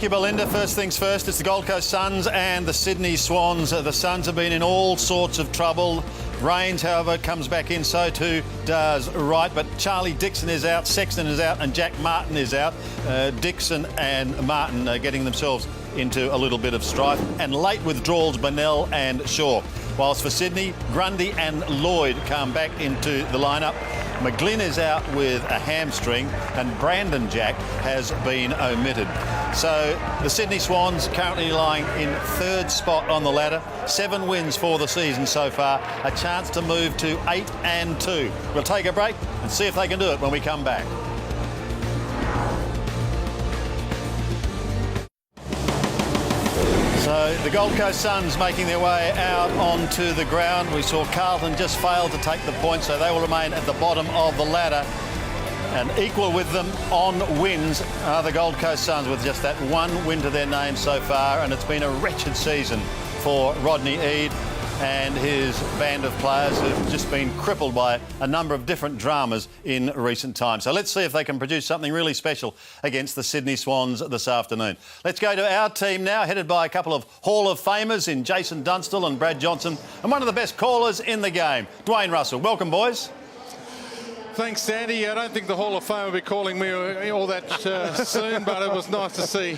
you, Belinda. First things first, it's the Gold Coast Suns and the Sydney Swans. The Suns have been in all sorts of trouble. Rains, however, comes back in, so too does Wright. But Charlie Dixon is out, Sexton is out, and Jack Martin is out. Dixon and Martin are getting themselves into a little bit of strife. And late withdrawals, Burnell and Shaw. Whilst for Sydney, Grundy and Lloyd come back into the lineup. McGlynn is out with a hamstring and Brandon Jack has been omitted. So the Sydney Swans currently lying in third spot on the ladder. 7 wins for the season so far. A chance to move to 8-2. We'll take a break and see if they can do it when we come back. So the Gold Coast Suns making their way out onto the ground. We saw Carlton just fail to take the point, so they will remain at the bottom of the ladder. And equal with them on wins are the Gold Coast Suns with just that 1 win to their name so far. And it's been a wretched season for Rodney Eade and his band of players who've just been crippled by a number of different dramas in recent times. So let's see if they can produce something really special against the Sydney Swans this afternoon. Let's go to our team now, headed by a couple of Hall of Famers in Jason Dunstall and Brad Johnson, and one of the best callers in the game, Dwayne Russell. Welcome, boys. Thanks, Sandy. I don't think the Hall of Fame will be calling me all that soon, but it was nice to see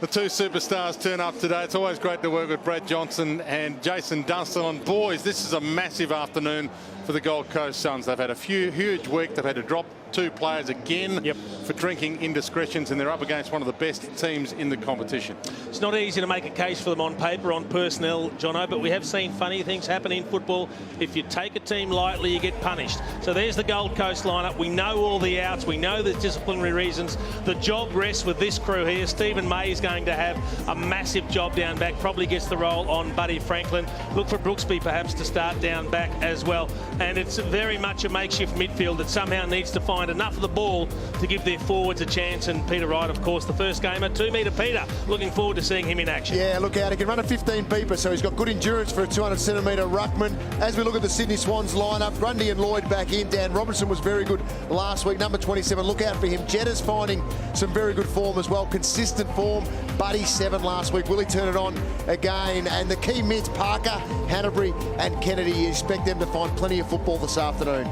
the 2 superstars turn up today. It's always great to work with Brad Johnson and Jason Dunstall. And boys, this is a massive afternoon for the Gold Coast Suns. They've had a huge week. They've had to drop 2 players again for drinking indiscretions, and they're up against one of the best teams in the competition. It's not easy to make a case for them on paper, on personnel, Jono, but we have seen funny things happen in football. If you take a team lightly, you get punished. So there's the Gold Coast lineup. We know all the outs. We know the disciplinary reasons. The job rests with this crew here. Stephen May is going to have a massive job down back. Probably gets the role on Buddy Franklin. Look for Brooksby perhaps to start down back as well. And it's very much a makeshift midfield that somehow needs to find enough of the ball to give their forwards a chance. And Peter Wright, of course, the first gamer, 2-metre Peter. Looking forward to seeing him in action. Yeah, look out. He can run a 15 beeper, so he's got good endurance for a 200-centimetre ruckman. As we look at the Sydney Swans lineup, Grundy and Lloyd back in. Dan Robertson was very good last week. Number 27, look out for him. Jetta's finding some very good form as well. Consistent form. Buddy 7 last week. Will he turn it on again? And the key mids, Parker, Hanbury and Kennedy. You expect them to find plenty of football this afternoon.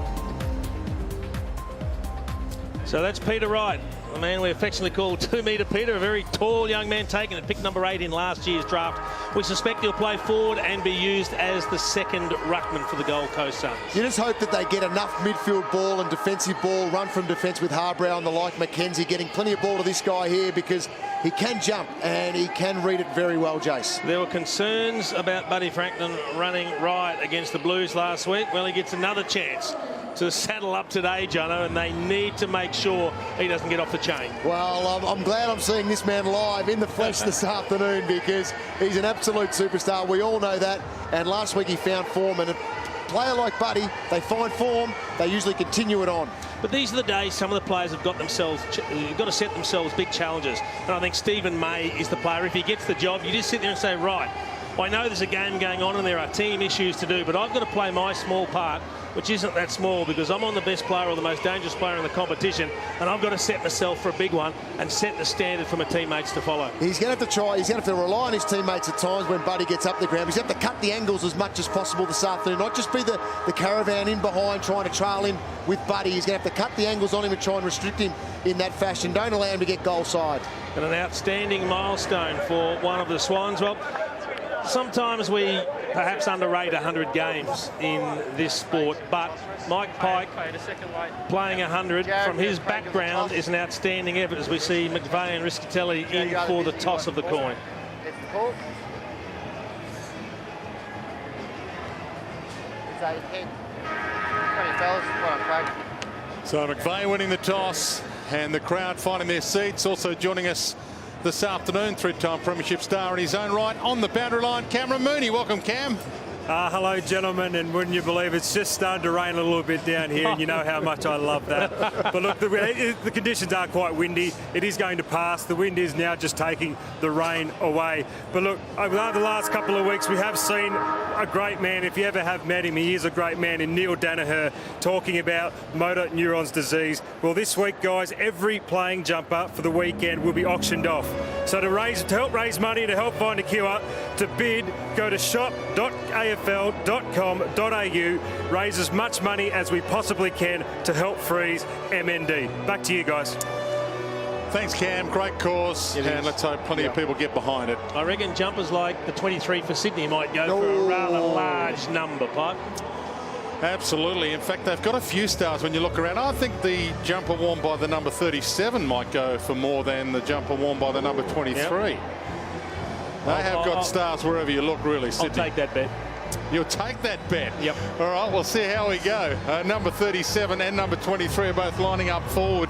So that's Peter Wright, the man we affectionately call 2-metre Peter, a very tall young man taken at pick number 8 in last year's draft. We suspect he'll play forward and be used as the second ruckman for the Gold Coast Suns. You just hope that they get enough midfield ball and defensive ball, run from defence with Harbrow and the like, McKenzie, getting plenty of ball to this guy here because he can jump and he can read it very well, Jace. There were concerns about Buddy Franklin running riot against the Blues last week. Well, he gets another chance to saddle up today, Jono, and they need to make sure he doesn't get off the chain. Well, I'm glad I'm seeing this man live in the flesh this afternoon because he's an absolute superstar. We all know that. And last week he found form, and a player like Buddy, they find form, they usually continue it on. But these are the days some of the players have got to set themselves big challenges. And I think Stephen May is the player. If he gets the job, you just sit there and say, right, I know there's a game going on and there are team issues to do, but I've got to play my small part, which isn't that small, because I'm on the best player or the most dangerous player in the competition, and I've got to set myself for a big one and set the standard for my teammates to follow. He's going to have to try, he's going to have to rely on his teammates at times when Buddy gets up the ground. He's going to have to cut the angles as much as possible this afternoon, not just be the caravan in behind trying to trail him with Buddy. He's going to have to cut the angles on him and try and restrict him in that fashion. Don't allow him to get goal side. And an outstanding milestone for one of the Swans. Well, sometimes we perhaps underrate 100 games in this sport, but Mike Pike playing 100 from his background is an outstanding effort as we see McVeigh and Riscatelli in for the toss of the coin. So McVeigh winning the toss and the crowd finding their seats. Also joining us this afternoon, 3-time premiership star in his own right on the boundary line, Cameron Mooney. Welcome, Cam. Hello, gentlemen, and wouldn't you believe it's just starting to rain a little bit down here, and you know how much I love that. But look, the conditions are quite windy. It is going to pass. The wind is now just taking the rain away. But look, over the last couple of weeks, we have seen a great man. If you ever have met him, he is a great man in Neil Danaher, talking about motor neurons disease. Well, this week, guys, every playing jumper for the weekend will be auctioned off. So to help raise money, to help find a cure, to bid, go to shop.afl.com.au. Raise as much money as we possibly can to help freeze MND. Back to you guys. Thanks, Cam. Great cause, and let's hope plenty of people get behind it. I reckon jumpers like the 23 for Sydney might go for a rather large number, Pipe. Absolutely. In fact, they've got a few stars when you look around. I think the jumper worn by the number 37 might go for more than the jumper worn by the number 23. Yep. They have got stars wherever you look, really, Sydney. I'll take that bet. You'll take that bet? Yep. All right, we'll see how we go. Number 37 and number 23 are both lining up forward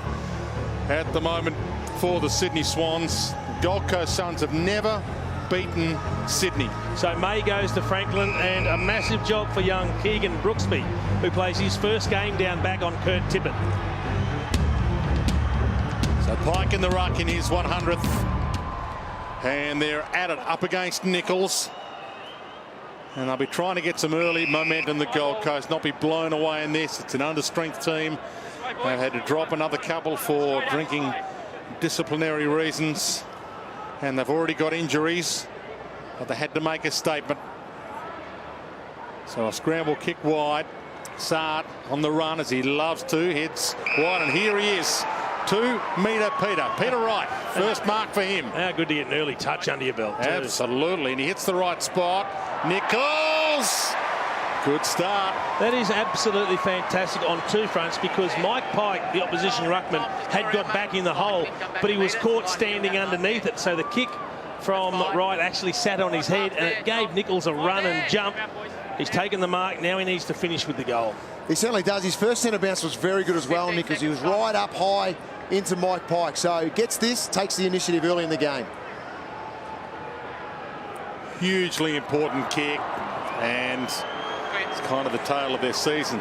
at the moment for the Sydney Swans. Gold Coast Suns have never beaten Sydney. So May goes to Franklin, and a massive job for young Keegan Brooksby, who plays his first game down back on Kurt Tippett. So Pike in the ruck in his 100th. And they're at it up against Nichols. And they'll be trying to get some early momentum, the Gold Coast, not be blown away in this. It's an understrength team. They've had to drop another couple for drinking disciplinary reasons. And they've already got injuries, but they had to make a statement. So a scramble kick wide. Sart on the run, as he loves to, hits wide, and here he is. 2-metre Peter Wright, first mark for him. How good to get an early touch under your belt, too. Absolutely, and he hits the right spot. Nichols, good start. That is absolutely fantastic on two fronts, because Mike Pike, the opposition ruckman, had got back in the hole, but he was caught standing underneath it. So the kick from Wright actually sat on his head, and it gave Nichols a run and jump. He's taken the mark. Now he needs to finish with the goal. He certainly does. His first centre bounce was very good as well, Nichols. He was right up high into Mike Pike. So gets this, takes the initiative early in the game. Hugely important kick, and it's kind of the tail of their season,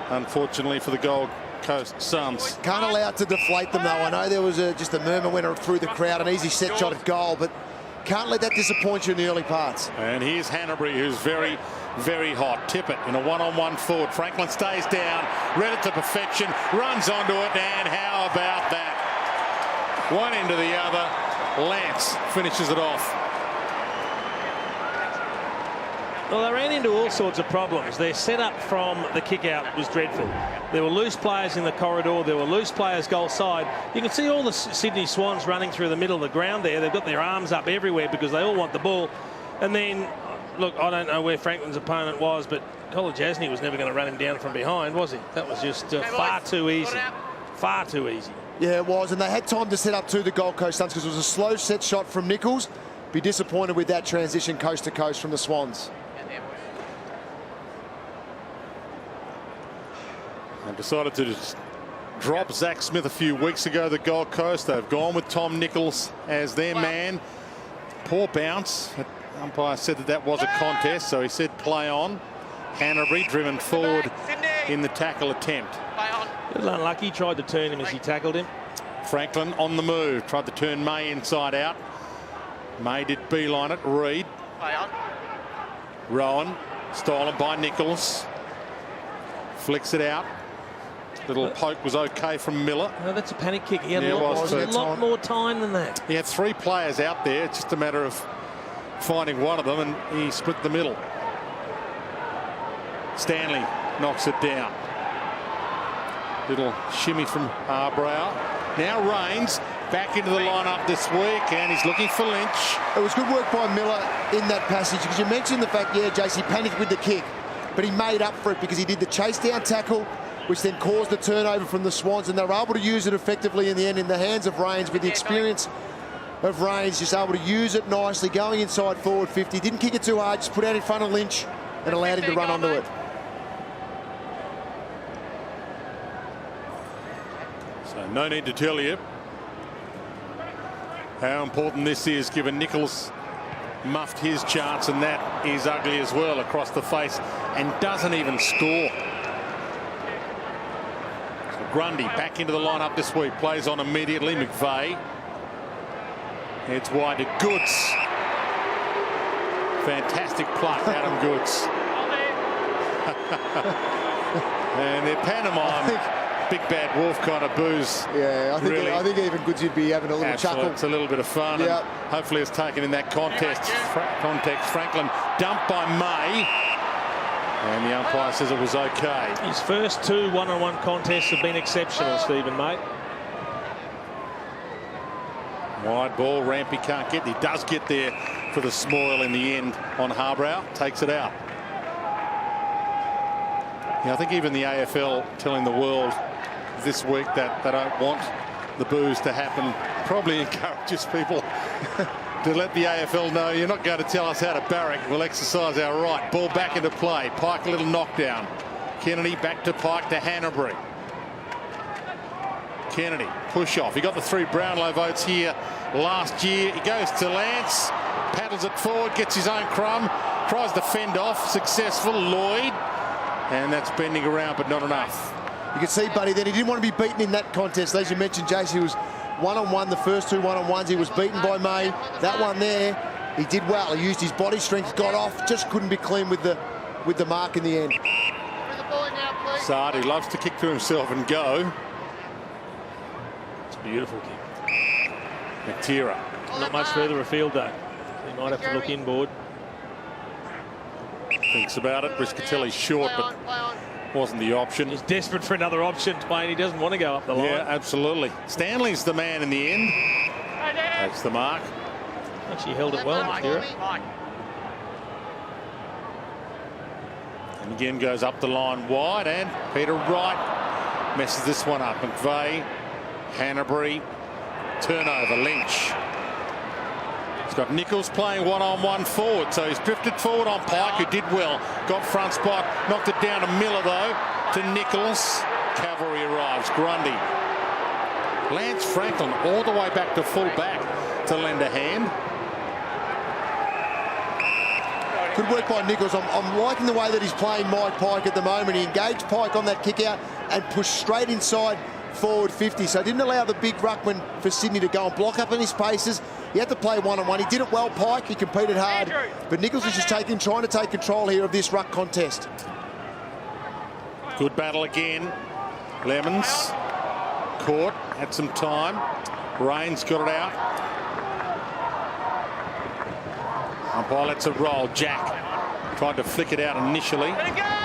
unfortunately, for the Gold Coast Suns. Can't allow it to deflate them, though. I know there was just a murmur went through the crowd, an easy set shot at goal, but can't let that disappoint you in the early parts. And here's Hanbury, who's very, very hot. Tippett in a one-on-one forward. Franklin stays down, read it to perfection, runs onto it, and how about that? One into the other. Lance finishes it off. Well, they ran into all sorts of problems. Their setup from the kick-out was dreadful. There were loose players in the corridor. There were loose players goal side. You can see all the Sydney Swans running through the middle of the ground there. They've got their arms up everywhere because they all want the ball. And then, look, I don't know where Franklin's opponent was, but Kolajasny was never going to run him down from behind, was he? That was just far too easy. Far too easy. Yeah, it was. And they had time to set up to the Gold Coast Suns because it was a slow set shot from Nichols. Be disappointed with that transition coast to coast from the Swans. And decided to just drop Zach Smith a few weeks ago, the Gold Coast. They've gone with Tom Nichols as their man. Poor bounce. The umpire said that was a contest, so he said play on. Hanbury driven forward in the tackle attempt. A little unlucky, tried to turn him as he tackled him. Franklin on the move, tried to turn May inside out. May did beeline it. Reed. Rowan, stolen by Nichols. Flicks it out. Little poke was okay from Miller. No, that's a panic kick. He had a lot more time than that. He had 3 players out there. It's just a matter of finding one of them, and he split the middle. Stanley knocks it down. Little shimmy from Arbrow. Now Rains back into the lineup this week, and he's looking for Lynch. It was good work by Miller in that passage, because you mentioned the fact, yeah, Jace, he panicked with the kick, but he made up for it because he did the chase down tackle, which then caused the turnover from the Swans, and they were able to use it effectively in the end in the hands of Rains, with the experience of Rains, just able to use it nicely, going inside forward 50. Didn't kick it too hard, just put out in front of Lynch and allowed him to run onto it. So no need to tell you how important this is, given Nichols muffed his chance, and that is ugly as well across the face, and doesn't even score. So Grundy back into the lineup this week, plays on immediately. McVeigh heads wide to Goods. Fantastic pluck, Adam Goods. And their pantomime, big bad wolf kind of boos. Yeah, I think even Goods would be having a little chuckle. It's a little bit of fun. Yeah. And hopefully it's taken in that context. Franklin dumped by May. And the umpire says it was okay. His first 2 one-on-one contests have been exceptional, Stephen, mate. Wide ball, Rampy can't get. He does get there for the smile in the end on Harbrow. Takes it out. Yeah, I think even the AFL telling the world this week that they don't want the boos to happen probably encourages people to let the AFL know you're not going to tell us how to barrack. We'll exercise our right. Ball back into play. Pike a little knockdown. Kennedy back to Pike to Hanbury. Kennedy push off. He got the 3 Brownlow votes here last year. He goes to Lance, paddles it forward, gets his own crumb, tries to fend off. Successful. Lloyd. And that's bending around, but not enough. You can see, Buddy, that he didn't want to be beaten in that contest. As you mentioned, Jace, he was one-on-one, the first 2 one-on-ones. He was beaten by May. That one there, he did well. He used his body strength, got off, just couldn't be clean with the mark in the end. Saad, he loves to kick to himself and go. It's a beautiful kick. Matera. Not much further afield, though. He might have to look inboard. Thinks about it. Briscatelli's short, but wasn't the option. He's desperate for another option, Twain. He doesn't want to go up the line. Yeah, absolutely. Stanley's the man in the end. That's the mark. Actually held it well, Matera. And again goes up the line wide, and Peter Wright messes this one up. McVeigh, Hanbury, turnover, Lynch. He's got Nichols playing one-on-one forward, so he's drifted forward on Pike, who did well. Got front spot, knocked it down to Miller, though, to Nichols. Cavalry arrives, Grundy. Lance Franklin all the way back to full back to lend a hand. Good work by Nichols. I'm liking the way that he's playing Mike Pike at the moment. He engaged Pike on that kick out and pushed straight inside forward 50. So didn't allow the big ruckman for Sydney to go and block up in his paces. He had to play one-on-one. He did it well, Pike. He competed hard. But Nichols is just trying to take control here of this ruck contest. Good battle again. Lemons caught, had some time. Rains got it out. Umpire lets it roll. Jack tried to flick it out initially.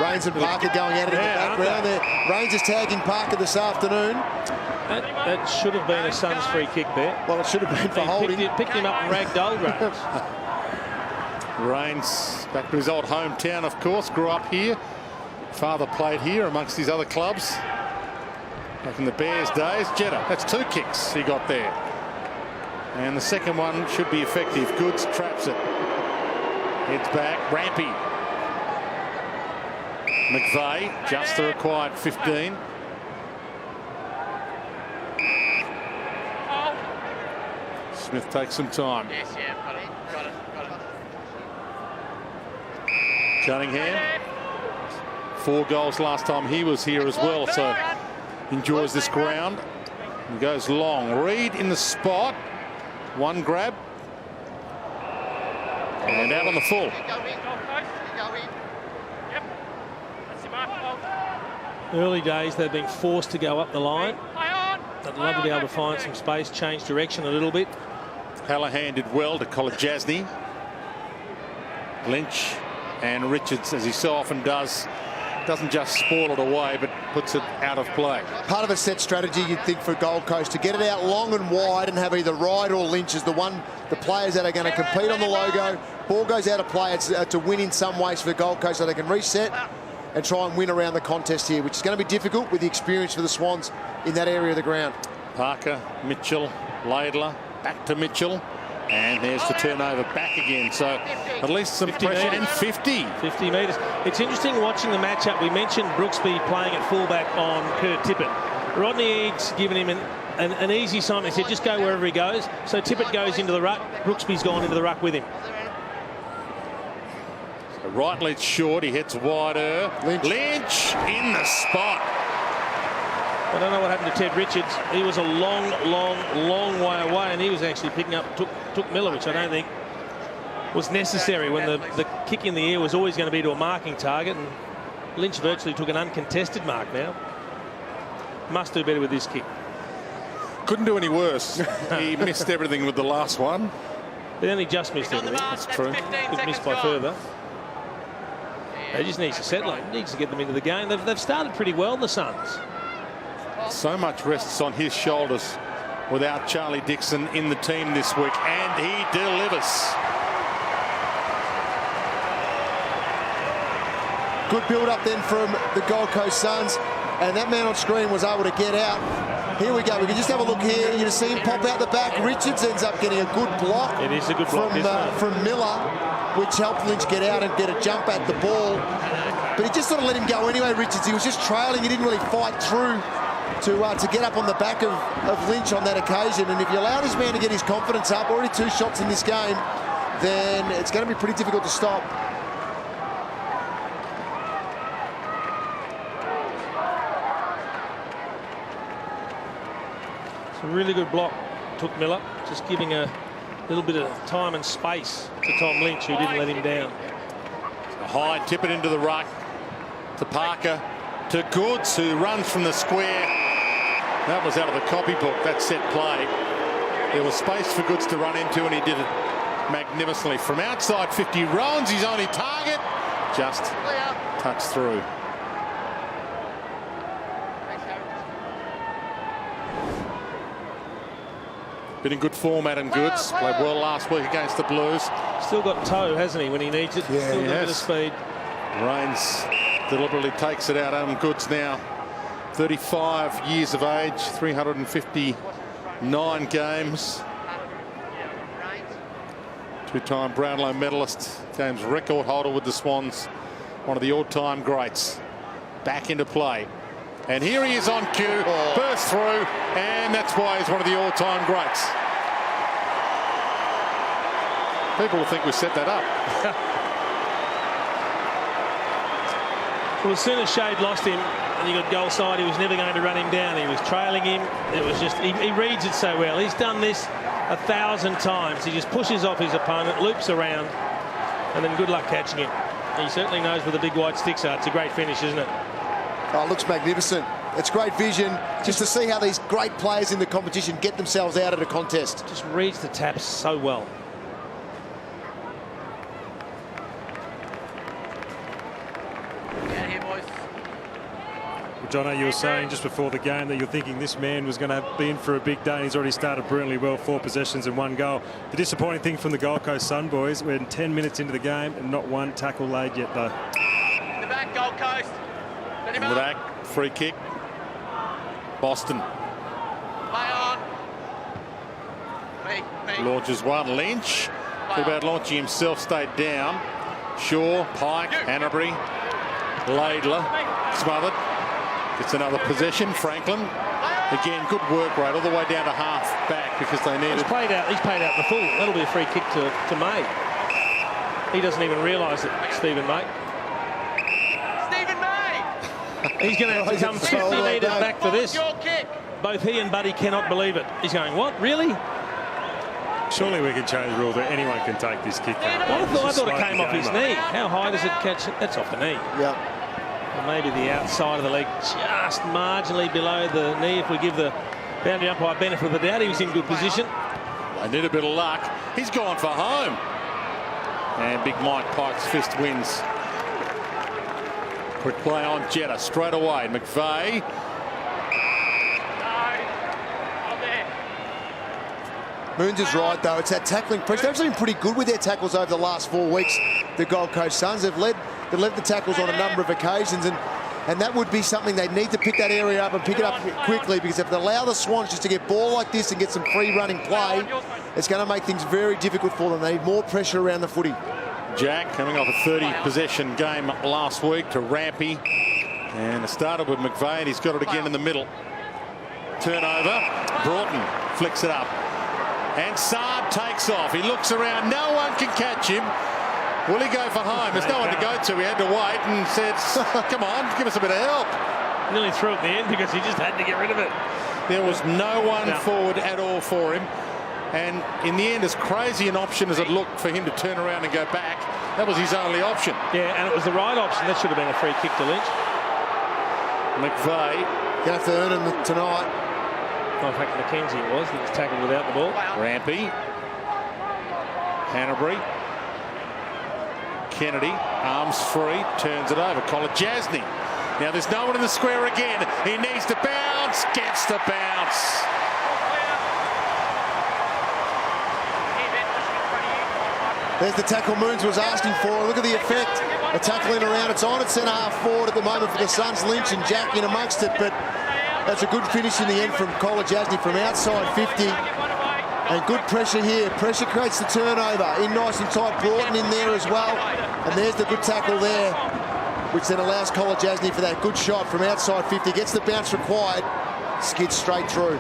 Rains and Parker going at it in the background there. Rains is tagging Parker this afternoon. That should have been a Suns free kick there. Well, it should have been for holding. Picked him up and ragdolled Rains. Rains back to his old hometown, of course. Grew up here. Father played here amongst his other clubs. Back in the Bears days. Jetta, that's 2 kicks he got there. And the second one should be effective. Goods traps it. Heads back. Rampy. McVeigh, just the required 15. Smith takes some time. Yes, yeah, got it. Cunningham. 4 goals last time he was here as well, so enjoys this ground. And goes long. Reed in the spot. 1 grab. And out on the full. Early days, they've been forced to go up the line. I'd love to be able to find some space, change direction a little bit. Hallahan did well to Kolodjasny. Lynch and Richards, as he so often does, doesn't just spoil it away, but puts it out of play. Part of a set strategy, you'd think, for Gold Coast to get it out long and wide and have either Wright or Lynch as the players that are going to compete on the logo. Ball goes out of play. It's to win in some ways for Gold Coast, so they can reset and try and win around the contest here, which is going to be difficult with the experience for the Swans in that area of the ground. Parker, Mitchell, Laidler, back to Mitchell. And there's the turnover back again. So at least some pressure. And 50 metres. It's interesting watching the matchup. We mentioned Brooksby playing at fullback on Kurt Tippett. Rodney Eads given him an easy sign. He said, just go wherever he goes. So Tippett goes into the ruck. Brooksby's gone into the ruck with him. Right leg short, he hits wider. Lynch in the spot. I don't know what happened to Ted Richards. He was a long way away, and he was actually picking up, took Miller, which I don't think was necessary when the kick in the air was always going to be to a marking target, and Lynch virtually took an uncontested mark now. Must do better with this kick. Couldn't do any worse. He missed everything with the last one. They only just missed everything. That's true. Could miss by further. They just needs to settle it. Needs to get them into the game. They've started pretty well, the Suns. So much rests on his shoulders without Charlie Dixon in the team this week, and he delivers. Good build-up then from the Gold Coast Suns, and that man on screen was able to get out. Here we go. We can just have a look here. You just see him pop out the back. Richards ends up getting a good block. It is a good block, from Miller, which helped Lynch get out and get a jump at the ball. But he just sort of let him go anyway, Richards. He was just trailing. He didn't really fight through to get up on the back of Lynch on that occasion. And if you allow this man to get his confidence up, already 2 shots in this game, then it's going to be pretty difficult to stop. It's a really good block took Miller, just giving a little bit of time and space to Tom Lynch, who didn't let him down. High, tip it into the ruck to Parker, to Goods, who runs from the square. That was out of the copybook, that set play. There was space for Goods to run into, and he did it magnificently. From outside 50, Rowan's his only target. Just touched through. Been in good form, Adam Goods. Played well last week against the Blues. Still got toe, hasn't he, when he needs it? Yeah, Still he got a bit has. of speed. Reigns deliberately takes it out. Adam Goods now 35 years of age, 359 games. Two-time Brownlow medalist, games record holder with the Swans. One of the all-time greats. Back into play. And here he is on cue, burst through, and that's why he's one of the all-time greats. People will think we set that up. Well, as soon as Shade lost him and he got goal side, he was never going to run him down. He was trailing him. It was just, he reads it so well. He's done this 1,000 times. He just pushes off his opponent, loops around, and then good luck catching him. He certainly knows where the big white sticks are. It's a great finish, isn't it? Oh, it looks magnificent. It's great vision just to see how these great players in the competition get themselves out of a contest. Just reads the taps so well. Jono, you were saying just before the game that you're thinking this man was going to be in for a big day, and he's already started brilliantly well, 4 possessions and 1 goal. The disappointing thing from the Gold Coast Sun boys, we're 10 minutes into the game and not 1 tackle laid yet, though. In the back, Gold Coast. In the back, free kick. Boston Play on. Me. launches one. Lynch, thought about launching himself, stayed down. Shaw, Pike, Hanbury, Laidler, smothered. Gets another possession. Franklin, again, good work rate all the way down to half back because they needed. He's paid out the full. That'll be a free kick to May. He doesn't even realise it, Stephen May. He's going to have to come 50 metres back for this. Both he and Buddy cannot believe it. He's going, what, really? Surely we can change the rule that anyone can take this kick. I thought it came off his knee. How high does it catch? That's off the knee. Yeah. Or maybe the outside of the leg, just marginally below the knee. If we give the boundary umpire benefit of the doubt, he was in good position. They need a bit of luck. He's gone for home. And big Mike Pike's fist wins. Quick play on Jetta straight away. McVeigh. Moons is right, though. It's that tackling pressure. They've actually been pretty good with their tackles over the last 4 weeks, the Gold Coast Suns. They've led the tackles on a number of occasions, and that would be something they need to pick that area up and pick it up quickly, because if they allow the Swans just to get ball like this and get some free running play, it's going to make things very difficult for them. They need more pressure around the footy. Jack coming off a 30 possession game last week to Rampy, and it started with McVeigh, and he's got it again in the middle. Turnover. Broughton flicks it up, and Saad takes off. He looks around, no one can catch him. Will he go for home? There's no one to go to. He had to wait and said, come on, give us a bit of help. Nearly threw it in the end because he just had to get rid of it. There was no one forward at all for him. And in the end, as crazy an option as it looked for him to turn around and go back, that was his only option. Yeah, and it was the right option. That should have been a free kick to Lynch. McVeigh. Going to have to earn him tonight. In fact, McKenzie it was. He was tackled without the ball. Rampy. Hanbury. Kennedy, arms free, turns it over. Kolajasny. Now there's no one in the square again. He needs to bounce, gets the bounce. There's the tackle Moons was asking for. Look at the effect. A tackle in around. It's on at centre half forward at the moment for the Suns. Lynch and Jack in amongst it, but that's a good finish in the end from Kolajasny from outside 50. And good pressure here. Pressure creates the turnover. In nice and tight. Broughton in there as well. And there's the good tackle there, which then allows Kolajasny for that good shot from outside 50. Gets the bounce required. Skids straight through.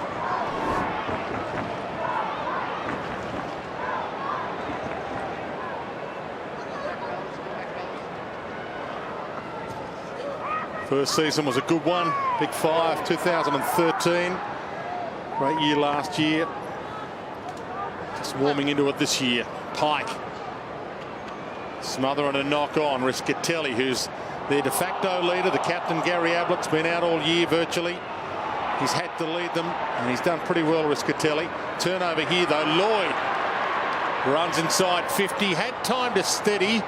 First season was a good one. Big 5, 2013. Great year last year. Just warming into it this year. Pike. Smother and a knock on. Riscatelli, who's their de facto leader. The captain, Gary Ablett's been out all year virtually. He's had to lead them, and he's done pretty well, Riscatelli. Turnover here, though. Lloyd runs inside 50. Had time to steady.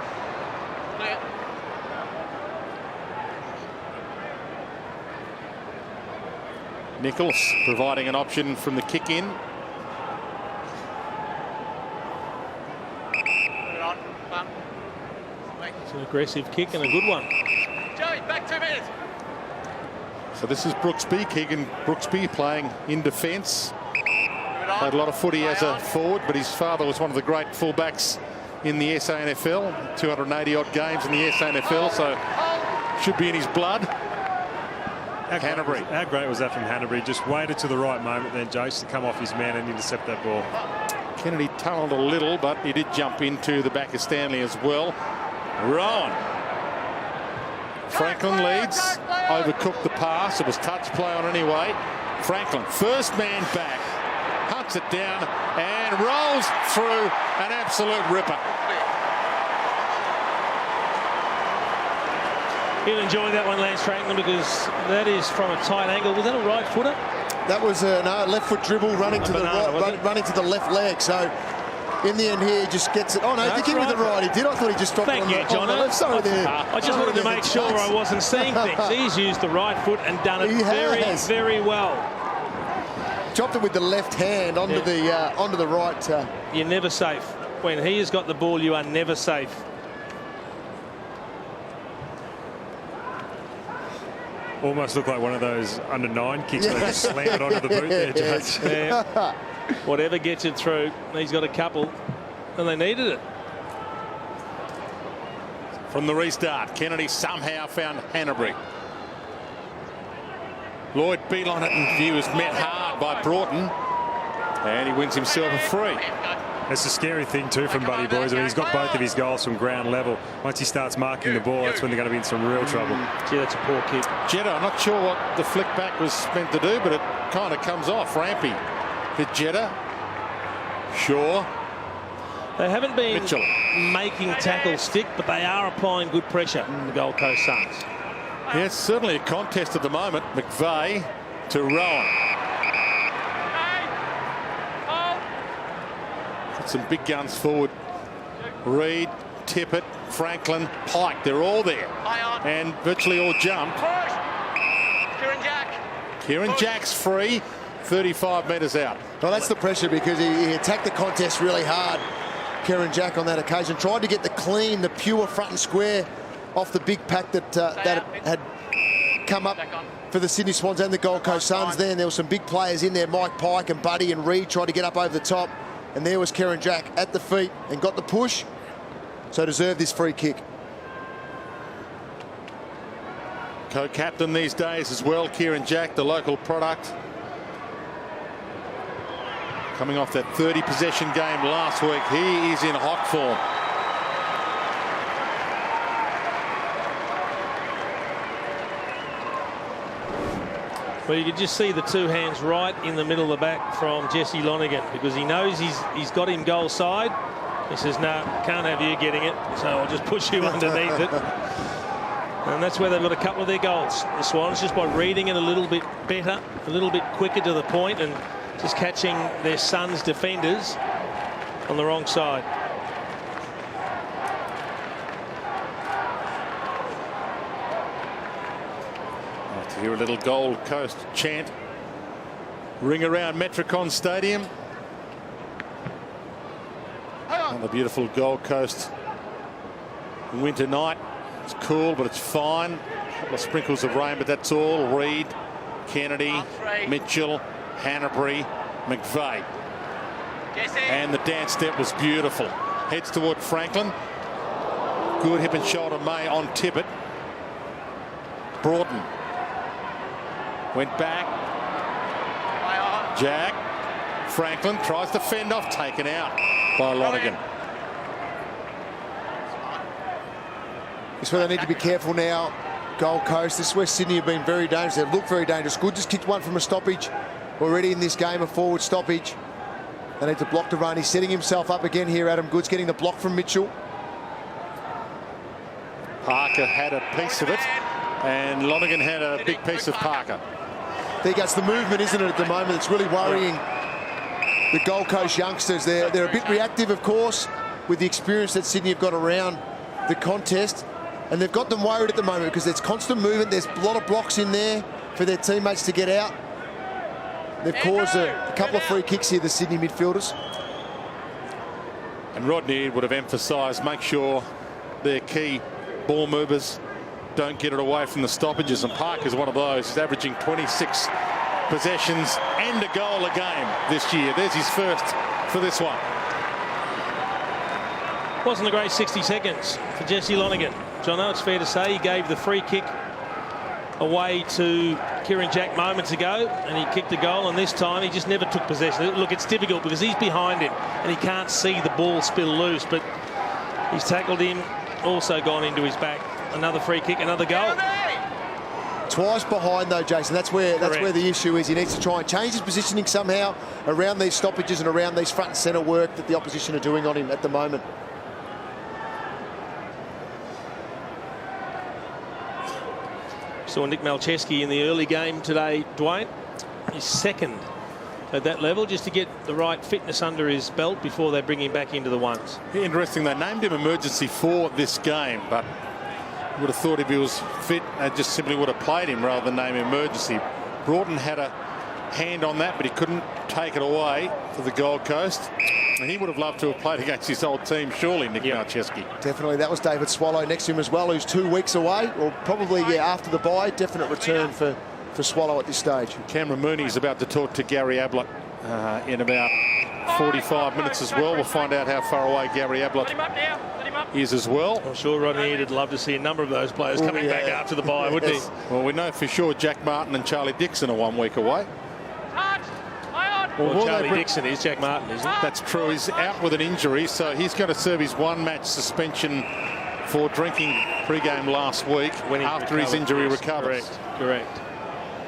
Nichols providing an option from the kick in. It's an aggressive kick and a good one. Joey, back 2 minutes. So this is Brooksby. Keegan Brooksby playing in defence. Played a lot of footy as a forward, but his father was one of the great fullbacks in the SANFL. 280 odd games in the SANFL, so should be in his blood. Hanbury. How great was that from Hanbury? Just waited to the right moment then, Jace, to come off his man and intercept that ball. Kennedy tunnelled a little, but he did jump into the back of Stanley as well. Rowan. Franklin leads. Overcooked the pass. It was touch play on anyway. Franklin, first man back. Hunts it down and rolls through an absolute ripper. He'll enjoy that one, Lance Franklin, because that is from a tight angle. Was that a right footer? That was a left foot dribble running to the right, running to the left leg. So in the end here, he just gets it. Oh no, he did get it with the right. He did. I thought he just dropped it on the left. Sorry there. I just wanted to make sure I wasn't seeing things. He's used the right foot and done it very well. Chopped it with the left hand onto the right. You're never safe. When he has got the ball, you are never safe. Almost looked like one of those under-9 kicks where they just slam it onto the boot there, Judge. Yeah. Whatever gets it through. He's got a couple, and they needed it. From the restart, Kennedy somehow found Hanbury. Lloyd beeline it, and he was met hard by Broughton, and he wins himself a free. That's a scary thing too from Buddy Boys. I mean, he's got both of his goals from ground level. Once he starts marking the ball, that's when they're going to be in some real trouble. Gee, that's a poor kick. Jetta, I'm not sure what the flick back was meant to do, but it kind of comes off. Rampy to Jetta. Shaw. They haven't been making tackles stick, but they are applying good pressure, the Gold Coast Suns. Yeah, it's certainly a contest at the moment. McVeigh to Rowan. Got some big guns forward. Reid, Tippett, Franklin, Pike, they're all there. And virtually all jumped. Kieran Jack's free, 35 metres out. Well, that's the pressure because he attacked the contest really hard. Kieran Jack on that occasion tried to get the clean, the pure front and square off the big pack that had come up for the Sydney Swans and the Gold Coast Suns. There were some big players in there. Mike Pike and Buddy and Reid tried to get up over the top. And there was Kieran Jack at the feet and got the push. So deserved this free kick. Co-captain these days as well, Kieran Jack, the local product. Coming off that 30 possession game last week, he is in hot form. Well, you can just see the two hands right in the middle of the back from Jesse Lonergan, because he knows he's got him goal side. He says, no, can't have you getting it, so I'll just push you underneath it. And that's where they've got a couple of their goals, the Swans, just by reading it a little bit better, a little bit quicker to the point, and just catching their Suns defenders on the wrong side. To hear a little Gold Coast chant ring around Metricon Stadium on the beautiful Gold Coast winter night. It's cool, but it's fine. A couple of sprinkles of rain, but that's all. Reid, Kennedy, Mitchell, Hanbury, McVeigh. And the dance step was beautiful. Heads toward Franklin. Good hip and shoulder May on Tippett. Broughton went back. Jack. Franklin tries to fend off, taken out by Lonergan. This is where they need to be careful now, Gold Coast. This is where Sydney have been very dangerous. They've looked very dangerous. Good just kicked one from a stoppage already in this game, a forward stoppage. They need to block the run. He's setting himself up again here, Adam Goods, getting the block from Mitchell. Parker had a piece of it, and Lonergan had a big piece of Parker. There goes the movement, isn't it, at the moment? It's really worrying the Gold Coast youngsters. They're a bit reactive, of course, with the experience that Sydney have got around the contest. And they've got them worried at the moment because there's constant movement. There's a lot of blocks in there for their teammates to get out. They've caused a couple of free kicks here, the Sydney midfielders. And Rodney would have emphasised, make sure their key ball movers don't get it away from the stoppages. And Parker's one of those. He's averaging 26 possessions and a goal a game this year. There's his first for this one. Wasn't a great 60 seconds for Jesse Lonergan. Jono, it's fair to say he gave the free kick away to Kieran Jack moments ago, and he kicked the goal, and this time he just never took possession. Look, it's difficult because he's behind him and he can't see the ball spill loose, but he's tackled him, also gone into his back. Another free kick, another goal. Twice behind though, Jason. That's where the issue is. He needs to try and change his positioning somehow around these stoppages and around these front and centre work that the opposition are doing on him at the moment. Saw Nick Malcheski in the early game today, Dwayne. He's second at that level, just to get the right fitness under his belt before they bring him back into the ones. Interesting, they named him emergency for this game, but would have thought if he was fit, they just simply would have played him rather than name him emergency. Broughton had a hand on that, but he couldn't take it away for the Gold Coast. And he would have loved to have played against his old team, surely, Nick Malcheski. Definitely. That was David Swallow next to him as well, who's 2 weeks away, or probably after the bye. Definite return for Swallow at this stage. Cameron Mooney is about to talk to Gary Ablett in about 45 minutes as well. We'll find out how far away Gary Ablett is as well. I'm sure Rodney would love to see a number of those players coming back after the bye, wouldn't he? Well, we know for sure Jack Martin and Charlie Dixon are 1 week away. Well, Charlie Dixon is, Jack Martin isn't. That's true. He's out with an injury, so he's going to serve his 1-match suspension for drinking pre-game last week after his injury recovers. Correct.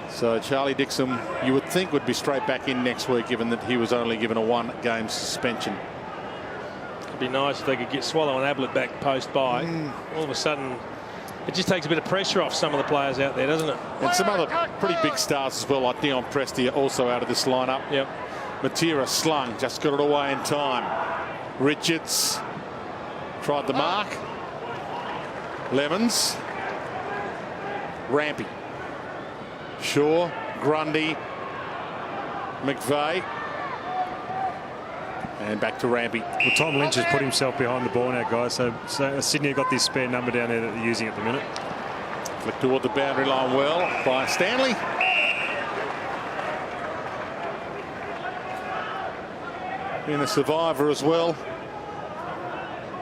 So Charlie Dixon, you would think, would be straight back in next week, given that he was only given a 1-game suspension. It'd be nice if they could get Swallow and Ablett back post-bye. All of a sudden, it just takes a bit of pressure off some of the players out there, doesn't it? And some other pretty big stars as well, like Dion Presti, are also out of this lineup. Yep. Matera slung, just got it away in time. Richards tried the mark. Lemons. Rampy. Shaw, Grundy, McVeigh. And back to Rampy. Well, Tom Lynch has put himself behind the ball now, guys. So Sydney have got this spare number down there that they're using at the minute. Flick toward the boundary line well by Stanley. In a survivor as well,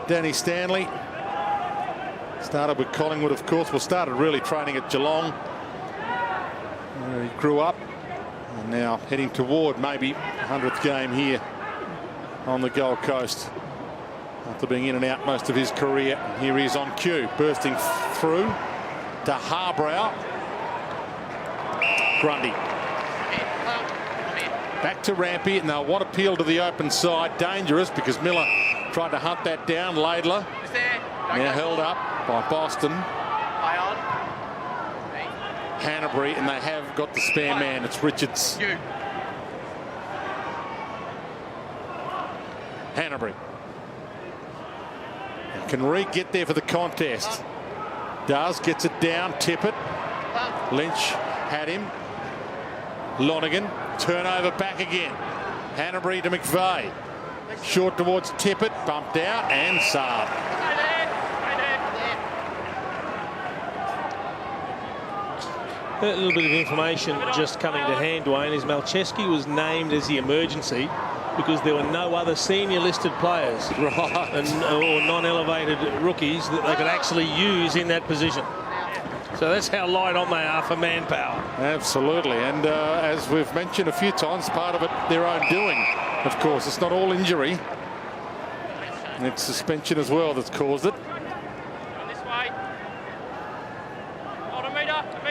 Danny Stanley. Started with Collingwood, of course. Well, started really training at Geelong, where he grew up, and now heading toward maybe 100th game here on the Gold Coast after being in and out most of his career. And here he is on cue, bursting through to Harbrow. Grundy. Back to Rampy, and they'll want to peel to the open side. Dangerous because Miller tried to hunt that down. Laidler now held up by Boston. Hanbury, and they have got the spare man. It's Richards. Hanbury. Can Reed get there for the contest? Does, gets it down, Tippett. Lynch had him. Lonergan, turnover back again. Hanbury to McVeigh. Short towards Tippett, bumped out, and Saab. A little bit of information just coming to hand, Dwayne, is Malcheski was named as the emergency because there were no other senior listed players or non-elevated rookies that they could actually use in that position. So that's how light on they are for manpower. Absolutely, and as we've mentioned a few times, part of it their own doing. Of course, it's not all injury. It's suspension as well that's caused it.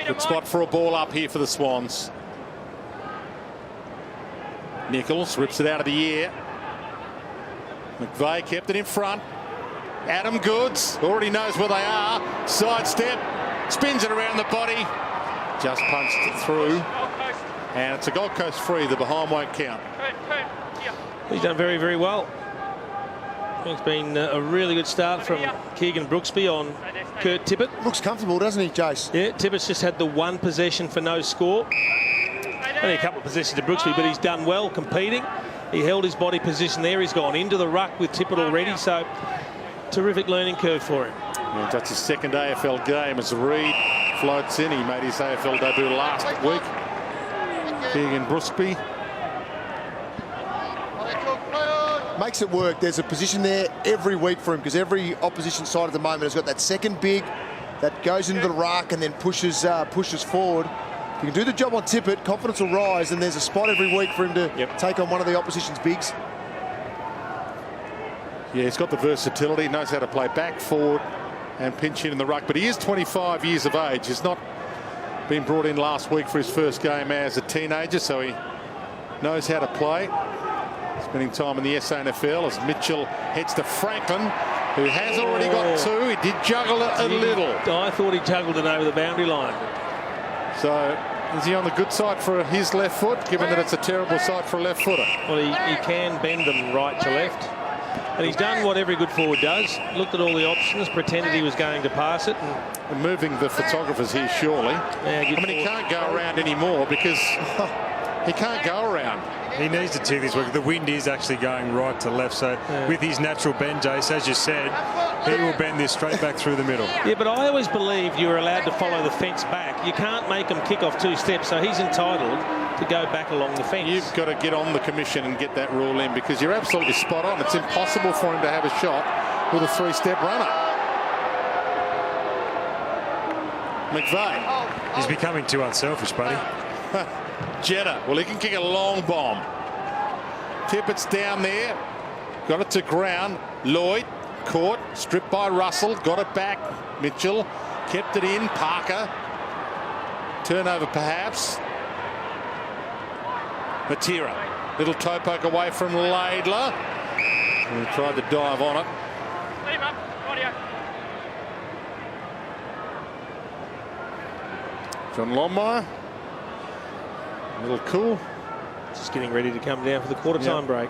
Good spot for a ball up here for the Swans. Nichols rips it out of the air. McVeigh kept it in front. Adam Goods already knows where they are. Sidestep, spins it around the body. Just punched it through. And it's a Gold Coast free. The behind won't count. He's done very, very well. It's been a really good start from Keegan Brooksby on Kurt Tippett. Looks comfortable, doesn't he, Jace? Yeah, Tippett's just had the one possession for no score. Only a couple of possessions to Brooksby, but he's done well competing. He held his body position there. He's gone into the ruck with Tippett already, so terrific learning curve for him. Yeah, that's his second AFL game as Reed floats in. He made his AFL debut last week. Keegan Brooksby. Makes it work. There's a position there every week for him because every opposition side at the moment has got that second big that goes into the ruck and then pushes forward. If you can do the job on Tippett, confidence will rise, and there's a spot every week for him to take on one of the opposition's bigs. Yeah, he's got the versatility, knows how to play back, forward and pinch in the ruck, but he is 25 years of age. He's not been brought in last week for his first game as a teenager, so he knows how to play. Spending time in the SANFL as Mitchell heads to Franklin, who has already got two. He did juggle it a little. I thought he juggled it over the boundary line. So is he on the good side for his left foot, given that it's a terrible side for a left footer? Well, he can bend them right to left. And he's done what every good forward does. Looked at all the options, pretended he was going to pass it. And moving the photographers here, surely. Yeah, I mean, he can't go around anymore because he can't go around. He needs to tee this work. The wind is actually going right to left, so with his natural bend, Jace, as you said, he will bend this straight back through the middle. Yeah, but I always believe you're allowed to follow the fence back. You can't make him kick off 2 steps, so he's entitled to go back along the fence. You've got to get on the commission and get that rule in because you're absolutely spot on. It's impossible for him to have a shot with a 3-step runner. McVeigh. He's becoming too unselfish, buddy. Jetta, well, he can kick a long bomb. Tippett's down there, got it to ground. Lloyd caught, stripped by Russell, got it back. Mitchell kept it in. Parker, turnover perhaps. Matera, little toe poke away from Laidler. And he tried to dive on it. John Longmire. A little cool. Just getting ready to come down for the quarter time break.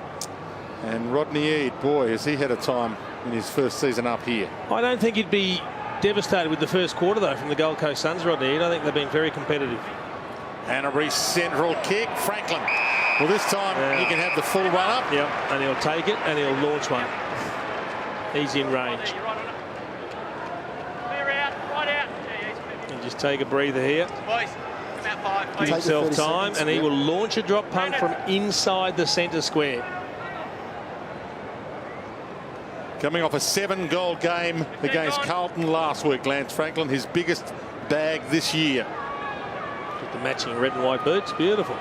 And Rodney Eade, boy, has he had a time in his first season up here. I don't think he'd be devastated with the first quarter, though, from the Gold Coast Suns, Rodney Eade. I think they've been very competitive. Hanbury central kick. Franklin. Well, this time he can have the full run up. Yep, and he'll take it and he'll launch one. He's in range. And just take a breather here. Give himself time, and he will launch a drop punt from inside the centre square. Coming off a 7-goal game against Carlton last week, Lance Franklin, his biggest bag this year. With the matching red and white boots, beautiful.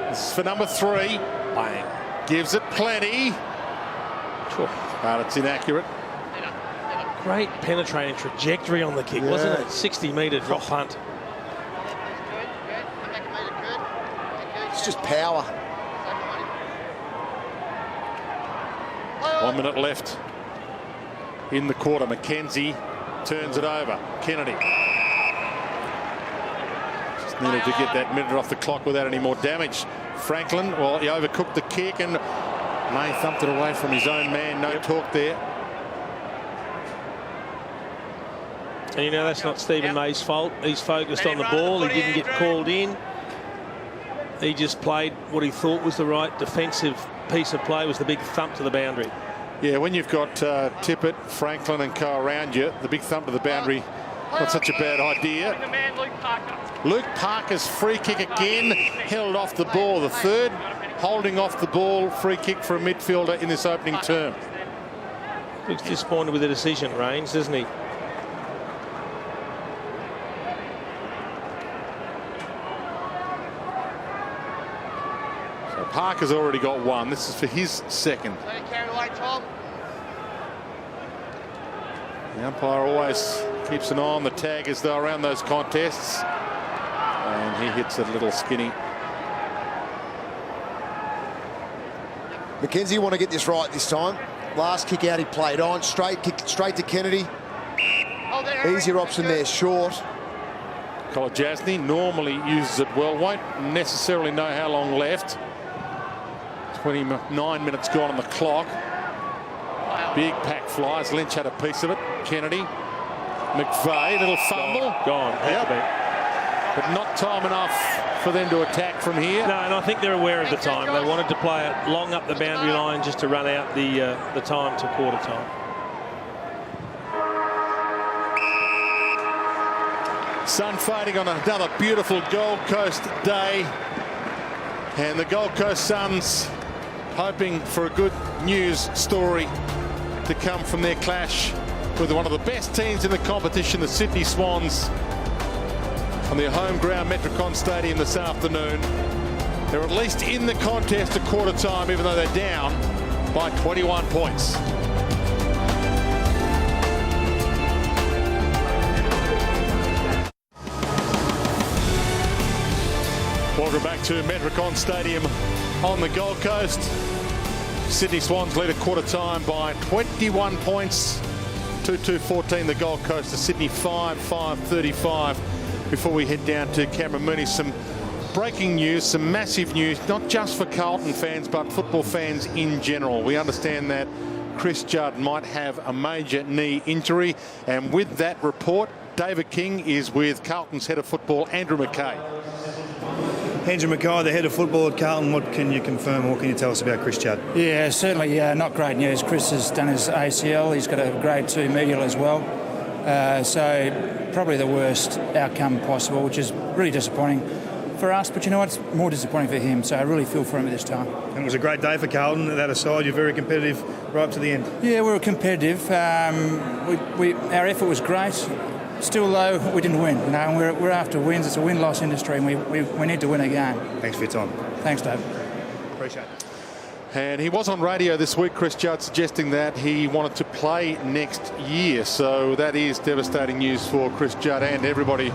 This is for number 3. Bang. Gives it plenty. But it's inaccurate. Great penetrating trajectory on the kick, wasn't it? 60-metre drop punt. It's just power. 1 minute left in the quarter. Mackenzie turns it over. Kennedy. Just needed to get that minute off the clock without any more damage. Franklin, well, he overcooked the kick and May thumped it away from his own man. No talk there. And you know, that's not Stephen May's fault. He's focused on the ball. He didn't get called in. He just played what he thought was the right defensive piece of play, was the big thump to the boundary. Yeah, when you've got Tippett, Franklin and co around you, the big thump to the boundary, not such a bad idea. Luke Parker's free kick again, held off the ball. The third holding off the ball free kick for a midfielder in this opening term. Looks disappointed with the decision, Rains, doesn't he? So Parker's already got one. This is for his second. The umpire always keeps an eye on the tag as though around those contests. And he hits it a little skinny. Mackenzie want to get this right this time. Last kick out he played on. Straight kick straight to Kennedy. Easier option there, short. Kolajasny normally uses it well. Won't necessarily know how long left. 29 minutes gone on the clock. Big pack flies. Lynch had a piece of it. Kennedy. McVeigh, little fumble. Gone. Yep. But not time enough for them to attack from here. No, and I think they're aware of the time. They wanted to play it long up the boundary line just to run out the time to quarter time. Sun fading on another beautiful Gold Coast day. And the Gold Coast Suns hoping for a good news story to come from their clash with one of the best teams in the competition, the Sydney Swans, on their home ground, Metricon Stadium, this afternoon. They're at least in the contest at quarter time, even though they're down by 21 points. Welcome back to Metricon Stadium on the Gold Coast. Sydney Swans lead at quarter time by 21 points. 2-2-14 the Gold Coast to Sydney 5-5-35. Before we head down to Cameron Mooney, some breaking news, some massive news, not just for Carlton fans, but football fans in general. We understand that Chris Judd might have a major knee injury. And with that report, David King is with Carlton's head of football, Andrew Mackay. Andrew Mackay, the head of football at Carlton, what can you confirm, what can you tell us about Chris Judd? Yeah, certainly not great news. Chris has done his ACL, he's got a grade 2 medial as well. So probably the worst outcome possible, which is really disappointing for us, but you know what, it's more disappointing for him, so I really feel for him at this time. And it was a great day for Carlton. That aside, you're very competitive right up to the end. Yeah, we were competitive. Our effort was great. Still, though, we didn't win. You know, and we're after wins. It's a win-loss industry, and we need to win a game. Thanks for your time. Thanks, Dave. Appreciate it. And he was on radio this week, Chris Judd, suggesting that he wanted to play next year. So that is devastating news for Chris Judd and everybody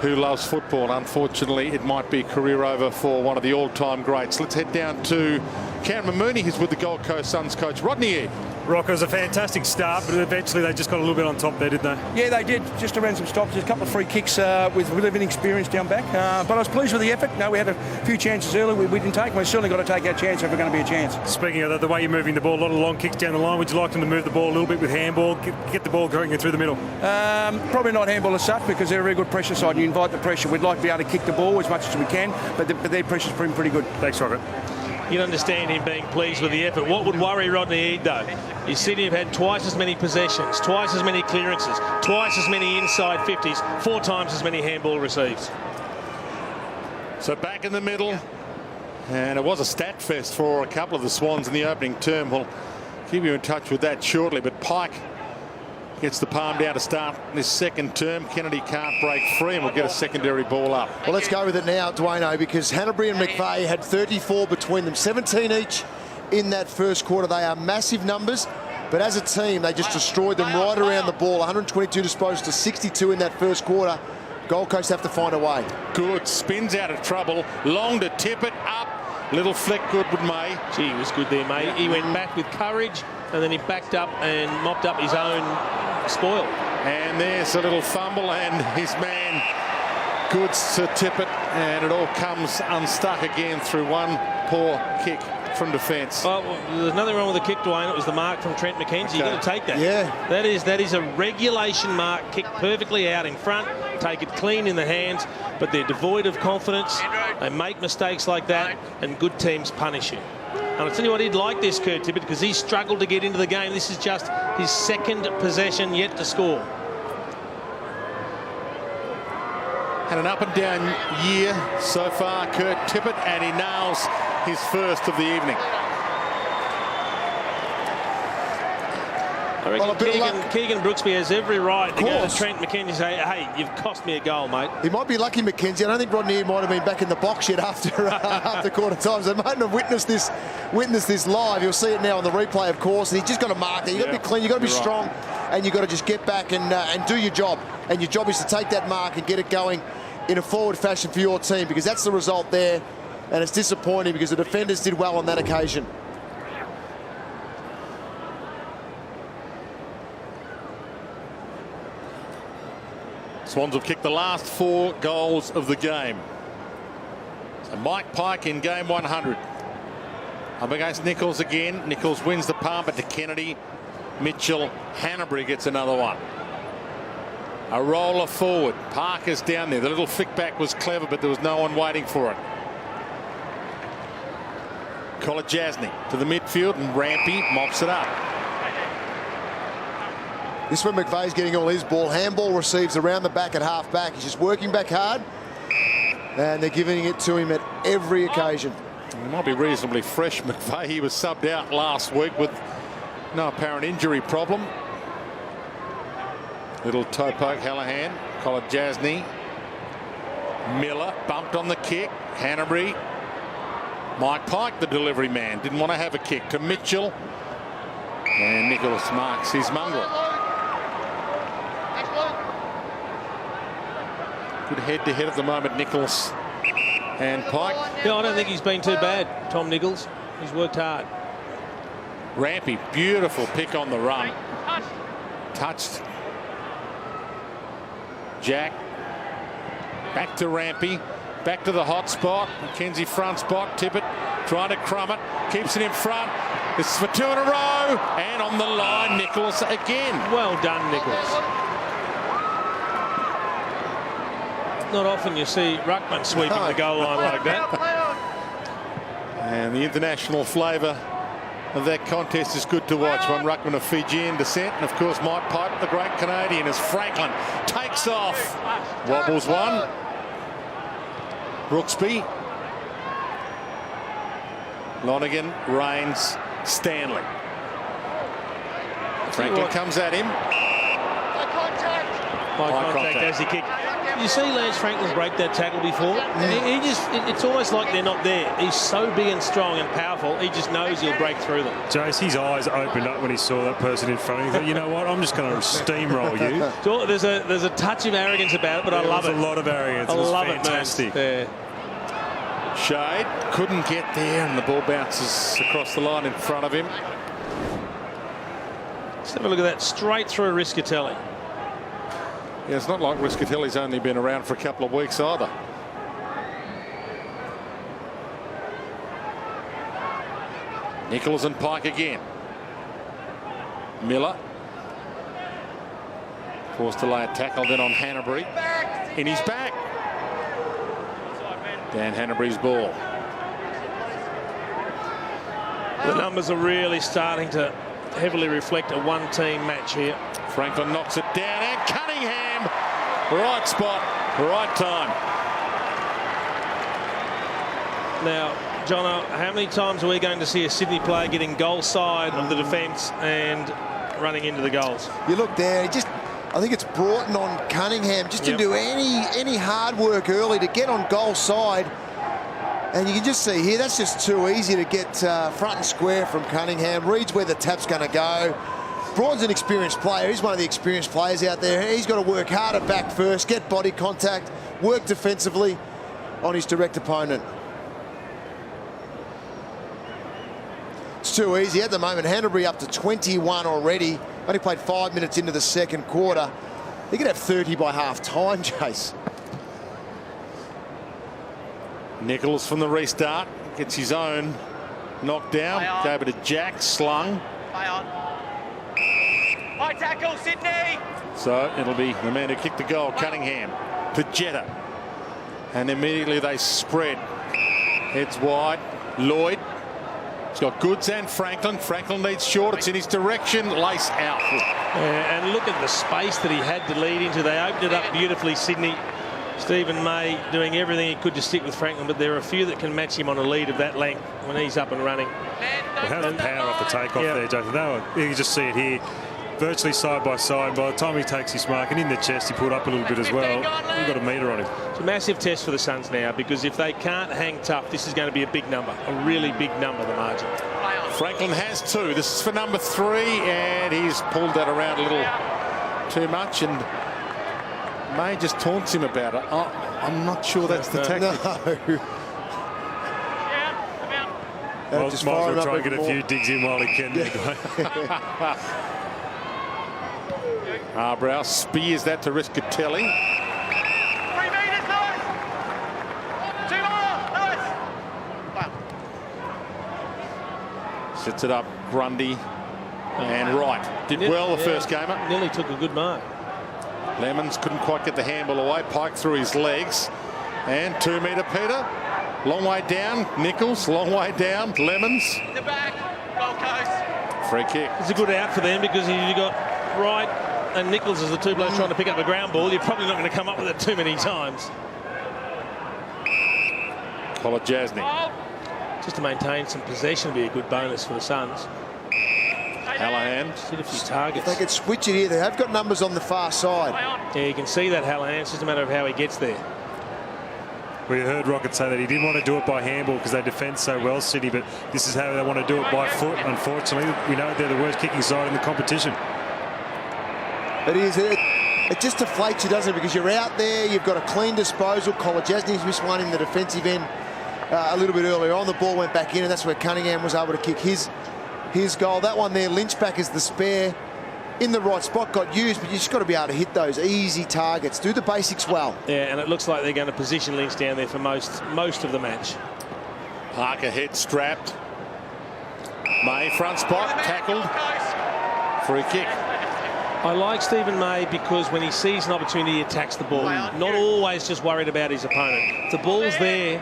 who loves football. Unfortunately, it might be career over for one of the all-time greats. Let's head down to Cameron Mooney, who's with the Gold Coast Suns coach, Rodney Eade. Rocker was a fantastic start, but eventually they just got a little bit on top there, didn't they? Yeah, they did. Just around some stops. There's a couple of free kicks with living experience down back. But I was pleased with the effort. No, we had a few chances early we didn't take. We've certainly got to take our chance if we're going to be a chance. Speaking of the way you're moving the ball, a lot of long kicks down the line. Would you like them to move the ball a little bit with handball, get the ball going through the middle? Probably not handball as such because they're a very good pressure side. And you invite the pressure. We'd like to be able to kick the ball as much as we can, but their pressure's been pretty good. Thanks, Rocket. You'd understand him being pleased with the effort. What would worry Rodney Eade, though, is Sydney have had twice as many possessions, twice as many clearances, twice as many inside 50s, 4 times as many handball receives. So back in the middle, and it was a stat fest for a couple of the Swans in the opening term. We'll keep you in touch with that shortly, but Pike gets the palm down to start this second term. Kennedy can't break free, and we'll get a secondary ball up. Well, let's go with it now, Dwayno, because Hanbury and McVeigh had 34 between them, 17 each in that first quarter. They are massive numbers, but as a team, they just destroyed them right around the ball. 122 disposed to 62 in that first quarter. Gold Coast have to find a way. Good, spins out of trouble. Long to tip it up. Little flick, Goodwood May. Gee, he was good there, mate. He went back with courage, and then he backed up and mopped up his own spoil. And there's a little fumble, and his man Goods to tip it, and it all comes unstuck again through one poor kick from defence. Well, there's nothing wrong with the kick, Dwayne. It was the mark from Trent McKenzie. Okay. You've got to take that. Yeah. That is a regulation mark, kicked perfectly out in front, take it clean in the hands, but they're devoid of confidence. They make mistakes like that, and good teams punish you. And I'll tell you what, he'd like this, Kurt Tippett, because he struggled to get into the game. This is just his second possession yet to score. Had an up and down year so far, Kurt Tippett, and he nails his first of the evening. I reckon Well, Keegan Brooksby has every right to go to Trent McKenzie and say, hey, you've cost me a goal, mate. He might be lucky, McKenzie. I don't think Rodney might have been back in the box yet after after quarter times. They mightn't have witnessed this live. You'll see it now on the replay, of course. And he's just got to mark it. You've got to be clean. You've got to be strong, and you've got to just get back and do your job. And your job is to take that mark and get it going in a forward fashion for your team, because that's the result there. And it's disappointing because the defenders did well on that occasion. Swans have kicked the last 4 goals of the game. So Mike Pike in game 100. Up against Nichols again. Nichols wins the palm, but to Kennedy. Mitchell, Hanbury gets another one. A roller forward. Parker's down there. The little flick back was clever, but there was no one waiting for it. Kolajasny to the midfield, and Rampy mops it up. This is when McVeigh's getting all his ball. Handball receives around the back at half back. He's just working back hard, and they're giving it to him at every occasion. He might be reasonably fresh, McVeigh. He was subbed out last week with no apparent injury problem. Little toe poke, Hallahan. Kolajasny. Miller bumped on the kick. Hanbury. Mike Pike, the delivery man, didn't want to have a kick to Mitchell. And Nicholas marks his mongrel. Good head-to-head at the moment, Nichols and Pike. Yeah, I don't think he's been too bad, Tom Nichols. He's worked hard. Rampy, beautiful pick on the run. Touched. Jack. Back to Rampy. Back to the hot spot. McKenzie front spot. Tippett trying to crumb it. Keeps it in front. This is for 2 in a row. And on the line, Nichols again. Well done, Nichols. Not often you see Ruckman sweeping the goal line like that. And the international flavour of that contest is good to watch. One Ruckman of Fijian descent, and of course Mike Pipe, the great Canadian, as Franklin takes off. Wobbles one. Brooksby. Lonergan, Rains, Stanley. Franklin comes at him. High contact as he kicked. Did you see Lance Franklin break that tackle before? It's almost like they're not there. He's so big and strong and powerful, he just knows he'll break through them. Jace, his eyes opened up when he saw that person in front of him. He thought, you know what, I'm just going to steamroll you. So there's a touch of arrogance about it, but I love it. There's a lot of arrogance. I love fantastic. it, man. Shade couldn't get there, and the ball bounces across the line in front of him. Let's have a look at that, straight through Riscatelli. Yeah, it's not like Riscatelli's only been around for a couple of weeks either. Nichols and Pike again. Miller. Forced to lay a tackle then on Hanbury. In his back. Dan Hanbury's ball. The numbers are really starting to heavily reflect a one-team match here. Franklin knocks it down, and Cunningham, right spot, right time. Now, Jono, how many times are we going to see a Sydney player getting goal side of the defence and running into the goals? You look there, I think it's Broughton on Cunningham just to do any hard work early to get on goal side. And you can just see here, that's just too easy to get front and square from Cunningham. Reads where the tap's going to go. Braun's an experienced player. He's one of the experienced players out there. He's got to work harder back first, get body contact, work defensively on his direct opponent. It's too easy at the moment. Hanbury up to 21 already. Only played 5 minutes into the second quarter. He could have 30 by half time, Chase. Nichols from the restart gets his own knocked down. Over to Jack, slung. High tackle, Sydney. So it'll be the man who kicked the goal, Cunningham, to Jetta. And immediately they spread. Heads wide. Lloyd. He's got Goods and Franklin. Franklin needs short. It's in his direction. Lace out. Yeah, and look at the space that he had to lead into. They opened it up beautifully, Sydney. Stephen May doing everything he could to stick with Franklin, but there are a few that can match him on a lead of that length when he's up and running. Well, how's the power off the takeoff there, Jonathan? You can just see it here. Virtually side by side. By the time he takes his mark and in the chest, he pulled up a little bit as well. We've got a metre on him. It's a massive test for the Suns now, because if they can't hang tough, this is going to be a big number, a really big number, the margin. Franklin has 2. This is for number 3, and he's pulled that around a little too much, and May just taunts him about it. Oh, I'm not sure that's the tactic. No. Might as well try and get a few digs in while he can. Arbrow spears that to Riscatelli. 3 metres, Lewis. 2 more, Lewis. Sits it up, Grundy and Wright. Did well the first gamer. Nearly took a good mark. Lemons couldn't quite get the handball away. Pike through his legs. And 2 metre Peter. Long way down. Nichols, long way down. Lemons. In the back, Gold Coast. Free kick. It's a good out for them, because if you've got Wright and Nichols as the 2 blokes trying to pick up a ground ball, you're probably not going to come up with it too many times. Kolodjasny. Just to maintain some possession would be a good bonus for the Suns. Hallahan. Just hit a few targets. They could switch it here. They have got numbers on the far side. Yeah, you can see that Hallahan. It's just a matter of how he gets there. We heard Rocket say that he didn't want to do it by handball because they defend so well, City, but this is how they want to do it by foot. Unfortunately, we know they're the worst kicking side in the competition. It is. It just deflates you, doesn't it? Because you're out there, you've got a clean disposal. Kolodjasny's missed one in the defensive end a little bit earlier on. The ball went back in, and that's where Cunningham was able to kick his goal. That one there, Lynch back as the spare. In the right spot, got used, but you just got to be able to hit those easy targets. Do the basics well. Yeah, and it looks like they're going to position Lynch down there for most of the match. Parker head strapped. May front spot, tackled. Free kick. I like Stephen May because when he sees an opportunity, he attacks the ball. Not always just worried about his opponent. If the ball's there,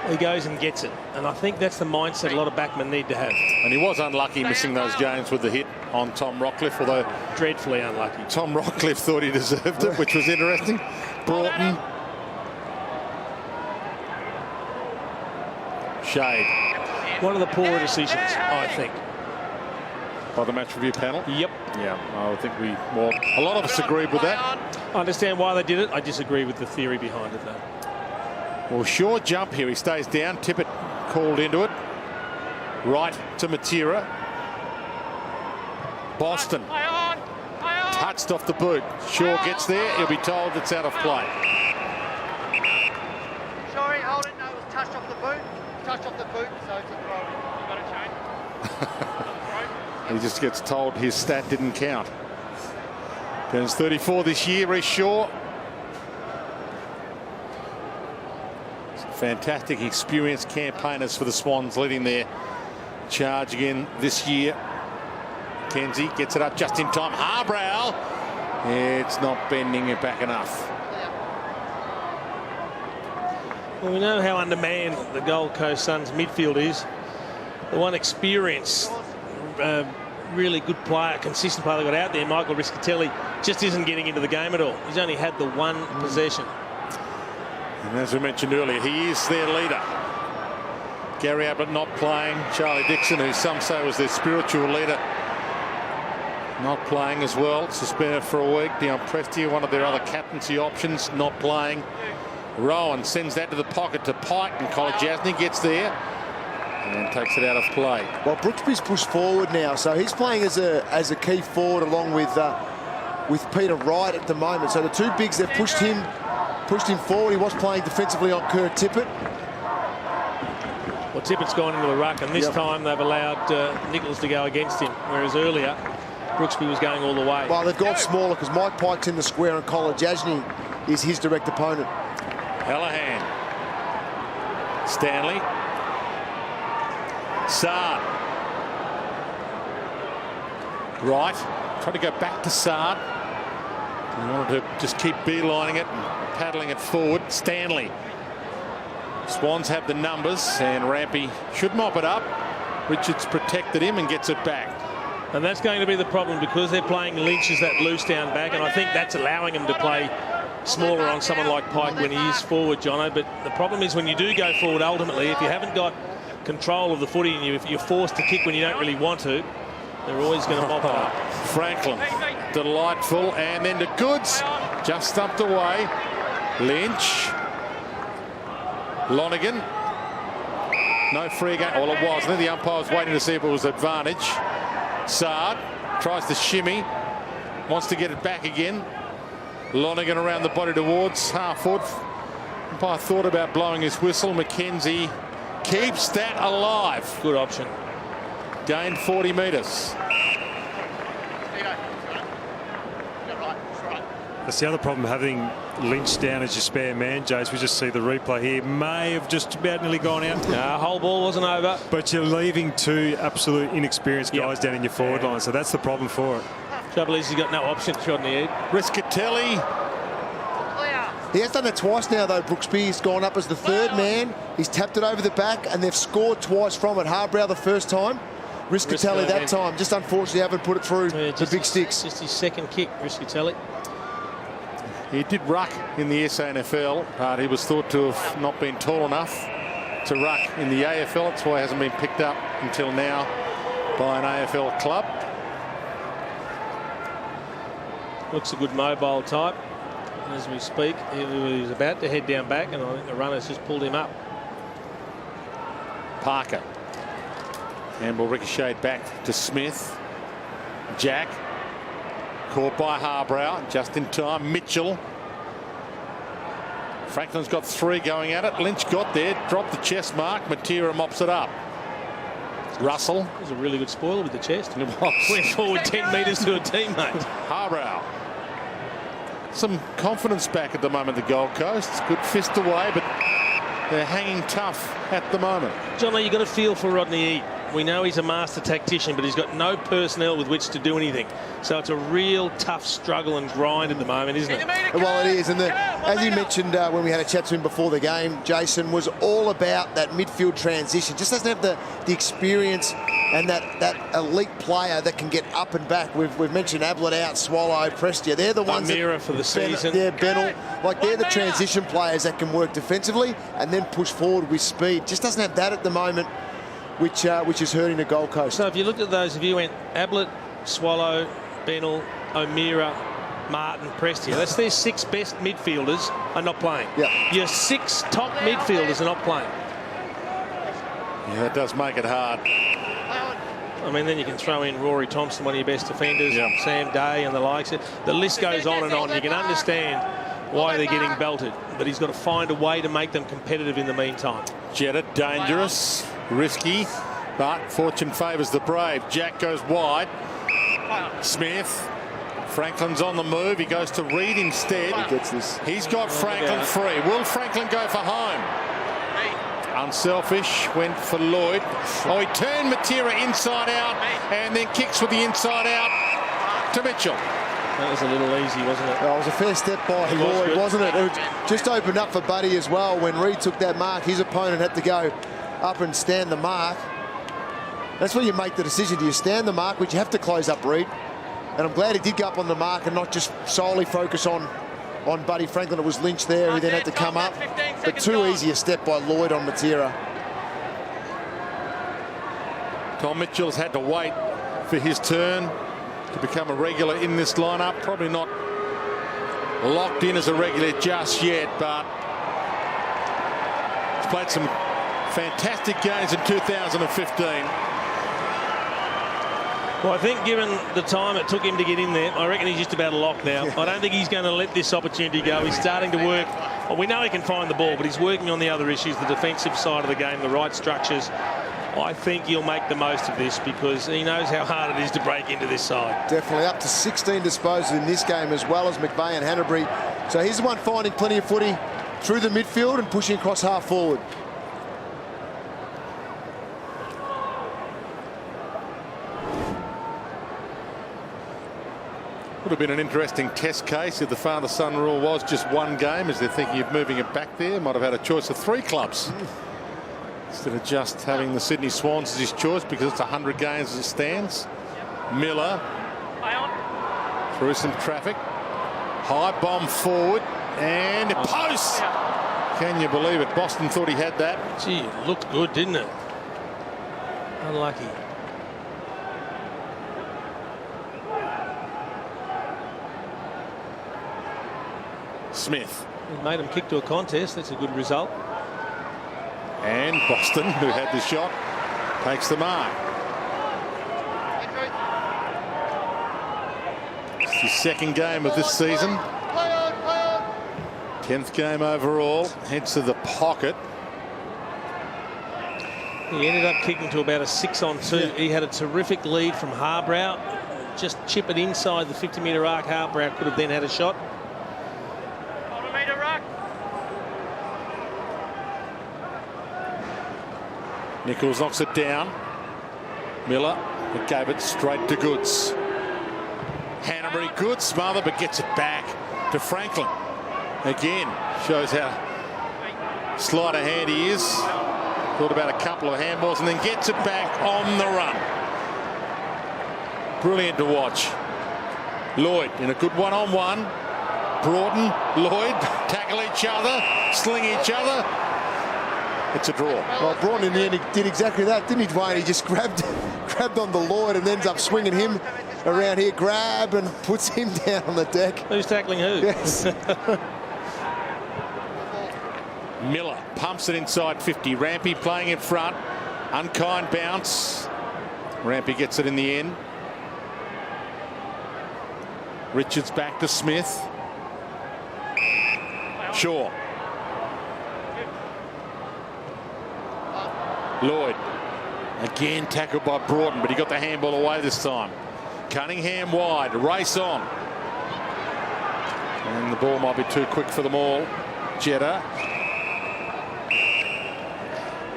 he goes and gets it. And I think that's the mindset a lot of backmen need to have. And he was unlucky missing those games with the hit on Tom Rockcliffe, although dreadfully unlucky. Tom Rockcliffe thought he deserved it, which was interesting. Broughton. Shade. One of the poorer decisions, I think. By the match review panel? Yep. Yeah, I think well, a lot of us agreed with that. I understand why they did it. I disagree with the theory behind it, though. Well, short jump here. He stays down. Tippett called into it. Right to Matera. Boston. Touched off the boot. Shaw gets there. He'll be told it's out of play. Sorry, hold it. No, it was touched off the boot. Touched off the boot, so it's a throw. You got to change. He just gets told his stat didn't count. Turns 34 this year, Reece Shaw. Fantastic, experienced campaigners for the Swans, leading their charge again this year. Kenzie gets it up just in time. Harbrow. It's not bending it back enough. Well, we know how undermanned the Gold Coast Suns midfield is. The one experienced, really good player, consistent player they got out there, Michael Riscatelli, just isn't getting into the game at all. He's only had the one possession. And as we mentioned earlier, he is their leader. Gary Ablett not playing. Charlie Dixon, who some say was their spiritual leader, not playing as well. Suspended for a week. Dion Prestia, one of their other captaincy options, not playing. Rowan sends that to the pocket to Pike, and Kolodjasny gets there. And takes it out of play. Well, Brooksby's pushed forward now, so he's playing as a key forward along with Peter Wright at the moment. So the two bigs, they've pushed him forward. He was playing defensively on Kurt Tippett. Well, Tippett's gone into a ruck, and this time they've allowed Nichols to go against him, whereas earlier Brooksby was going all the way. Well, they've gone smaller because Mike Pike's in the square and Colin Jasny is his direct opponent. Hallahan. Stanley. Saad. Right. Trying to go back to Saad. He wanted to just keep beelining it and paddling it forward. Stanley. Swans have the numbers, and Rampy should mop it up. Richards protected him and gets it back. And that's going to be the problem because they're playing Lynch as that loose down back, and I think that's allowing them to play smaller on someone like Pike when he is forward, Jono. But the problem is when you do go forward, ultimately, if you haven't got control of the footy and if you're forced to kick when you don't really want to, they're always going to mop it up. Franklin, delightful, and then to Goods, just stumped away. Lynch. Lonergan. No free game. Well, it was. I think the umpire was waiting to see if it was advantage. Saad tries to shimmy. Wants to get it back again. Lonergan around the body towards half foot. Umpire thought about blowing his whistle. McKenzie keeps that alive. Good option. Gained 40 metres. That's the other problem, having Lynch down as your spare man, Jace. We just see the replay here. May have just about nearly gone out. Whole ball wasn't over. But you're leaving two absolute inexperienced guys down in your forward line, so that's the problem for it. Trouble is he's got no option shot in the head. Riscatelli. He has done it twice now, though, Brooksby. He's gone up as the third man. He's tapped it over the back, and they've scored twice from it. Harbrow the first time. Riscatelli that time. Just unfortunately haven't put it through the big sticks. Just his second kick, Riscatelli. He did ruck in the SANFL, but he was thought to have not been tall enough to ruck in the AFL. That's why he hasn't been picked up until now by an AFL club. Looks a good mobile type. And as we speak, he was about to head down back, and I think the runner's just pulled him up. Parker. And will ricochet back to Smith. Jack. Caught by Harbrow just in time. Mitchell. Franklin's got three going at it. Lynch got there, dropped the chest mark. Matera mops it up. Russell. It was a really good spoiler with the chest. It was. Went forward 10 metres to a teammate. Harbrow. Some confidence back at the moment, the Gold Coast. Good fist away, but they're hanging tough at the moment. Johnny, you've got to feel for Rodney Eade. We know he's a master tactician, but he's got no personnel with which to do anything. So it's a real tough struggle and grind at the moment, isn't it? Well, it is. And as you mentioned when we had a chat to him before the game, Jason, was all about that midfield transition. Just doesn't have the experience and that elite player that can get up and back. We've mentioned Ablett out, Swallow, Prestia. They're the ones O'Meara for the season. Yeah, Bennell. Like, they're the transition players that can work defensively and then push forward with speed. Just doesn't have that at the moment, which is hurting the Gold Coast. So if you looked at those, if you went Ablett, Swallow, Bennell, O'Meara, Martin, Prestia, that's their six best midfielders are not playing. Yeah. Your six top midfielders are not playing. Yeah, that does make it hard. I mean, then you can throw in Rory Thompson, one of your best defenders, Sam Day and the likes. The list goes on and on. You can understand why they're getting belted, but he's got to find a way to make them competitive in the meantime. Jetta, dangerous, risky, but fortune favours the brave. Jack goes wide. Smith. Franklin's on the move. He goes to Reed instead. He gets this. He's got Franklin free. Will Franklin go for home? Unselfish, went for Lloyd. Oh, he turned Matera inside out and then kicks with the inside out to Mitchell. That was a little easy, wasn't it? Well, it was a fair step by Lloyd, wasn't it? It just opened up for Buddy as well. When Reed took that mark, his opponent had to go up and stand the mark. That's where you make the decision. Do you stand the mark? Would you have to close up Reed? And I'm glad he did go up on the mark and not just solely focus on Buddy Franklin. It was Lynch there who then had to come up. But too easy a step by Lloyd on Matera. Tom Mitchell's had to wait for his turn to become a regular in this lineup. Probably not locked in as a regular just yet, but he's played some fantastic games in 2015. Well, I think given the time it took him to get in there, I reckon he's just about a lock now. I don't think he's going to let this opportunity go. He's starting to work. Well, we know he can find the ball, but he's working on the other issues, the defensive side of the game, the right structures. I think he'll make the most of this because he knows how hard it is to break into this side. Definitely up to 16 disposals in this game, as well as McVeigh and Hanbury. So he's the one finding plenty of footy through the midfield and pushing across half forward. Would have been an interesting test case if the father-son rule was just one game, as they're thinking of moving it back there. Might have had a choice of 3 clubs instead of just having the Sydney Swans as his choice, because it's 100 games as it stands. Miller through some traffic, high bomb forward and post. Can you believe it? Boston thought he had that. Gee, it looked good, didn't it? Unlucky. Smith. He made him kick to a contest. That's a good result. And Boston, who had the shot, takes the mark. It's his second game of this season. 10th game overall. Heads to the pocket. He ended up kicking to about a 6-on-2. Yeah. He had a terrific lead from Harbrow. Just chip it inside the 50-metre arc. Harbrow could have then had a shot. Nichols knocks it down. Miller, it gave it straight to Goods. Hanbury, good smother, but gets it back to Franklin. Again, shows how sleight of hand he is. Thought about a couple of handballs and then gets it back on the run. Brilliant to watch. Lloyd in a good one-on-one. Broughton, Lloyd tackle each other, sling each other. It's a draw. Well, Broughton in the end, he did exactly that, didn't he, Dwayne? He just grabbed on the Lloyd and ends up swinging him around here, grab and puts him down on the deck. Who's tackling who? Yes. Miller pumps it inside 50. Rampy playing in front. Unkind bounce. Rampy gets it in the end. Richards back to Smith. Shaw. Lloyd. Again tackled by Broughton, but he got the handball away this time. Cunningham wide. Race on. And the ball might be too quick for them all. Jetta.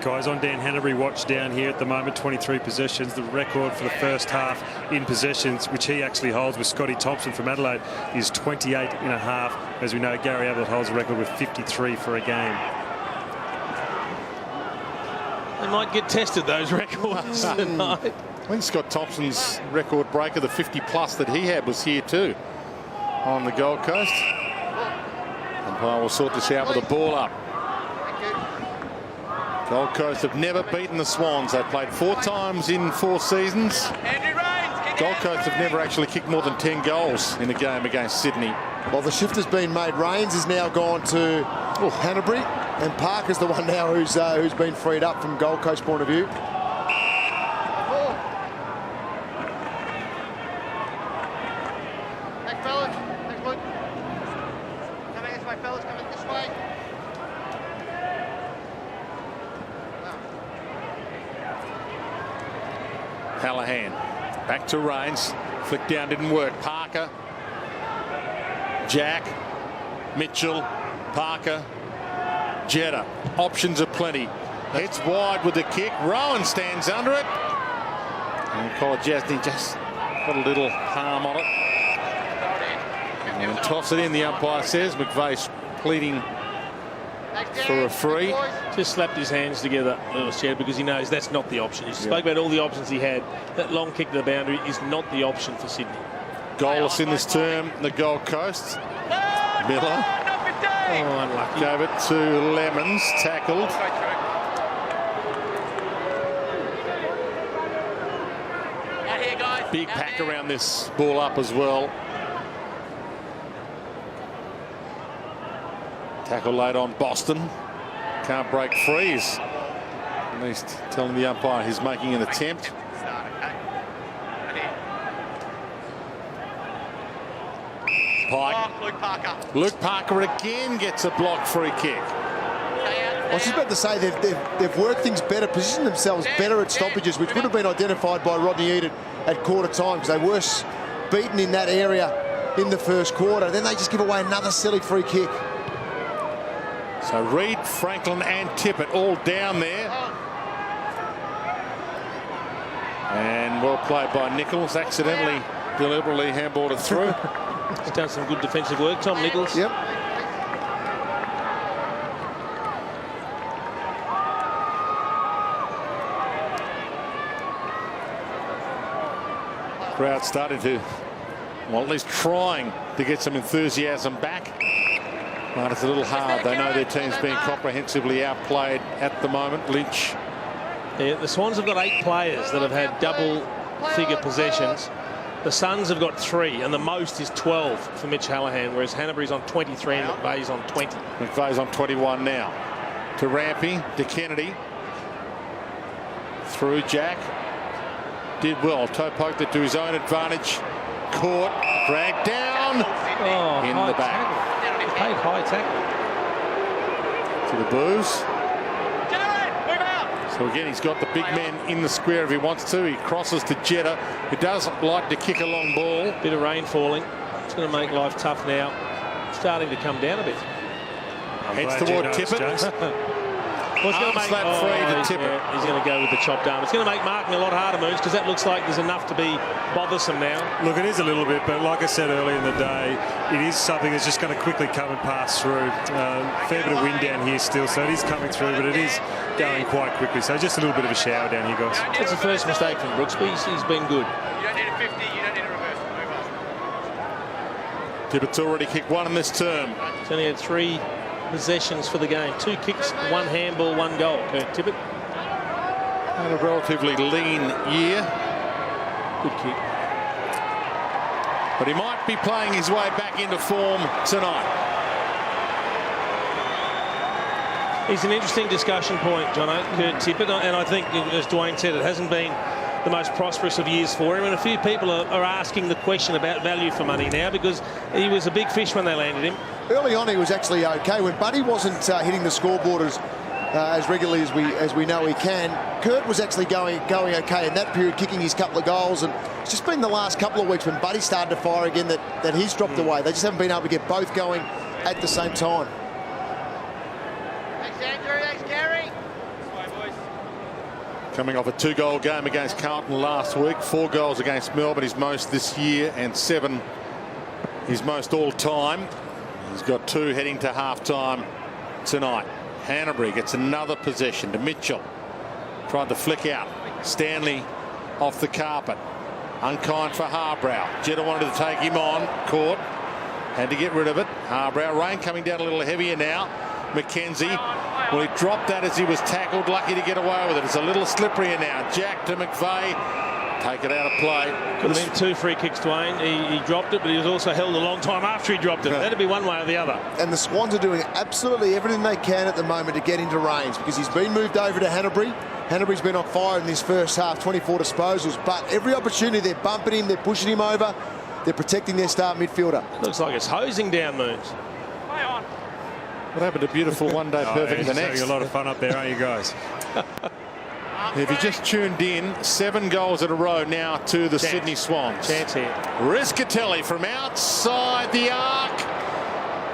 Guys, on Dan Hanbury watch down here at the moment, 23 possessions. The record for the first half in possessions, which he actually holds with Scotty Thompson from Adelaide, is 28.5. As we know, Gary Ablett holds a record with 53 for a game. They might get tested, those records tonight. I think Scott Thompson's record breaker, the 50+ that he had, was here too on the Gold Coast. Umpire will sort this out with a ball up. Gold Coast have never beaten the Swans. They've played 4 times in 4 seasons. Gold Coast have never actually kicked more than 10 goals in a game against Sydney. Well, the shift has been made. Rains has now gone to Hanbury, and Parker's the one now who's been freed up from Gold Coast point of view. Next fellas, next one. Coming this way, fellas, coming this way. Hallahan back to Rains. Flick down didn't work. Parker. Jack. Mitchell. Parker. Jetta. Options are plenty. Heads wide with the kick. Rowan stands under it. And Kolajasny just got a little palm on it. And toss it in, the umpire says. McVeigh pleading for a free. Just slapped his hands together, Shed, because he knows that's not the option. He spoke about all the options he had. That long kick to the boundary is not the option for Sydney. Goalless in this term, the Gold Coast. Miller. Oh, unlucky. Gave it to Lemons, tackled. Big pack around this ball up as well. Tackle late on Boston. Can't break freeze. At least telling the umpire he's making an attempt. Pike. Luke Parker again gets a block free kick. I was just about to say they've worked things better, positioned themselves better at stoppages, which would have been identified by Rodney Eade at quarter time, because they were beaten in that area in the first quarter. Then they just give away another silly free kick. So Reid, Franklin and Tippett all down there. And well played by Nichols, accidentally, deliberately handballed it through. He's done some good defensive work, Tom Nichols. Yep. Crowd starting to, well, at least trying to get some enthusiasm back. But it's a little hard. They know their team's being comprehensively outplayed at the moment. Lynch. Yeah, the Swans have got 8 players that have had double-figure possessions. The Suns have got 3, and the most is 12 for Mitch Hallahan, whereas Hanbury's on 23 and McVeigh's on 20. McVeigh's on 21 now. To Rampy, to Kennedy. Through Jack. Did well. Toe poked it to his own advantage. Caught, dragged down in the back. Paid high tackle. To the Blues. So again, he's got the big men in the square if he wants to. He crosses to Jetta, who does like to kick a long ball. Bit of rain falling. It's going to make life tough now. Starting to come down a bit. Heads toward Tippett. Well, it's going to make free to Tippett. He's going to go with the chopped arm. It's going to make marking a lot harder, Moons, because that looks like there's enough to be bothersome now. Look, it is a little bit, but like I said earlier in the day, it is something that's just going to quickly come and pass through. Fair bit of wind down here still, so it is coming through, but it is going quite quickly. So just a little bit of a shower down here, guys. That's the first mistake from Brooks, but he's been good. You don't need a 50, you don't need a reverse. Move on. Tippett's already kicked 1 in this term. He's only had 3 possessions for the game. 2 kicks, 1 handball, 1 goal. Kurt Tippett. And a relatively lean year. Good kick. But he might be playing his way back into form tonight. He's an interesting discussion point, Jono, Kurt Tippett, and I think, as Dwayne said, it hasn't been the most prosperous of years for him, and a few people are asking the question about value for money now, because he was a big fish when they landed him. Early on, he was actually okay. When Buddy wasn't hitting the scoreboard as regularly as we know he can, Kurt was actually going okay in that period, kicking his couple of goals. And it's just been the last couple of weeks when Buddy started to fire again that he's dropped away. They just haven't been able to get both going at the same time. Thanks, Andrew. Thanks, Gary. Coming off a 2-goal game against Carlton last week, 4 goals against Melbourne, his most this year, and 7 his most all time. He's got 2 heading to half-time tonight. Hanbury gets another possession to Mitchell. Tried to flick out. Stanley off the carpet. Unkind for Harbrow. Jetta wanted to take him on. Caught. Had to get rid of it. Harbrow. Rain coming down a little heavier now. McKenzie. Well, he dropped that as he was tackled. Lucky to get away with it. It's a little slipperier now. Jack to McVeigh. Take it out of play. Could have been 2 free kicks, Dwayne. He dropped it, but he was also held a long time after he dropped it. That'd be one way or the other. And the Swans are doing absolutely everything they can at the moment to get into range, because he's been moved over to Hanbury. Hanbury's been on fire in this first half, 24 disposals, but every opportunity they're bumping him, they're pushing him over, they're protecting their star midfielder. Looks like it's hosing down, Moons. What happened to beautiful one day, perfect the next? Having a lot of fun up there, aren't you guys? If you just tuned in, 7 goals in a row now to the Sydney Swans. Chance here. Riscatelli from outside the arc.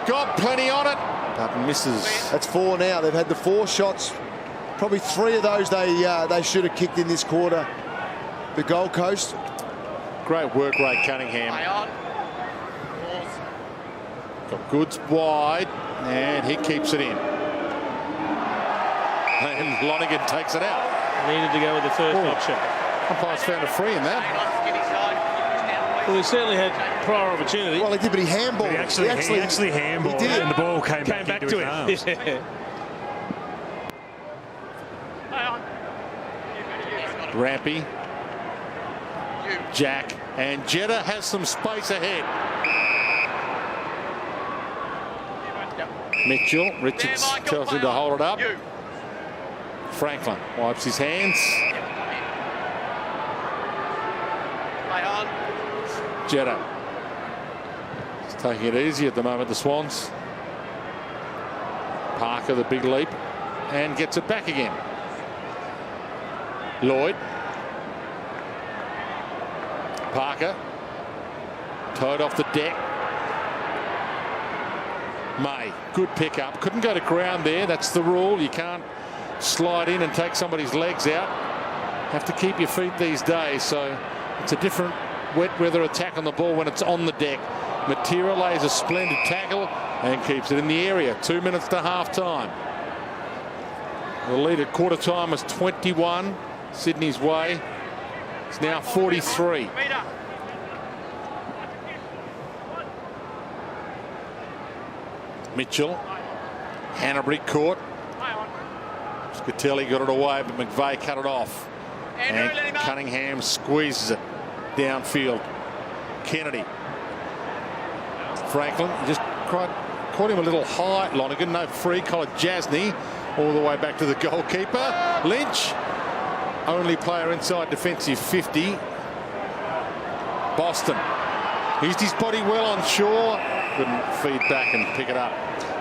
Got plenty on it, but misses. That's 4 now. They've had the 4 shots. Probably 3 of those they should have kicked in this quarter. The Gold Coast. Great work rate, Cunningham. Got Goods wide, and he keeps it in. And Lonergan takes it out. Needed to go with the first option. Umpire's found a free in that. Well, he certainly had prior opportunity. Well, he did, but he handballed. He actually handballed, he did. and the ball came back to into his arms. Rampy, Jack, and Jetta has some space ahead. Mitchell, Richards tells him to hold it up. Franklin wipes his hands. Play on. Jetta. He's taking it easy at the moment, the Swans. Parker, the big leap, and gets it back again. Lloyd. Parker. Towed off the deck. May, good pickup. Couldn't go to ground there. That's the rule. You can't slide in and take somebody's legs out. Have to keep your feet these days. So it's a different wet weather attack on the ball when it's on the deck. Matera lays a splendid tackle and keeps it in the area. 2 minutes to half time. The lead at quarter time was 21. Sydney's way. It's now 43. Mitchell. Hanbury caught. Scatelli got it away, but McVeigh cut it off. And Cunningham squeezes it downfield. Kennedy. Franklin just caught him a little high. Lonergan, no free. Colin Jasny all the way back to the goalkeeper. Lynch, only player inside defensive 50. Boston. Used his body well on shore. Couldn't feed back and pick it up.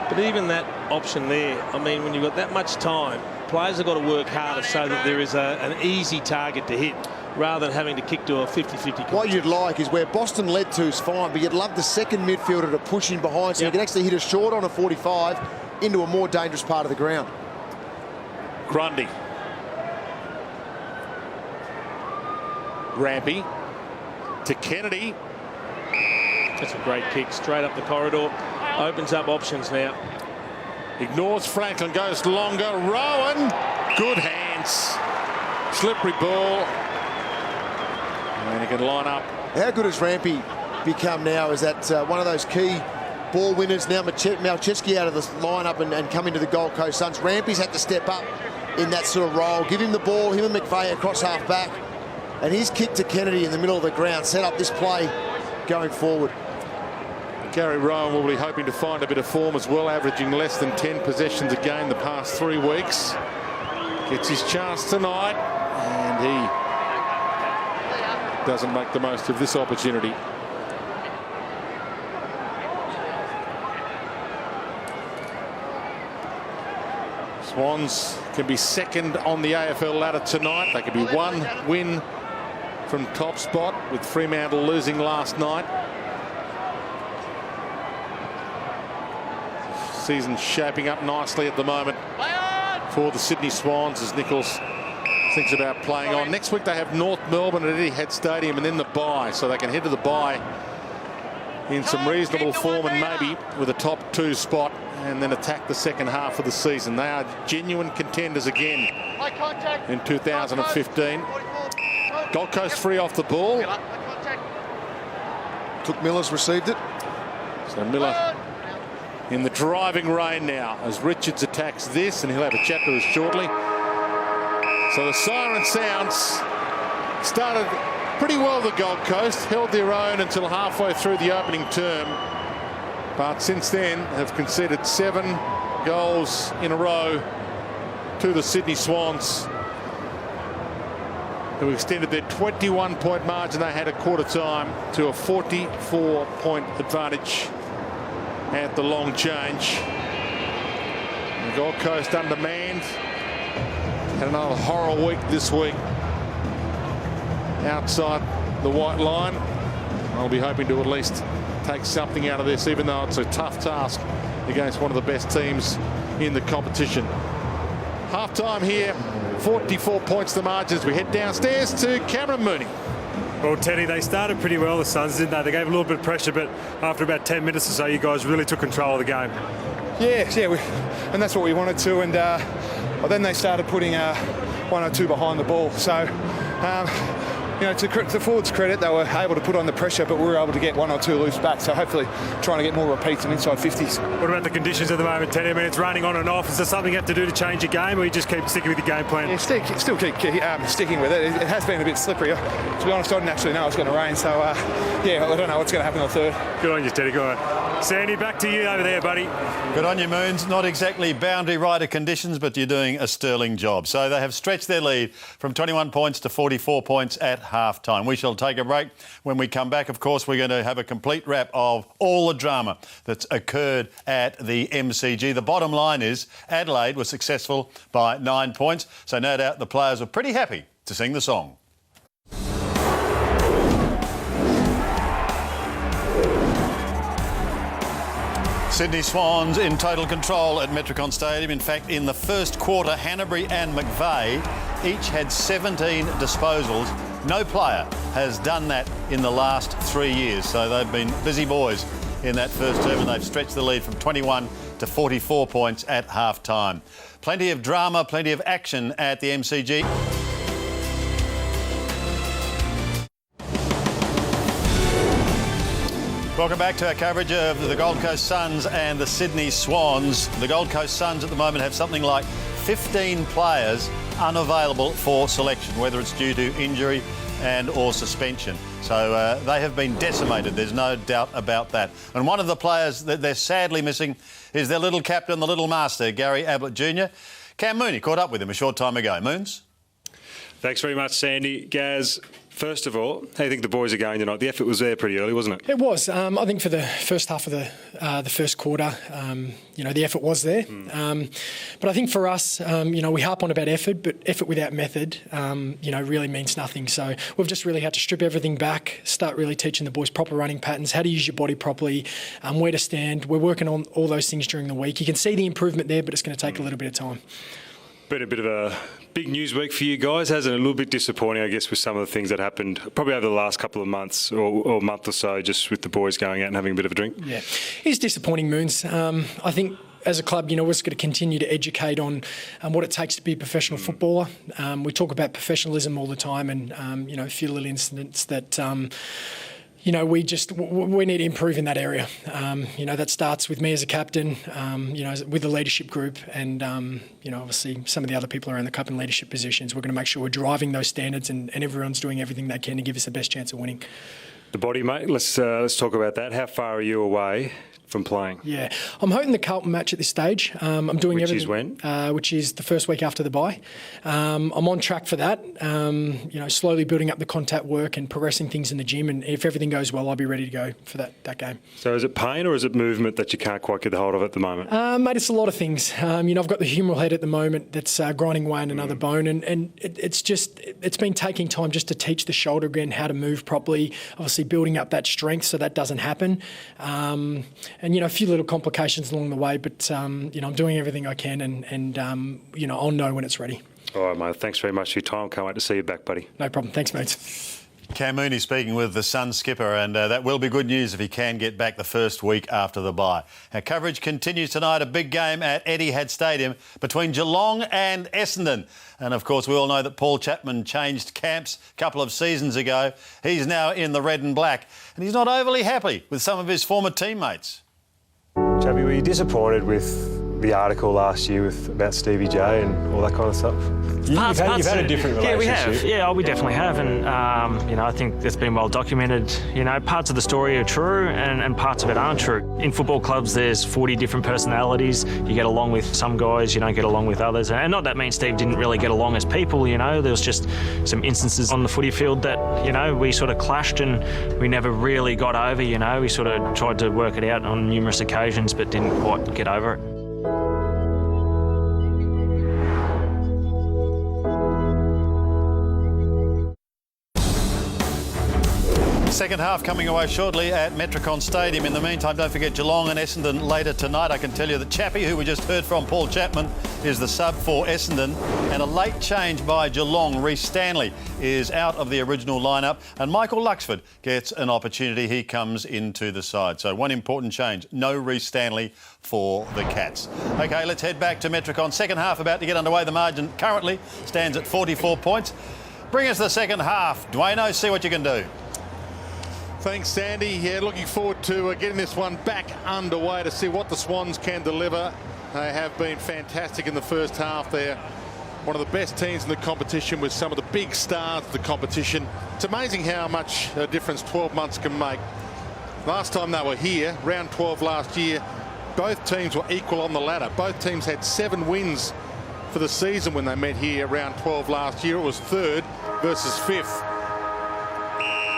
But even that option there, I mean, when you've got that much time, players have got to work harder so that there is an easy target to hit rather than having to kick to a 50-50. What you'd like is where Boston led to is fine, but you'd love the second midfielder to push in behind so you can actually hit a short on a 45 into a more dangerous part of the ground. Grundy. Rampy to Kennedy. That's a great kick straight up the corridor. Opens up options now. Ignores Franklin, goes longer. Rowan, good hands. Slippery ball. And he can line up. How good has Rampy become now? Is that one of those key ball winners now? Malcheski out of the lineup and come into the Gold Coast Suns. Rampy's had to step up in that sort of role. Give him the ball, him and McVeigh across half back. And his kick to Kennedy in the middle of the ground set up this play going forward. Gary Rowan will be hoping to find a bit of form as well, averaging less than 10 possessions a game the past 3 weeks. Gets his chance tonight, and he doesn't make the most of this opportunity. Swans can be second on the AFL ladder tonight. They could be one win from top spot, with Fremantle losing last night. Season shaping up nicely at the moment for the Sydney Swans as Nichols thinks about playing on. Next week they have North Melbourne at Etihad Stadium and then the bye, so they can head to the bye in some reasonable form and maybe with a top 2 spot and then attack the second half of the season. They are genuine contenders again in 2015. Gold Coast free off the ball. Took Miller's received it. So Miller in the driving rain now as Richards attacks this, and he'll have a chat to us shortly. So the siren sounds. Started pretty well, the Gold Coast, held their own until halfway through the opening term, but since then have conceded 7 goals in a row to the Sydney Swans, who extended their 21-point margin they had at quarter time to a 44-point advantage at the long change. The Gold Coast undermanned. Had another horror week this week outside the white line. I'll be hoping to at least take something out of this, even though it's a tough task against one of the best teams in the competition. Half time here, 44 points the margin as we head downstairs to Cameron Mooney. Well, Teddy, they started pretty well, the Suns, didn't they? They gave a little bit of pressure, but after about 10 minutes or so, you guys really took control of the game. Yeah, and that's what we wanted to. And then they started putting 1 or 2 behind the ball. So to the forwards' credit, they were able to put on the pressure, but we were able to get one or two loose back. So hopefully trying to get more repeats and inside 50s. What about the conditions at the moment? 10 minutes running on and off. Is there something you have to do to change your game, or you just keep sticking with your game plan? Yeah, still keep sticking with it. It has been a bit slippery. To be honest, I didn't actually know it was going to rain. So, I don't know what's going to happen on the third. Good on you, Teddy. Go on. Sandy, back to you over there, buddy. Good on you, Moons. Not exactly boundary rider conditions, but you're doing a sterling job. So they have stretched their lead from 21 points to 44 points at half-time. We shall take a break. When we come back, of course, we're going to have a complete wrap of all the drama that's occurred at the MCG. The bottom line is Adelaide was successful by 9 points, so no doubt the players were pretty happy to sing the song. Sydney Swans in total control at Metricon Stadium. In fact, in the first quarter, Hanbury and McVeigh each had 17 disposals. No player has done that in the last 3 years. So they've been busy boys in that first term, and they've stretched the lead from 21 to 44 points at half-time. Plenty of drama, plenty of action at the MCG. Welcome back to our coverage of the Gold Coast Suns and the Sydney Swans. The Gold Coast Suns at the moment have something like 15 players unavailable for selection, whether it's due to injury and or suspension. So they have been decimated, there's no doubt about that. And one of the players that they're sadly missing is their little captain, the little master, Gary Ablett Jr. Cam Mooney caught up with him a short time ago. Moons? Thanks very much, Sandy. Gaz, first of all, how do you think the boys are going tonight? The effort was there pretty early, wasn't it? It was. I think for the first half of the first quarter, the effort was there. But I think for us, we harp on about effort, but effort without method, really means nothing. So we've just really had to strip everything back, start really teaching the boys proper running patterns, how to use your body properly, where to stand. We're working on all those things during the week. You can see the improvement there, but it's going to take a little bit of time. Been a bit of a big news week for you guys, hasn't it? A little bit disappointing, I guess, with some of the things that happened probably over the last couple of months or month or so, just with the boys going out and having a bit of a drink. Yeah, it's disappointing, Moons. I think as a club, we're just going to continue to educate on what it takes to be a professional footballer. We talk about professionalism all the time, and a few little incidents that. We need to improve in that area. That starts with me as a captain, with the leadership group, and obviously some of the other people around the club in leadership positions. We're going to make sure we're driving those standards, and everyone's doing everything they can to give us the best chance of winning. The body, mate. Let's talk about that. How far are you away from playing? Yeah, I'm hoping the Carlton match at this stage. I'm doing everything. Which is when? Which is the first week after the bye. I'm on track for that. Slowly building up the contact work and progressing things in the gym. And if everything goes well, I'll be ready to go for that game. So is it pain or is it movement that you can't quite get the hold of at the moment? Mate, it's a lot of things. I've got the humeral head at the moment that's grinding away on another bone, and it's been taking time just to teach the shoulder again how to move properly. Obviously, building up that strength so that doesn't happen. And, a few little complications along the way, but, I'm doing everything I can and I'll know when it's ready. All right, mate. Thanks very much for your time. Can't wait to see you back, buddy. No problem. Thanks, mates. Cam Mooney speaking with the Suns skipper, and that will be good news if he can get back the first week after the bye. Our coverage continues tonight, a big game at Etihad Stadium between Geelong and Essendon. And, of course, we all know that Paul Chapman changed camps a couple of seasons ago. He's now in the red and black, and he's not overly happy with some of his former teammates. Chappie, were you disappointed with the article last year about Stevie J and all that kind of stuff? You've had a different relationship. Yeah, we have. Yeah, we definitely have. And, I think it's been well documented. Parts of the story are true and parts of it aren't true. In football clubs, there's 40 different personalities. You get along with some guys, you don't get along with others. And not that means Steve didn't really get along as people, There was just some instances on the footy field that, we sort of clashed and we never really got over, We sort of tried to work it out on numerous occasions but didn't quite get over it. Second half coming away shortly at Metricon Stadium. In the meantime, don't forget Geelong and Essendon later tonight. I can tell you that Chappie, who we just heard from, Paul Chapman, is the sub for Essendon. And a late change by Geelong. Reece Stanley is out of the original lineup. And Michael Luxford gets an opportunity. He comes into the side. So one important change. No Reece Stanley for the Cats. OK, let's head back to Metricon. Second half about to get underway. The margin currently stands at 44 points. Bring us the second half. Dwayno, see what you can do. Thanks, Sandy. Yeah, looking forward to getting this one back underway to see what the Swans can deliver. They have been fantastic in the first half. They're one of the best teams in the competition with some of the big stars of the competition. It's amazing how much a difference 12 months can make. Last time they were here, round 12 last year, both teams were equal on the ladder. Both teams had 7 wins for the season when they met here round 12 last year. It was 3rd versus 5th.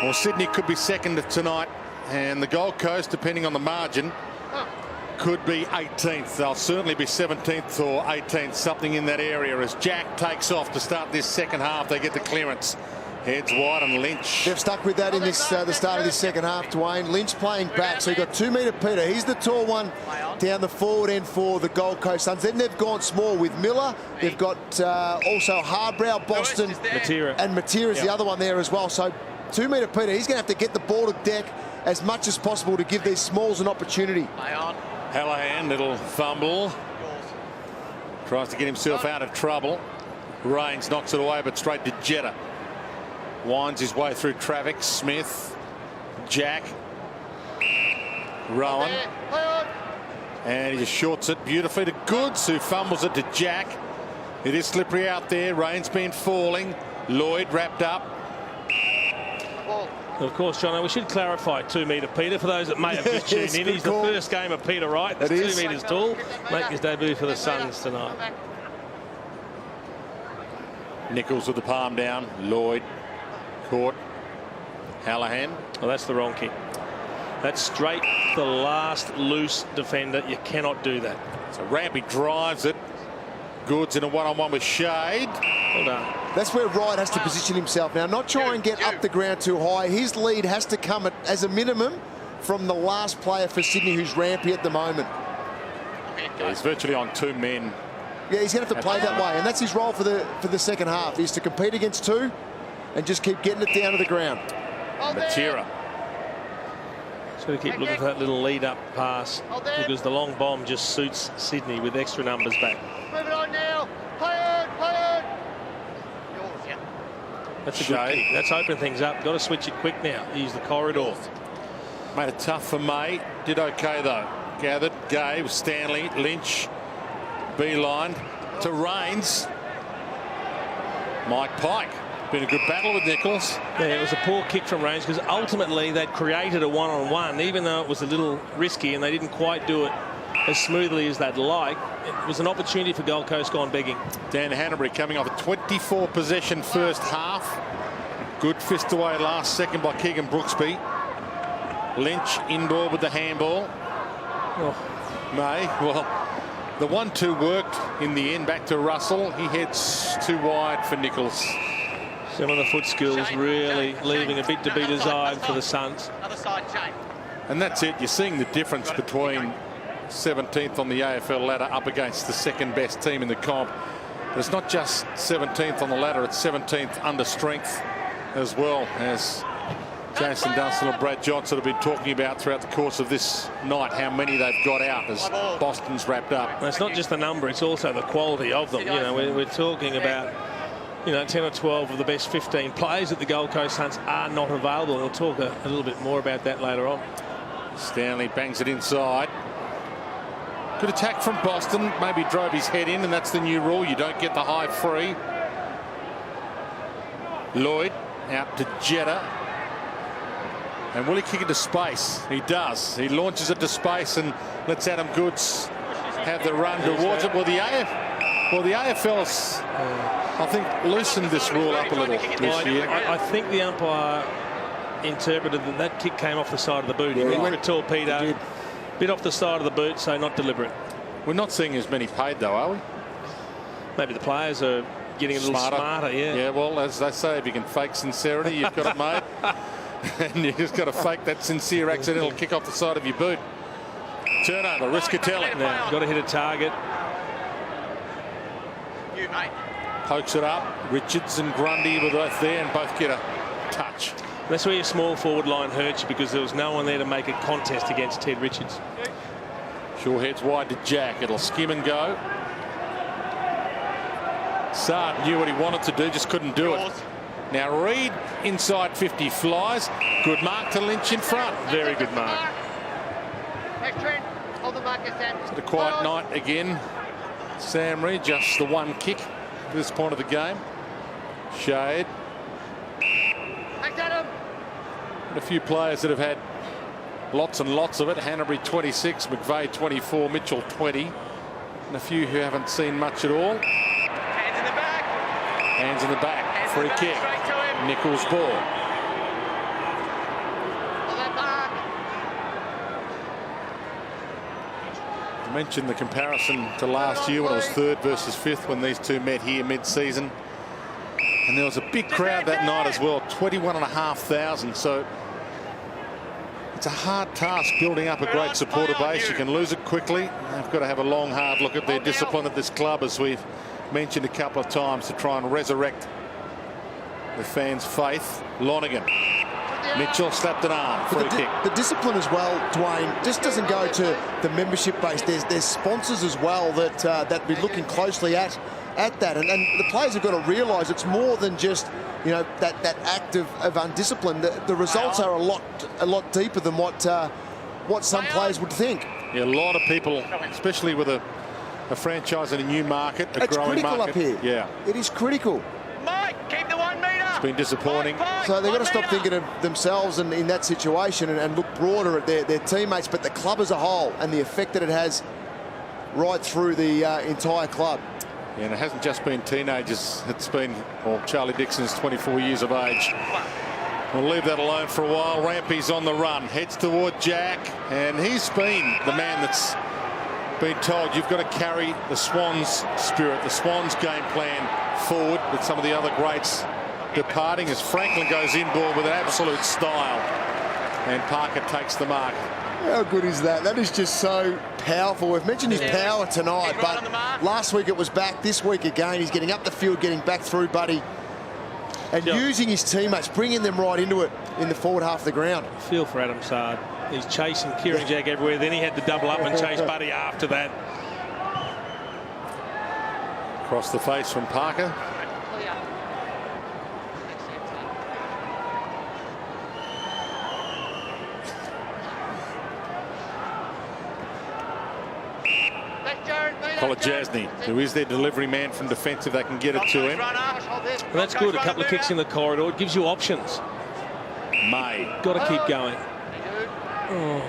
Well, Sydney could be 2nd tonight, and the Gold Coast, depending on the margin, could be 18th. They'll certainly be 17th or 18th, something in that area, as Jack takes off to start this second half. They get the clearance. Heads wide and Lynch. They've stuck with that in this the start of this second half, Dwayne. Lynch playing back, so you've got 2 metre Peter. He's the tall one down the forward end for the Gold Coast Suns. Then they've gone small with Miller. They've got also Harbrow, Boston, and Matera's the other one there as well. So 2 metre Peter, he's going to have to get the ball to deck as much as possible to give these smalls an opportunity. Hallahan, little fumble. Tries to get himself out of trouble. Rains knocks it away, but straight to Jetta. Winds his way through traffic. Smith, Jack, Rowan, and he just shorts it beautifully to Goods, who fumbles it to Jack. It is slippery out there. Rain's been falling. Lloyd wrapped up. Of course, John, we should clarify 2 metre Peter for those that may have just tuned in. He's the first game of Peter Wright. He's 2 metres tall. Making his debut for the Suns tonight. Nichols with the palm down. Lloyd caught. Hallahan. Well, that's the wrong kick. That's straight the last loose defender. You cannot do that. So Rampy drives it. Goods in a one-on-one with Shade. Well done. That's where Wright has to position himself now. Not try and get up the ground too high. His lead has to come as a minimum from the last player for Sydney, who's Rampy at the moment. Yeah, he's virtually on 2 men. Yeah, he's going to have to play that way, and that's his role for the second half, is to compete against 2 and just keep getting it down to the ground. Matera. Just got to keep looking for that little lead-up pass, because the long bomb just suits Sydney with extra numbers back. Move it on now. Play on. Yours, yeah. That's a good kick. That's opened things up. Got to switch it quick now. Use the corridor. Made it tough for May. Did okay though. Gathered, gave, Stanley, Lynch, beeline to Rains. Mike Pike. Been a good battle with Nichols. Yeah, it was a poor kick from Rains, because ultimately they'd created a one-on-one, even though it was a little risky and they didn't quite do it as smoothly as they'd like. It was an opportunity for Gold Coast gone begging. Dan Hanbury coming off a 24 possession first half. Good fist away last second by Keegan Brooksby. Lynch inboard with the handball. Oh. May, well, the 1-2 worked in the end. Back to Russell. He heads too wide for Nichols. Some of the foot skills really leaving a bit to be desired for the Suns. Other side, Jane. And that's it. You're seeing the difference between 17th on the AFL ladder up against the second best team in the comp. But it's not just 17th on the ladder, it's 17th under strength as well, as Jason Dunstall and Brad Johnson have been talking about throughout the course of this night, how many they've got out as Boston's wrapped up. And it's not just the number, it's also the quality of them. You know, we're talking about, you know, 10 or 12 of the best 15 players at the Gold Coast Suns are not available. We'll talk a little bit more about that later on. Stanley bangs it inside. Good attack from Boston. Maybe drove his head in, and that's the new rule. You don't get the high free. Lloyd out to Jetta. And will he kick it to space? He does. He launches it to space and lets Adam Goods have the run towards it. Well, the AFL's, I think, loosened this rule up a little this year. I think the umpire interpreted that kick came off the side of the boot. Yeah. He went a torpedo, bit off the side of the boot, so not deliberate. We're not seeing as many paid, though, are we? Maybe the players are getting a little smarter, yeah. Yeah, well, as they say, if you can fake sincerity, you've got it made. And you just got to fake that sincere accidental kick off the side of your boot. Turnover, Riscatelli. Now, got to hit a target. You, mate. Pokes it up. Richards and Grundy were both there and both get a touch. That's where your small forward line hurts you, because there was no one there to make a contest against Ted Richards. Shaw heads wide to Jack. It'll skim and go. Saad knew what he wanted to do, just couldn't do it. Now Reed inside 50 flies. Good mark to Lynch in front. Very good mark. Next trend. Hold the mark, Sam. It's a quiet night again. Sam Reed, just the one kick at this point of the game. Shade. Thanks, Adam. And a few players that have had lots and lots of it. Hanbury 26, McVeigh 24, Mitchell 20. And a few who haven't seen much at all. Hands in the back. Hands in the back. Free kick. Nichols ball. I mentioned the comparison to last year when it was 3rd versus 5th when these two met here mid-season. And there was a big crowd that night as well, 21,500. So it's a hard task building up a great supporter base. You can lose it quickly. They've got to have a long, hard look at their discipline at this club, as we've mentioned a couple of times, to try and resurrect the fans' faith. Lonergan. Mitchell slapped an arm. Free kick. The discipline as well, Dwayne, just doesn't go to the membership base. There's sponsors as well that be looking closely at that, and the players have got to realise it's more than just, you know, that act of undiscipline. The results are a lot deeper than what some players would think. Yeah, a lot of people, especially with a franchise in a new market, a it's growing critical market. up here. Yeah, it is critical. Mike, keep the 1 metre. It's been disappointing. So they've got to stop thinking of themselves and in that situation and look broader at their teammates, but the club as a whole and the effect that it has right through the entire club. Yeah, and it hasn't just been teenagers. It's been, well, Charlie Dixon's 24 years of age. We'll leave that alone for a while. Rampy's on the run, heads toward Jack, and he's been the man that's been told you've got to carry the Swans spirit, the Swans game plan forward, with some of the other greats departing as Franklin goes inboard with an absolute style, and Parker takes the mark. How good is that? That is just so powerful. We've mentioned his power tonight, but last week it was back. This week again, he's getting up the field, getting back through, buddy, and using his teammates, bringing them right into it in the forward half of the ground. Feel for Adam Sard. He's chasing Kieran Jack everywhere. Then he had to double up and chase Buddy after that. Across the face from Parker. Kolodjasny, who is their delivery man from defensive, they can get it to him. Well, that's good. A couple of kicks in the corridor. It gives you options. May. Got to keep going. Oh.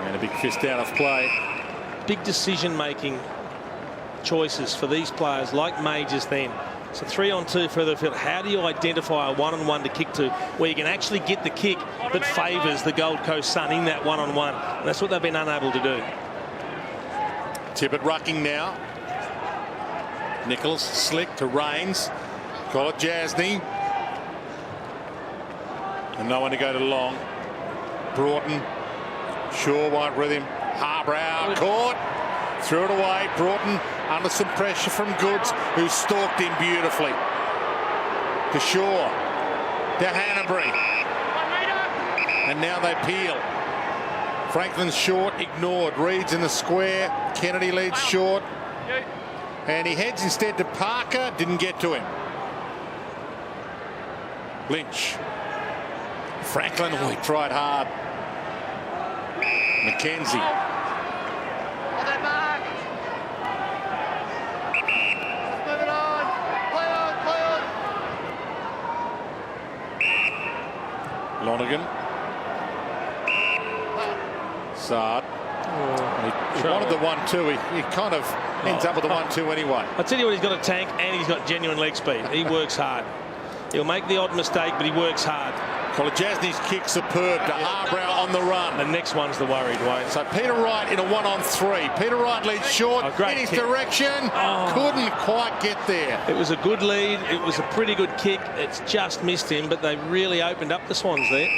And a big fist out of play. Big decision-making choices for these players, like May just then. So 3-on-2 further field. How do you identify a 1-on-1 to kick to, where you can actually get the kick that favours the Gold Coast Sun in that 1-on-1? And that's what they've been unable to do. Tippett rucking now. Nichols slick to Rains. Kolodjasny. And no one to go to long. Broughton. Shaw won't with him. Harbrow caught. Threw it away. Broughton under some pressure from Goods, who stalked him beautifully. To Shaw. To Hanbury. And now they peel. Franklin's short, ignored. Reed's in the square. Kennedy leads short. And he heads instead to Parker. Didn't get to him. Lynch. Franklin, oh, he tried hard. McKenzie. Lonergan. Sard. He wanted the 1-2. He kind of ends up with the 1-2 anyway. I tell you what, he's got a tank and he's got genuine leg speed. He works hard. He'll make the odd mistake, but he works hard. Kolodjasny's kick superb to Harbrow on the run. The next one's the worried Wayne. So Peter Wright in a 1-on-3. Peter Wright leads short in his direction. Couldn't quite get there. It was a good lead. It was a pretty good kick. It's just missed him, but they really opened up the Swans there.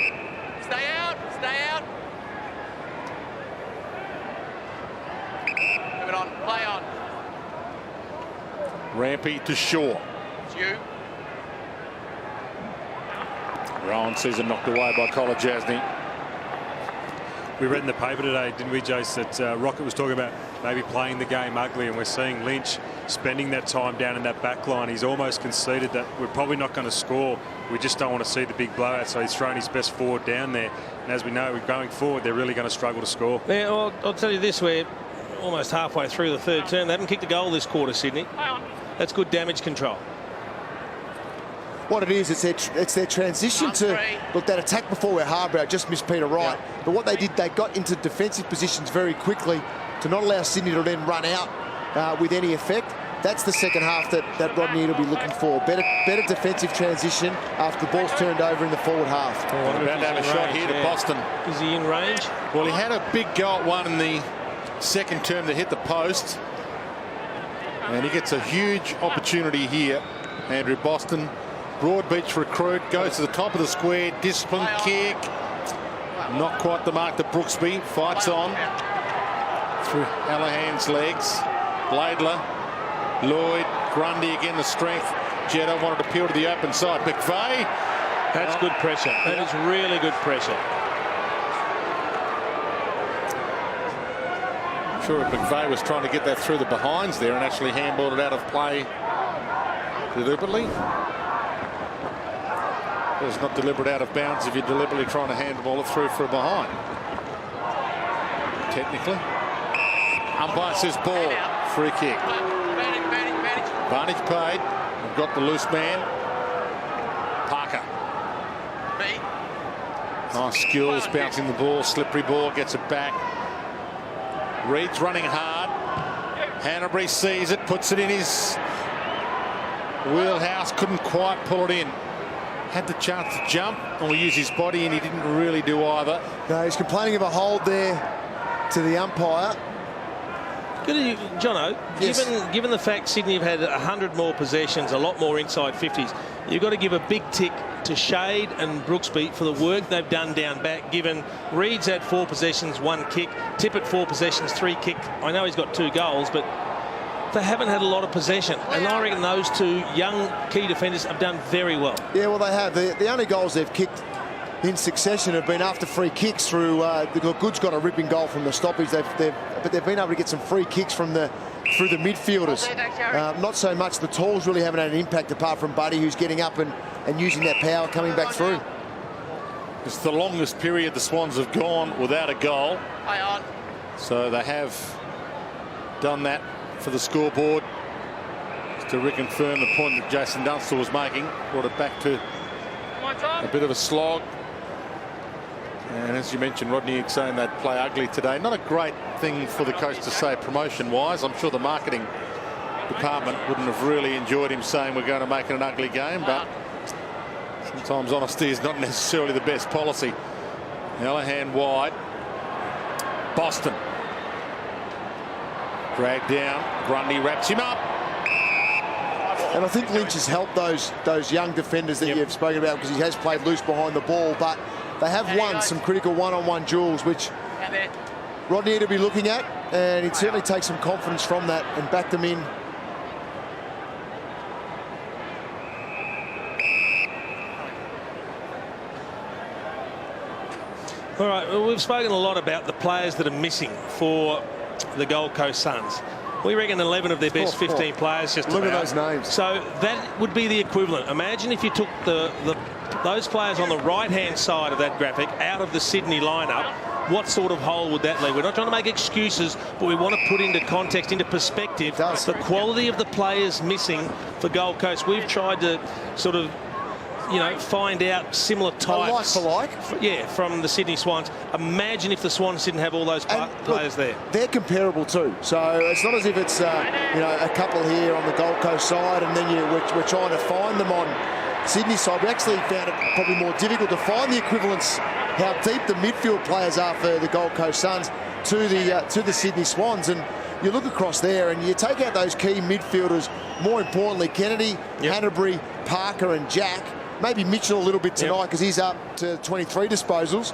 Stay out. Stay out. Move it on. Play on. Rampy to Shaw. It's you. Rowan sees it knocked away by Kolodjasny. We read in the paper today, didn't we, Jace, that Rocket was talking about maybe playing the game ugly, and we're seeing Lynch spending that time down in that back line. He's almost conceded that we're probably not going to score. We just don't want to see the big blowout, so he's thrown his best forward down there. And as we know, going forward, they're really going to struggle to score. Yeah, well, I'll tell you this, we're almost halfway through the third term. They haven't kicked a goal this quarter, Sydney. That's good damage control. What it is, it's their transition to, look, that attack before where Harborough just missed Peter Wright. Yeah. But what they did, they got into defensive positions very quickly to not allow Sydney to then run out with any effect. That's the second half that Rodney will be looking for. Better defensive transition after the ball's turned over in the forward half. About to have a shot here to Boston. Is he in range? Well, he had a big go at one in the second term to hit the post. And he gets a huge opportunity here. Andrew Boston, Broadbeach recruit, goes to the top of the square, disciplined kick. Not quite the mark that Brooksby fights on. Through Allahan's legs. Laidler, Lloyd, Grundy again the strength. Jetta wanted to peel to the open side. McVeigh. That's good pressure. That is really good pressure. I'm sure if McVeigh was trying to get that through the behinds there and actually handballed it out of play deliberately. It's not deliberate out of bounds if you're deliberately trying to handball it through for a behind. Technically. Umpire says ball. Free kick. Barnage paid. We've got the loose man. Parker. Nice skills, bouncing the ball. Slippery ball, gets it back. Reed's running hard. Hanbury sees it, puts it in his wheelhouse. Couldn't quite pull it in. Had the chance to jump or use his body, and he didn't really do either. No, he's complaining of a hold there to the umpire. Jono, yes. given the fact Sydney have had 100 more possessions, a lot more inside 50s, you've got to give a big tick to Shade and Brooksby for the work they've done down back, given Reed's had 4 possessions, 1 kick, Tippett 4 possessions, 3 kick. I know he's got 2 goals, but they haven't had a lot of possession, and I reckon those 2 young key defenders have done very well. Yeah, well, they have. The only goals they've kicked in succession have been after free kicks through. Good's got a ripping goal from the stoppage. But they've been able to get some free kicks through the midfielders. Not so much the talls really haven't had an impact apart from Buddy, who's getting up and using that power coming back through. It's the longest period the Swans have gone without a goal. So they have done that for the scoreboard. Just to reconfirm the point that Jason Dunstall was making. Brought it back to a bit of a slog. And as you mentioned, Rodney saying they'd play ugly today. Not a great thing for the coach to say promotion-wise. I'm sure the marketing department wouldn't have really enjoyed him saying we're going to make it an ugly game, but sometimes honesty is not necessarily the best policy. Allahan wide. Boston. Dragged down. Grundy wraps him up. And I think Lynch has helped those young defenders that you've spoken about, because he has played loose behind the ball, but they have won some critical one-on-one duels, which Rodney will be looking at, and he'd certainly take some confidence from that and back them in. All right, well, we've spoken a lot about the players that are missing for the Gold Coast Suns. We reckon 11 of their best 15 players just look at those names. So that would be the equivalent. Imagine if you took those players on the right-hand side of that graphic out of the Sydney lineup. What sort of hole would that leave? We're not trying to make excuses, but we want to put into context, into perspective, the quality of the players missing for Gold Coast. We've tried to sort of, find out similar types. Like for like? Yeah, from the Sydney Swans. Imagine if the Swans didn't have all those players there. They're comparable too. So it's not as if it's, a couple here on the Gold Coast side and then we're trying to find them on Sydney side. We actually found it probably more difficult to find the equivalence, how deep the midfield players are for the Gold Coast Suns to the Sydney Swans. And you look across there and you take out those key midfielders, more importantly, Kennedy, Hanbury, Parker and Jack. Maybe Mitchell a little bit tonight because he's up to 23 disposals.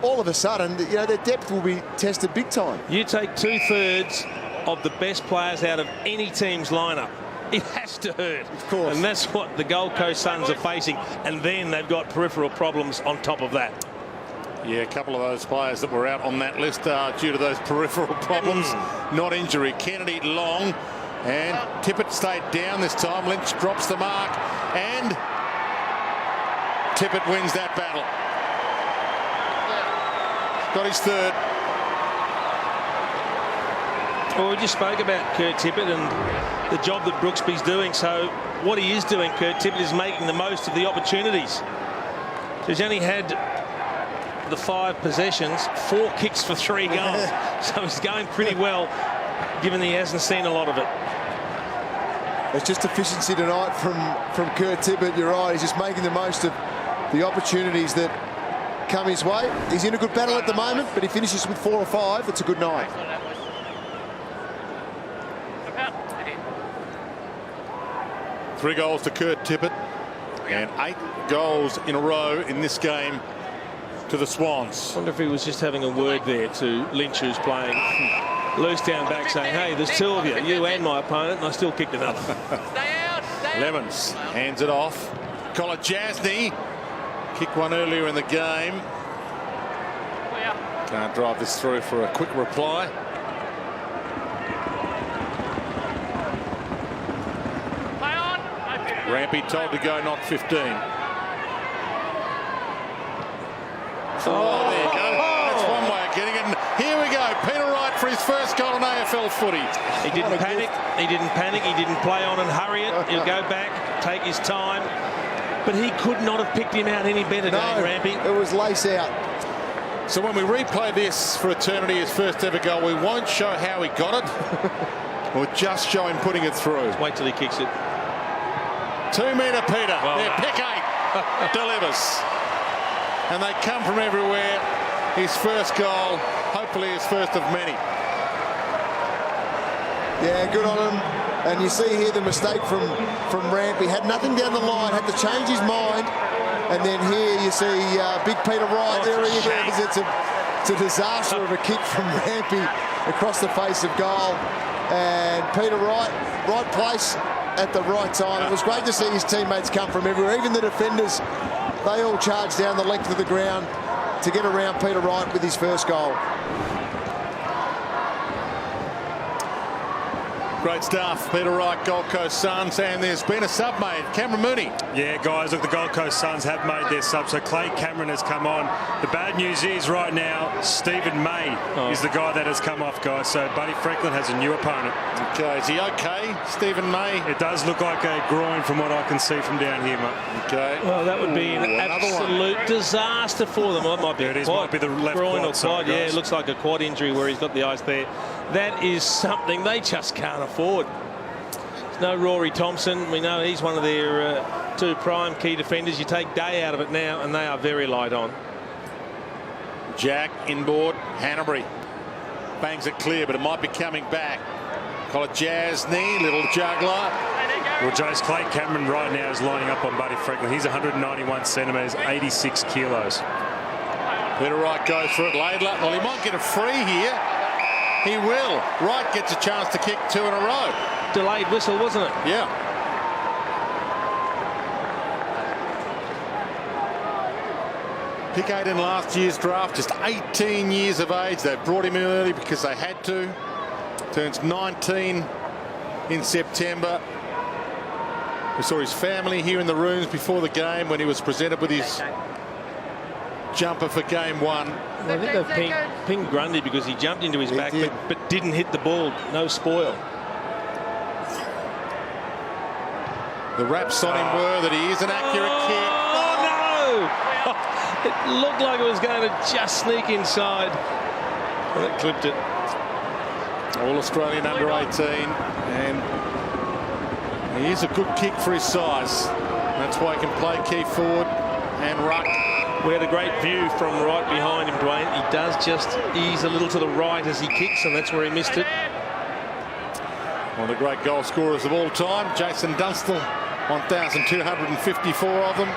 All of a sudden, their depth will be tested big time. You take 2/3 of the best players out of any team's lineup. It has to hurt. Of course. And that's what the Gold Coast Suns are facing. And then they've got peripheral problems on top of that. Yeah, a couple of those players that were out on that list are due to those peripheral problems, not injury. Kennedy long, And Tippett stayed down this time. Lynch drops the mark, and Tippett wins that battle. Got his third. Well, we just spoke about Kurt Tippett and the job that Brooksby's doing. So what he is doing, Kurt Tippett, is making the most of the opportunities. He's only had the 5 possessions, 4 kicks for 3 goals. So he's going pretty well, given he hasn't seen a lot of it. It's just efficiency tonight from Kurt Tippett. You're right. He's just making the most of the opportunities that come his way. He's in a good battle at the moment, but he finishes with 4 or 5. It's a good night. 3 goals to Kurt Tippett and 8 goals in a row in this game to the Swans. I wonder if he was just having a word there to Lynch, who's playing loose down back, saying, hey, there's 2 of you and my opponent, and I still kicked another. Lemons hands it off. Collar Jasny kicked one earlier in the game. Can't drive this through for a quick reply. Rampy told to go, not 15. Oh, there you go. That's one way of getting it. And here we go. Peter Wright for his first goal in AFL footy. He didn't panic. He didn't panic. He didn't play on and hurry it. He'll go back, take his time. But he could not have picked him out any better, Dane Rampy. It was lace out. So when we replay this for eternity, his first ever goal, we won't show how he got it. We'll just show him putting it through. Just wait till he kicks it. 2-metre Peter. Well, there, pick 8 delivers. And they come from everywhere. His first goal, hopefully his first of many. Yeah, good on him. And you see here the mistake from Rampy. Had nothing down the line, had to change his mind. And then here you see big Peter Wright. There he is. It's a disaster of a kick from Rampy across the face of goal. And Peter Wright, right place at the right time. It was great to see his teammates come from everywhere. Even the defenders, they all charged down the length of the ground to get around Peter Wright with his first goal. Great stuff, Peter Wright, Gold Coast Suns, and there's been a sub made, Cameron Mooney. Yeah, guys, look, the Gold Coast Suns have made their sub, so Clay Cameron has come on. The bad news is right now, Stephen May is the guy that has come off, guys, so Buddy Franklin has a new opponent. Okay, is he okay, Stephen May? It does look like a groin from what I can see from down here, mate. Okay. Well, that would be an absolute disaster for them. It might be might be the left groin quad, or sorry, quad. Yeah, guys. it looks like a quad injury where he's got the ice there. That is something they just can't afford. There's no Rory Thompson. We know he's one of their 2 prime key defenders. You take Day out of it now, and they are very light on. Jack inboard, Hanbury bangs it clear, but it might be coming back. Call it Jasny, little juggler. Well, Jace, Clay Cameron right now is lining up on Buddy Franklin. He's 191 centimetres, 86 kilos. Peter Wright goes for it. Laidler, well, he might get a free here. He will. Wright gets a chance to kick 2 in a row. Delayed whistle, wasn't it? Yeah. Pick 8 in last year's draft, just 18 years of age. They brought him in early because they had to. Turns 19 in September. We saw his family here in the rooms before the game when he was presented with his jumper for game 1. I think they've pinged Grundy because he jumped into his back but didn't hit the ball. No spoil. The raps on him were that he is an accurate kick. Oh, no! It looked like it was going to just sneak inside. Well, it clipped it. All-Australian under 18. And he is a good kick for his size. That's why he can play key forward and ruck. We had a great view from right behind him, Dwayne. He does just ease a little to the right as he kicks, and that's where he missed it. One of the great goal scorers of all time, Jason Dunstall, 1,254 of them.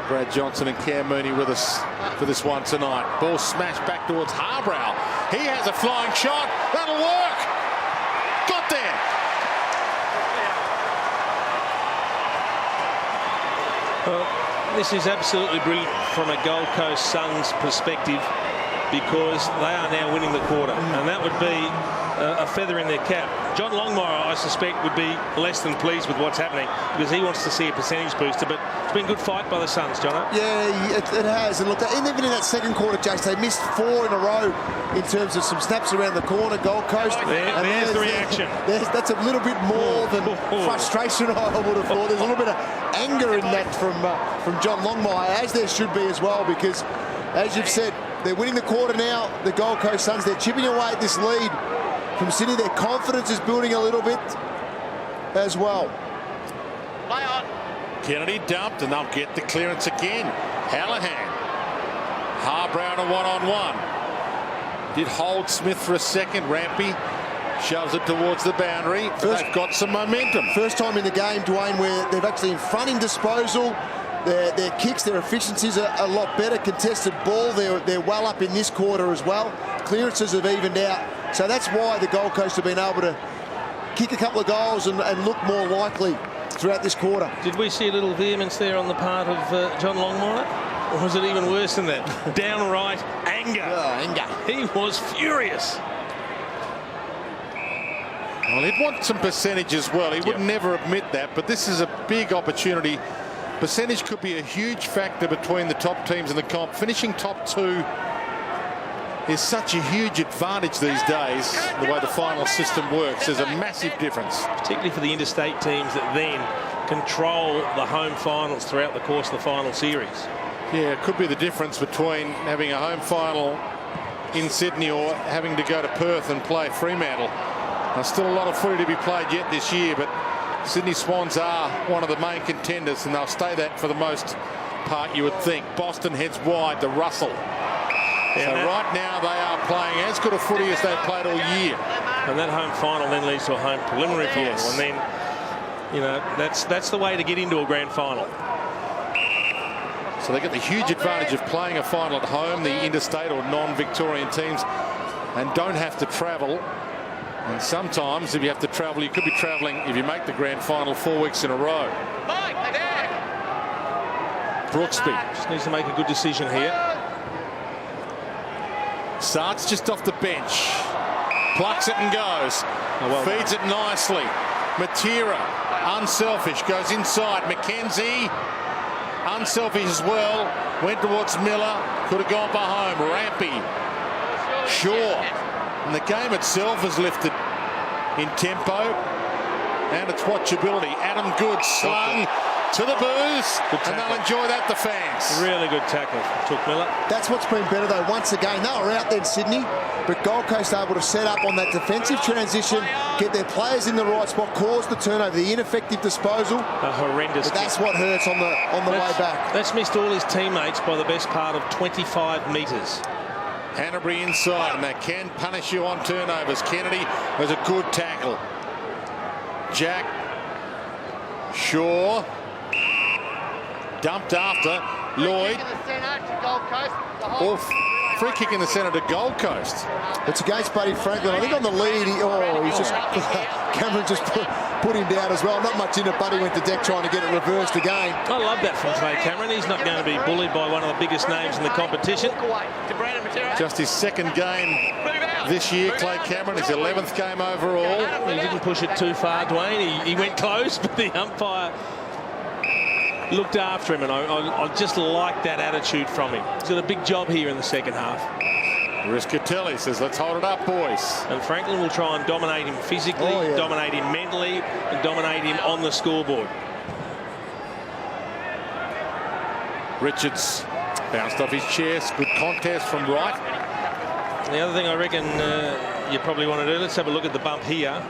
Brad Johnson and Cam Mooney with us for this one tonight. Ball smashed back towards Harbrow. He has a flying shot. That'll work. Got there. Well, this is absolutely brilliant from a Gold Coast Suns perspective. because they are now winning the quarter, and that would be a feather in their cap. John Longmire, I suspect, would be less than pleased with what's happening because he wants to see a percentage booster, but it's been a good fight by the Suns, Jono. Yeah, it has. And look, even in that second quarter, Jace, they missed 4 in a row in terms of some snaps around the corner, Gold Coast. There's the reaction. That's a little bit more than frustration, I would have thought. There's a little bit of anger in that from John Longmire, as there should be as well, because, as you've said, they're winning the quarter now, the Gold Coast Suns. They're chipping away at this lead from Sydney. Their confidence is building a little bit as well. Play on. Kennedy dumped, and they'll get the clearance again. Hallahan. Harbrow a one-on-one. Did hold Smith for a second. Rampy shoves it towards the boundary. They've got some momentum. First time in the game, Dwayne, where they've actually in front in disposal. Their kicks, their efficiencies are a lot better. Contested ball, they're well up in this quarter as well. Clearances have evened out. So that's why the Gold Coast have been able to kick a couple of goals and look more likely throughout this quarter. Did we see a little vehemence there on the part of John Longmire? Or was it even worse than that? Downright anger. Anger. He was furious. Well, he'd want some percentage as well. He would never admit that, but this is a big opportunity. Percentage could be a huge factor between the top teams in the comp. Finishing top 2 is such a huge advantage these days, the way the final system works. There's a massive difference. Particularly for the interstate teams that then control the home finals throughout the course of the final series. Yeah, it could be the difference between having a home final in Sydney or having to go to Perth and play Fremantle. There's still a lot of footy to be played yet this year, but Sydney Swans are one of the main contenders, and they'll stay that for the most part, you would think. Boston heads wide to Russell. So right now they are playing as good a footy as they've played all year. And that home final then leads to a home preliminary final. Yes. And then, you know, that's the way to get into a grand final. So they get the huge advantage of playing a final at home, the interstate or non-Victorian teams, and don't have to travel. And sometimes if you have to travel, you could be travelling, if you make the grand final, 4 weeks in a row. Brooksby just needs to make a good decision here. Starts just off the bench, plucks it and goes. Feeds it nicely. Matera, unselfish, goes inside. McKenzie, unselfish as well. Went towards Miller, could have gone by home. Rampy, Shaw. And the game itself has lifted in tempo and its watchability. Adam Good slung to the booze, and they'll enjoy that, the fans. Really good tackle, took Miller. That's what's been better, though. Once again, they were out there in Sydney, but Gold Coast able to set up on that defensive transition, get their players in the right spot, cause the turnover, the ineffective disposal. A horrendous. But that's what hurts on the way back. That's missed all his teammates by the best part of 25 metres. Hanbury inside, and they can punish you on turnovers. Kennedy was a good tackle. Jack, Shaw, dumped after. Lloyd. Free kick in the centre to Gold Coast. It's against Buddy Franklin. I think on the lead, he's just Cameron just put him down as well. Not much in it. Buddy went to deck trying to get it reversed again. I love that from Clay Cameron. He's not going to be bullied by one of the biggest names in the competition. Just his second game this year, Clay Cameron, his 11th game overall. He didn't push it too far, Dwayne. He went close, but the umpire looked after him, and I just like that attitude from him. He's got a big job here in the second half. Riscatelli says, let's hold it up, boys. And Franklin will try and dominate him physically, dominate him mentally, and dominate him on the scoreboard. Richards bounced off his chest. Good contest from right. And the other thing I reckon you probably want to do, let's have a look at the bump here.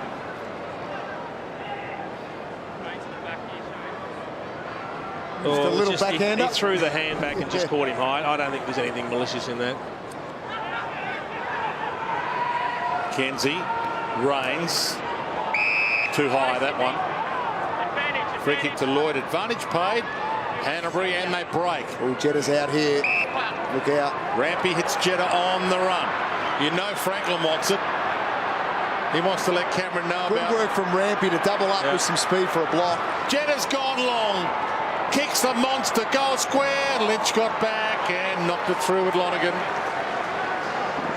Just a little backhander. He threw the hand back and just caught him high. I don't think there's anything malicious in that. Kenzie, Rains, too high that one. Free kick to Lloyd, advantage paid. Hanbury, and they break. Oh, Jetta's out here. Look out. Rampy hits Jetta on the run. You know Franklin wants it. He wants to let Cameron know about it. Good work from Rampy to double up with some speed for a block. Jetta's gone long. Kicks the monster, goal square. Lynch got back and knocked it through with Lonergan.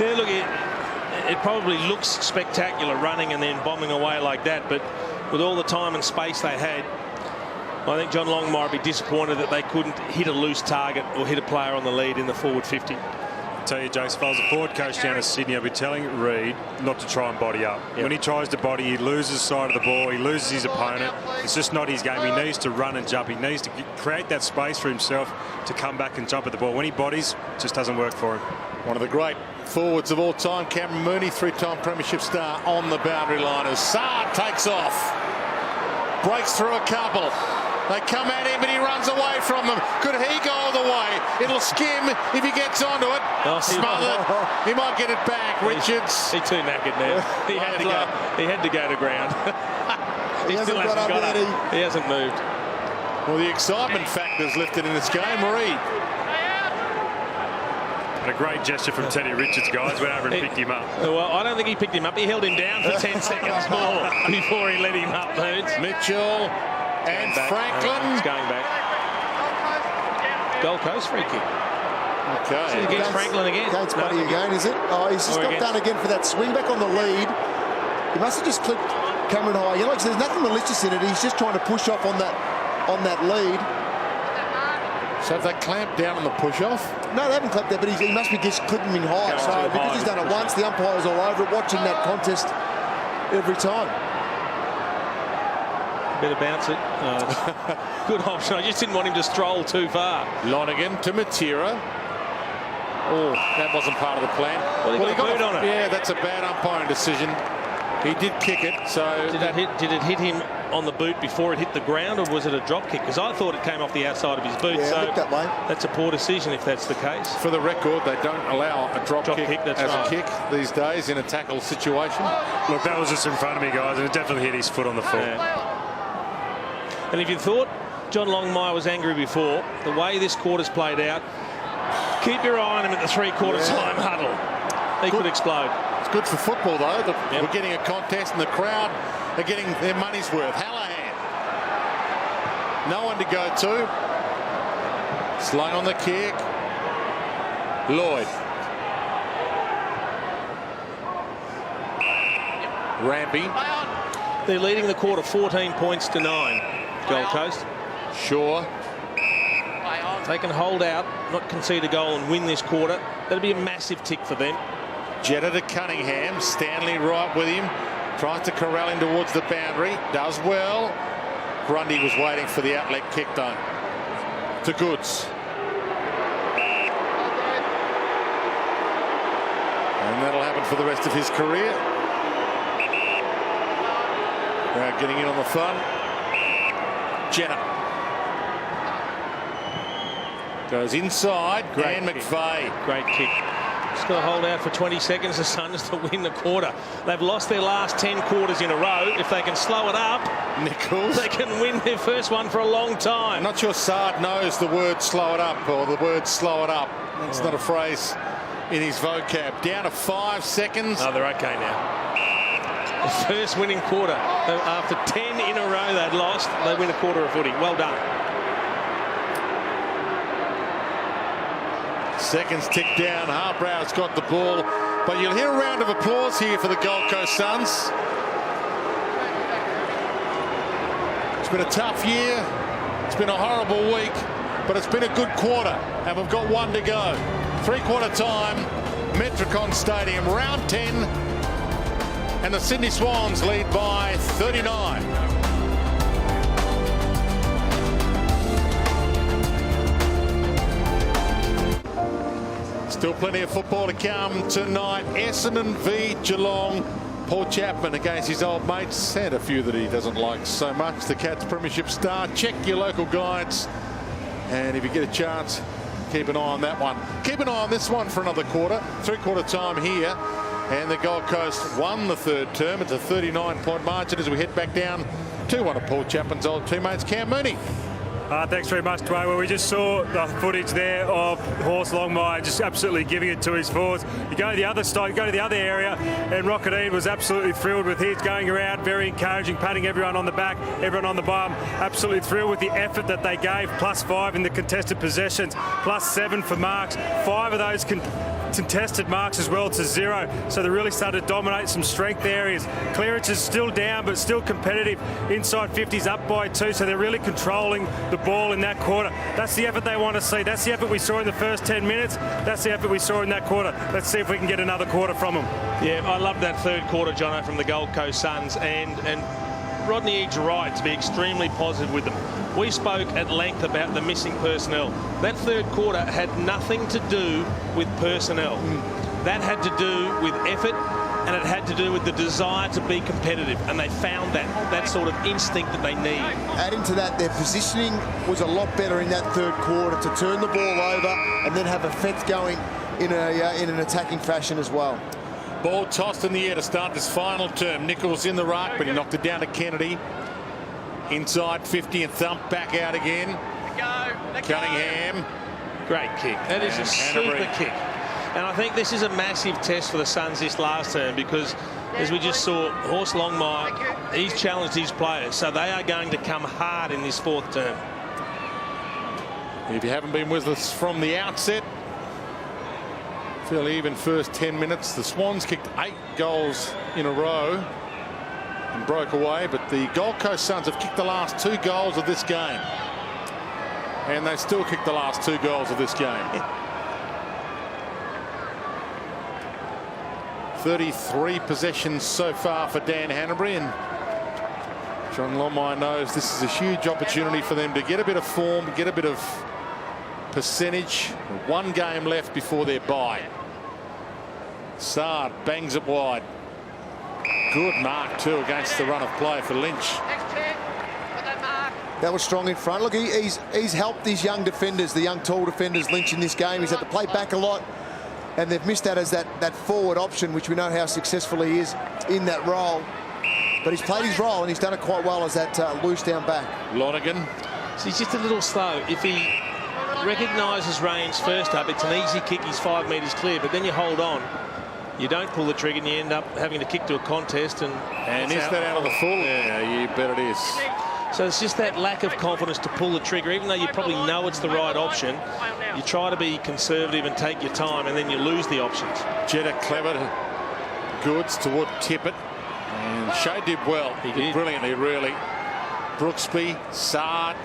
Yeah, look, it probably looks spectacular running and then bombing away like that, but with all the time and space they had, I think John Longmire would be disappointed that they couldn't hit a loose target or hit a player on the lead in the forward 50. I tell you, Joseph, if I was a forward coach down in Sydney, I'd be telling Reid not to try and body up. Yep. When he tries to body, he loses sight of the ball, he loses his opponent. It's just not his game. He needs to run and jump. He needs to create that space for himself to come back and jump at the ball. When he bodies, it just doesn't work for him. One of the great forwards of all time, Cameron Mooney, 3-time premiership star on the boundary line as Saad takes off. Breaks through a couple. They come at him and he runs away from them. Could he go all the way? It'll skim if he gets onto it. Smothered. He might get it back. Richards. He's too knackered now. He had to go to ground. he still hasn't got up. He hasn't moved. Well, the excitement factor's lifted in this game. Reid. And a great gesture from Teddy Richards, guys. Went over and picked him up. Well, I don't think he picked him up. He held him down for 10 seconds more before he let him up. Mitchell and Franklin. It's going back. Gold Coast free kick. Okay. So against Franklin again. Against Buddy again, is it? Oh, he's just got done again for that swing back on the lead. He must have just clipped Cameron high. You know, there's nothing malicious in it. He's just trying to push off on that lead. So have they clamped down on the push-off? No, they haven't clamped that, but he must be just clipping him high. So because he's done it once, the umpire's all over it, watching that contest every time. Better bounce it. Good option. I just didn't want him to stroll too far. Lonergan to Matera. Oh, that wasn't part of the plan. Well, he got a boot on it. Yeah, that's a bad umpiring decision. He did kick it, so... Did it hit him on the boot before it hit the ground, or was it a drop kick? Because I thought it came off the outside of his boot. Yeah, so looked that way. That's a poor decision if that's the case. For the record, they don't allow a drop kick as a kick these days in a tackle situation. Look, that was just in front of me, guys, and it definitely hit his foot on the foot. Yeah. And if you thought John Longmire was angry before, the way this quarter's played out, keep your eye on him at the three-quarter time huddle. He could explode. It's good for football, though. We're getting a contest and the crowd are getting their money's worth. Hallahan. No one to go to. Sloan on the kick. Lloyd. Rampy. They're leading the quarter 14 points to 9. Gold Coast. Shaw. They can hold out, not concede a goal and win this quarter. That'll be a massive tick for them. Jetta to Cunningham. Stanley right with him. Tries to corral him towards the boundary. Does well. Grundy was waiting for the outlet kick though. To Goods. And that'll happen for the rest of his career. Now getting in on the fun. Jetta. Goes inside. Dan McVeigh. Great kick. Just got to hold out for 20 seconds, the Suns, to win the quarter. They've lost their last 10 quarters in a row. If they can slow it up, Nichols, they can win their first one for a long time. I'm not sure Saad knows the word slow it up or the word slow it up. It's not a phrase in his vocab. Down to 5 seconds. Oh, they're okay now. The first winning quarter. After 10 in a row they'd lost, they win a quarter of footy. Well done. Seconds tick down. Harbrow's got the ball, but you'll hear a round of applause here for the Gold Coast Suns. It's been a tough year. It's been a horrible week, but it's been a good quarter, and we've got one to go. Three-quarter time, Metricon Stadium, round 10, and the Sydney Swans lead by 39. Still plenty of football to come tonight. Essendon v Geelong. Paul Chapman against his old mates and a few that he doesn't like so much. The Cats Premiership star. Check your local guides, and if you get a chance, keep an eye on that one. Keep an eye on this one for another quarter. Three-quarter time here, and the Gold Coast won the third term. It's a 39-point margin as we head back down to one of Paul Chapman's old teammates, Cam Mooney. Thanks very much, Dwayne. Well, we just saw the footage there of Horse Longmire just absolutely giving it to his forwards. You go to the other side, you go to the other area, and Rocketine was absolutely thrilled with his going around, very encouraging, patting everyone on the back, everyone on the bum. Absolutely thrilled with the effort that they gave. +5 in the contested possessions, +7 for marks. 5 of those contested marks as well to 0. So they really started to dominate some strength areas. Clearance is still down, but still competitive. Inside 50s up by 2, so they're really controlling the ball in that quarter. That's the effort they want to see. That's the effort we saw in the first 10 minutes. That's the effort we saw in that quarter. Let's see if we can get another quarter from them. Yeah, I love that third quarter, Jono, from the Gold Coast Suns, and Rodney Eade's right to be extremely positive with them. We spoke at length about the missing personnel. That third quarter had nothing to do with personnel. That had to do with effort, and it had to do with the desire to be competitive, and they found that sort of instinct that they need. Adding to that, their positioning was a lot better in that third quarter to turn the ball over and then have effect going in an attacking fashion as well. Ball tossed in the air to start this final term. Nichols in the ruck, but he knocked it down to Kennedy. Inside 50 and thumped back out again. Cunningham. Great kick. That is a super kick. And I think this is a massive test for the Suns this last term, because as we just saw, Horst Longmire, he's challenged his players, so they are going to come hard in this fourth term. If you haven't been with us from the outset, fairly even first 10 minutes. The Swans kicked 8 goals in a row and broke away, but the Gold Coast Suns have kicked the last 2 goals of this game, and they still kicked the last 2 goals of this game. 33 possessions so far for Dan Hanbury, and John Longmire knows this is a huge opportunity for them to get a bit of form, get a bit of percentage. 1 game left before their bye. Saad bangs it wide. Good mark too against the run of play for Lynch. That was strong in front. Look, he's helped these young defenders, the young tall defenders, Lynch, in this game. He's had to play back a lot, and they've missed that as that forward option, which we know how successful he is in that role. But he's played his role, and he's done it quite well as that loose down back. Lonergan. So he's just a little slow. If he recognises range first up, it's an easy kick. He's 5 metres clear, but then you hold on. You don't pull the trigger, and you end up having to kick to a contest. And is that out of the full? Yeah, you bet it is. So it's just that lack of confidence to pull the trigger, even though you probably know it's the right option. You try to be conservative and take your time, and then you lose the options. Jetta clever goods toward Tippett, and Shea did well. He did brilliantly, really. Brooksby, Saad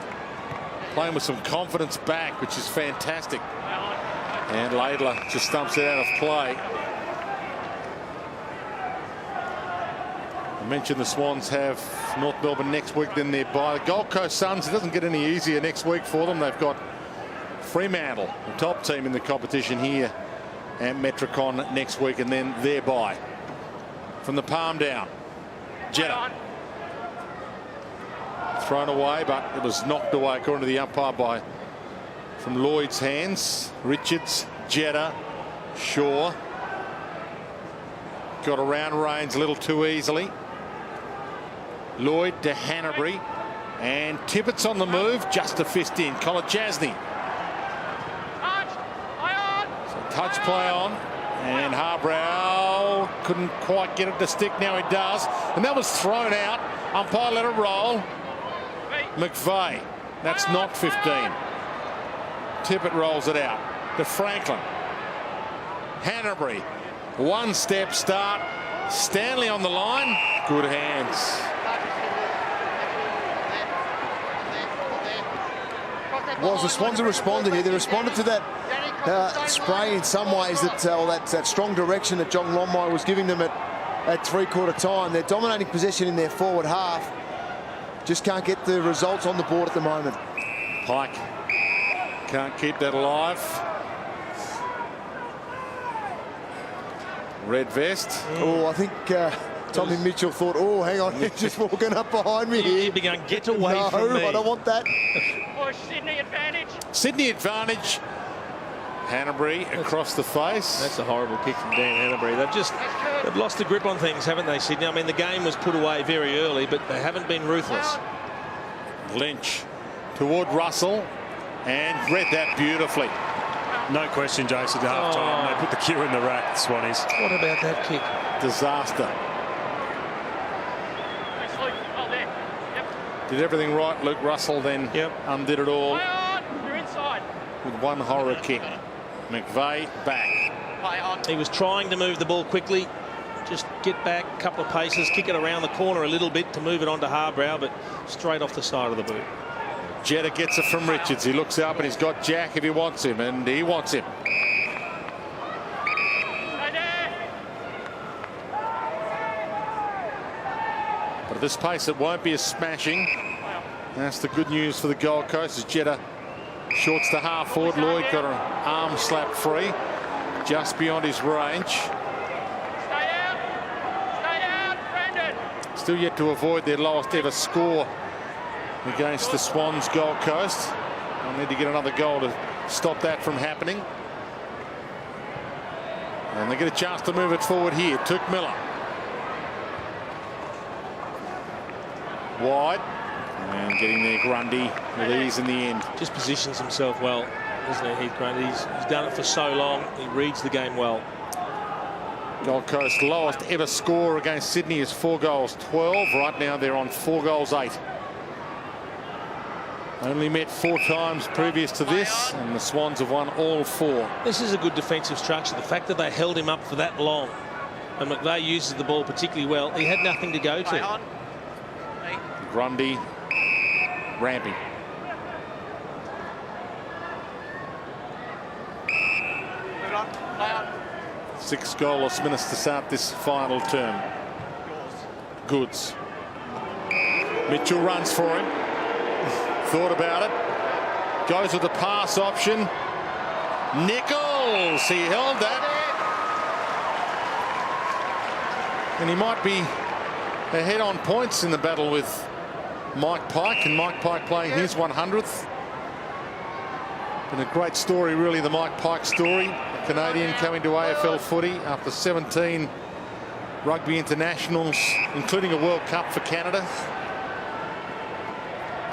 playing with some confidence back, which is fantastic. And Laidler just stumps it out of play. I mentioned the Swans have North Melbourne next week, then they're by the Gold Coast Suns. It doesn't get any easier next week for them. They've got Fremantle, the top team in the competition here at Metricon next week, and then they're by. From the palm down, Jetta. Thrown away, but it was knocked away according to the umpire from Lloyd's hands. Richards, Jetta, Shaw. Got around range a little too easily. Lloyd to Hanbury, and Tippett's on the move, just a fist in. Kolodjasny. So touch play on, and Harbrow couldn't quite get it to stick. Now he does, and that was thrown out. Umpire let it roll. McVeigh, that's not 15. Tippett rolls it out to Franklin. Hanbury, 1-step start. Stanley on the line. Good hands. Well, the Swans are responding here. They responded to that spray in some ways, that strong direction that John Longmire was giving them at three-quarter time. They're dominating possession in their forward half. Just can't get the results on the board at the moment. Pike can't keep that alive. Red vest. Oh, I think Tommy Mitchell thought, oh, hang on, he's just walking up behind me here. He'd be going, get away from me. No, I don't want that. Push, Sydney advantage. Sydney advantage. Hanbury across the face. That's a horrible kick from Dan Hanbury. They've lost the grip on things, haven't they, Sydney? I mean, the game was put away very early, but they haven't been ruthless. Lynch toward Russell, and read that beautifully. No question, Jason, at half-time. They put the cue in the rack, the Swannies. What about that kick? Disaster. Did everything right, Luke Russell, then undid it all. You're inside. With one horror kick. McVeigh back. He was trying to move the ball quickly. Just get back a couple of paces, kick it around the corner a little bit to move it onto Harbrow, but straight off the side of the boot. Jetta gets it from Richards. He looks up and he's got Jack if he wants him, and he wants him. But at this pace, it won't be a smashing. That's the good news for the Gold Coast as Jetta shorts to half forward. Lloyd got an arm slap free just beyond his range. Still yet to avoid their lowest ever score against the Swans Gold Coast. They'll need to get another goal to stop that from happening. And they get a chance to move it forward here. Took Miller. Wide. And getting there Grundy with ease in the end. Just positions himself well, doesn't he, Heath Grundy? He's done it for so long. He reads the game well. Gold Coast lowest ever score against Sydney is 4 goals 12. Right now they're on 4 goals 8. Only met 4 times previous to this, and the Swans have won all 4. This is a good defensive structure. The fact that they held him up for that long, and McVeigh uses the ball particularly well, he had nothing to go to. Grundy ramping. Six goalless minutes to start this final term. Goods. Mitchell runs for him. Thought about it. Goes with the pass option. Nichols. He held that. And he might be ahead on points in the battle with Mike Pike, and Mike Pike playing his 100th. Been a great story, really, the Mike Pike story. A Canadian coming to AFL footy after 17 rugby internationals, including a World Cup for Canada.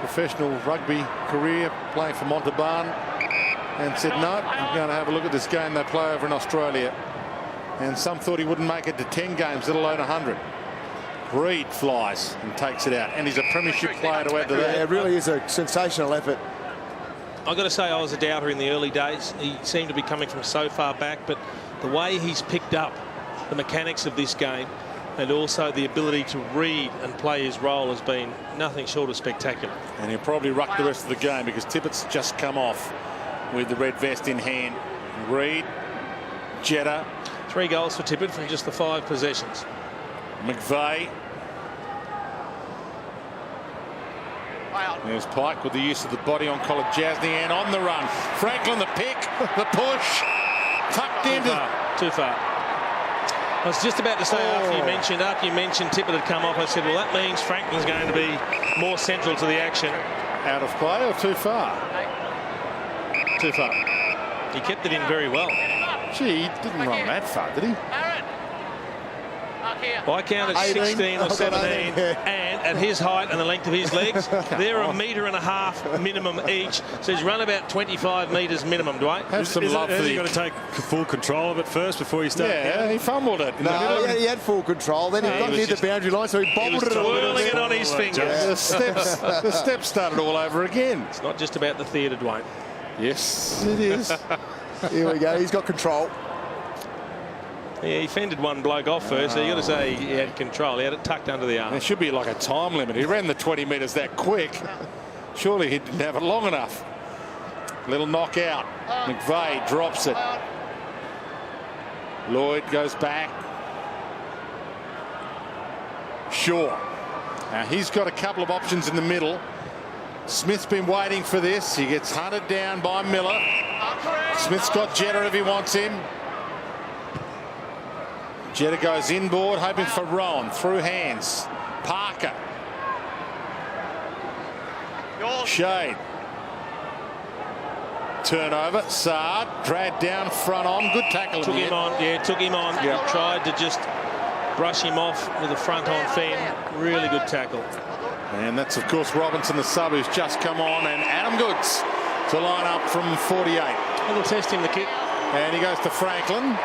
Professional rugby career playing for Montauban, and said, no, I'm going to have a look at this game they play over in Australia. And some thought he wouldn't make it to 10 games, let alone 100. Reid flies and takes it out, and he's a premiership player to add to that. Yeah, it really is a sensational effort. I've got to say I was a doubter in the early days. He seemed to be coming from so far back, but the way he's picked up the mechanics of this game and also the ability to read and play his role has been nothing short of spectacular. And he'll probably ruck the rest of the game because Tippett's just come off with the red vest in hand. Reid, Jetta. 3 goals for Tippett from just the 5 possessions. McVeigh. There's Pike with the use of the body on Colin Jasny, and on the run. Franklin the pick, the push, tucked into. Too far. I was just about to say after you mentioned Tippett had come off, I said, well, that means Franklin's going to be more central to the action. Out of play or too far? Too far. He kept it in very well. Gee, he didn't run that far, did he? Well, I counted 16 or 17, and at his height and the length of his legs, they're 1.5 metres minimum each. So he's run about 25 metres minimum, Dwayne. Have some love for you got to take full control of it first before you start. Yeah, he fumbled it. No, he had full control. Then he got near the boundary line, so he bobbled it a little bit. Twirling it on his fingers. Yeah. The steps started all over again. It's not just about the theatre, Dwayne. Yes, it is. Here we go. He's got control. Yeah, he fended one bloke off first, so you got to say he had control. He had it tucked under the arm. There should be like a time limit. He ran the 20 metres that quick. Surely he didn't have it long enough. Little knockout. McVeigh drops it. Lloyd goes back. Shaw. Now he's got a couple of options in the middle. Smith's been waiting for this. He gets hunted down by Miller. Smith's got Jetta if he wants him. Jetta goes inboard, hoping for Rowan. Through hands. Parker. Shade. Turnover. Saad dragged down front on. Good tackle. Took him on. Yeah, took him on. Yep. Tried to just brush him off with a front on fin. Really good tackle. And that's, of course, Robinson, the sub, who's just come on. And Adam Goods to line up from 48. It'll test him, the kick. And he goes to Franklin.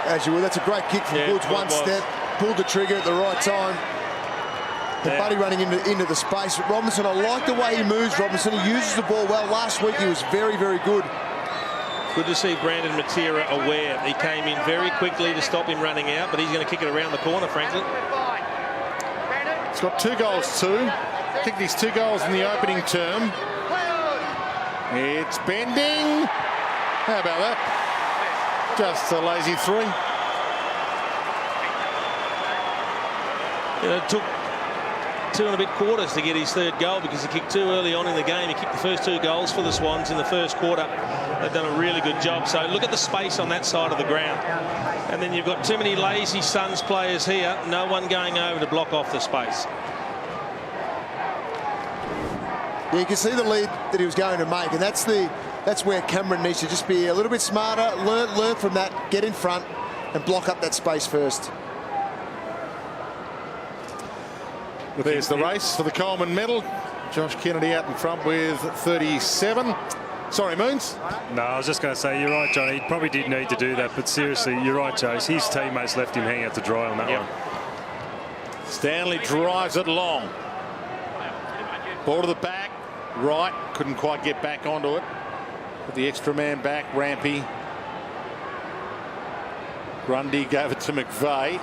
As you will, that's a great kick from Goods. One step, pulled the trigger at the right time. The Buddy running into the space. Robinson, I like the way he moves, Robinson. He uses the ball well. Last week he was very, very good. Good to see Brandon Matera aware. He came in very quickly to stop him running out, but he's going to kick it around the corner, Franklin. He's got 2 goals too. I think these 2 goals in the opening term. It's bending. How about that? Just a lazy 3. It took 2 and a bit quarters to get his 3rd goal because he kicked 2 early on in the game. He kicked the first 2 goals for the Swans in the first quarter. They've done a really good job. So look at the space on that side of the ground. And then you've got too many lazy Suns players here. No one going over to block off the space. Yeah, you can see the lead that he was going to make, and that's where Cameron needs to just be a little bit smarter, learn from that, get in front and block up that space first. There's the race for the Coleman medal. Josh Kennedy out in front with 37. Sorry, Moons. No, I was just going to say, you're right, John. He probably did need to do that, but seriously, you're right, Chase. His teammates left him hanging out to dry on that one. Stanley drives it long. Ball to the back. Right, couldn't quite get back onto it. Put the extra man back, Rampy. Grundy gave it to McVeigh.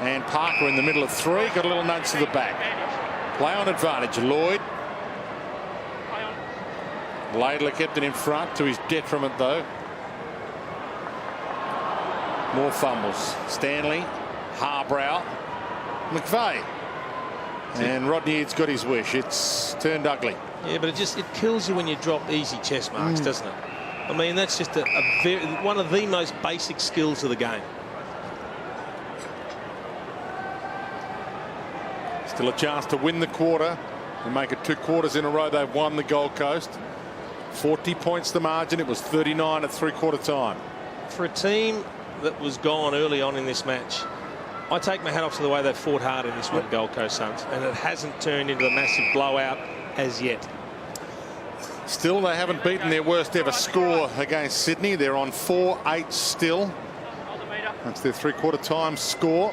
And Parker in the middle of 3, got a little nudge to the back. Play on advantage, Lloyd. Laidler kept it in front, to his detriment though. More fumbles. Stanley, Harbrow, McVeigh. And Rodney Eads got his wish. It's turned ugly. Yeah, but it kills you when you drop easy chest marks, doesn't it? I mean, that's just one of the most basic skills of the game. Still a chance to win the quarter and make it 2 quarters in a row. They've won the Gold Coast. 40 points the margin. It was 39 at 3/4 time. For a team that was gone early on in this match, I take my hat off to the way they fought hard in this one, Gold Coast Suns, and it hasn't turned into a massive blowout as yet. Still, they haven't beaten their worst ever score against Sydney. They're on 4-8 still. That's their 3/4 time score.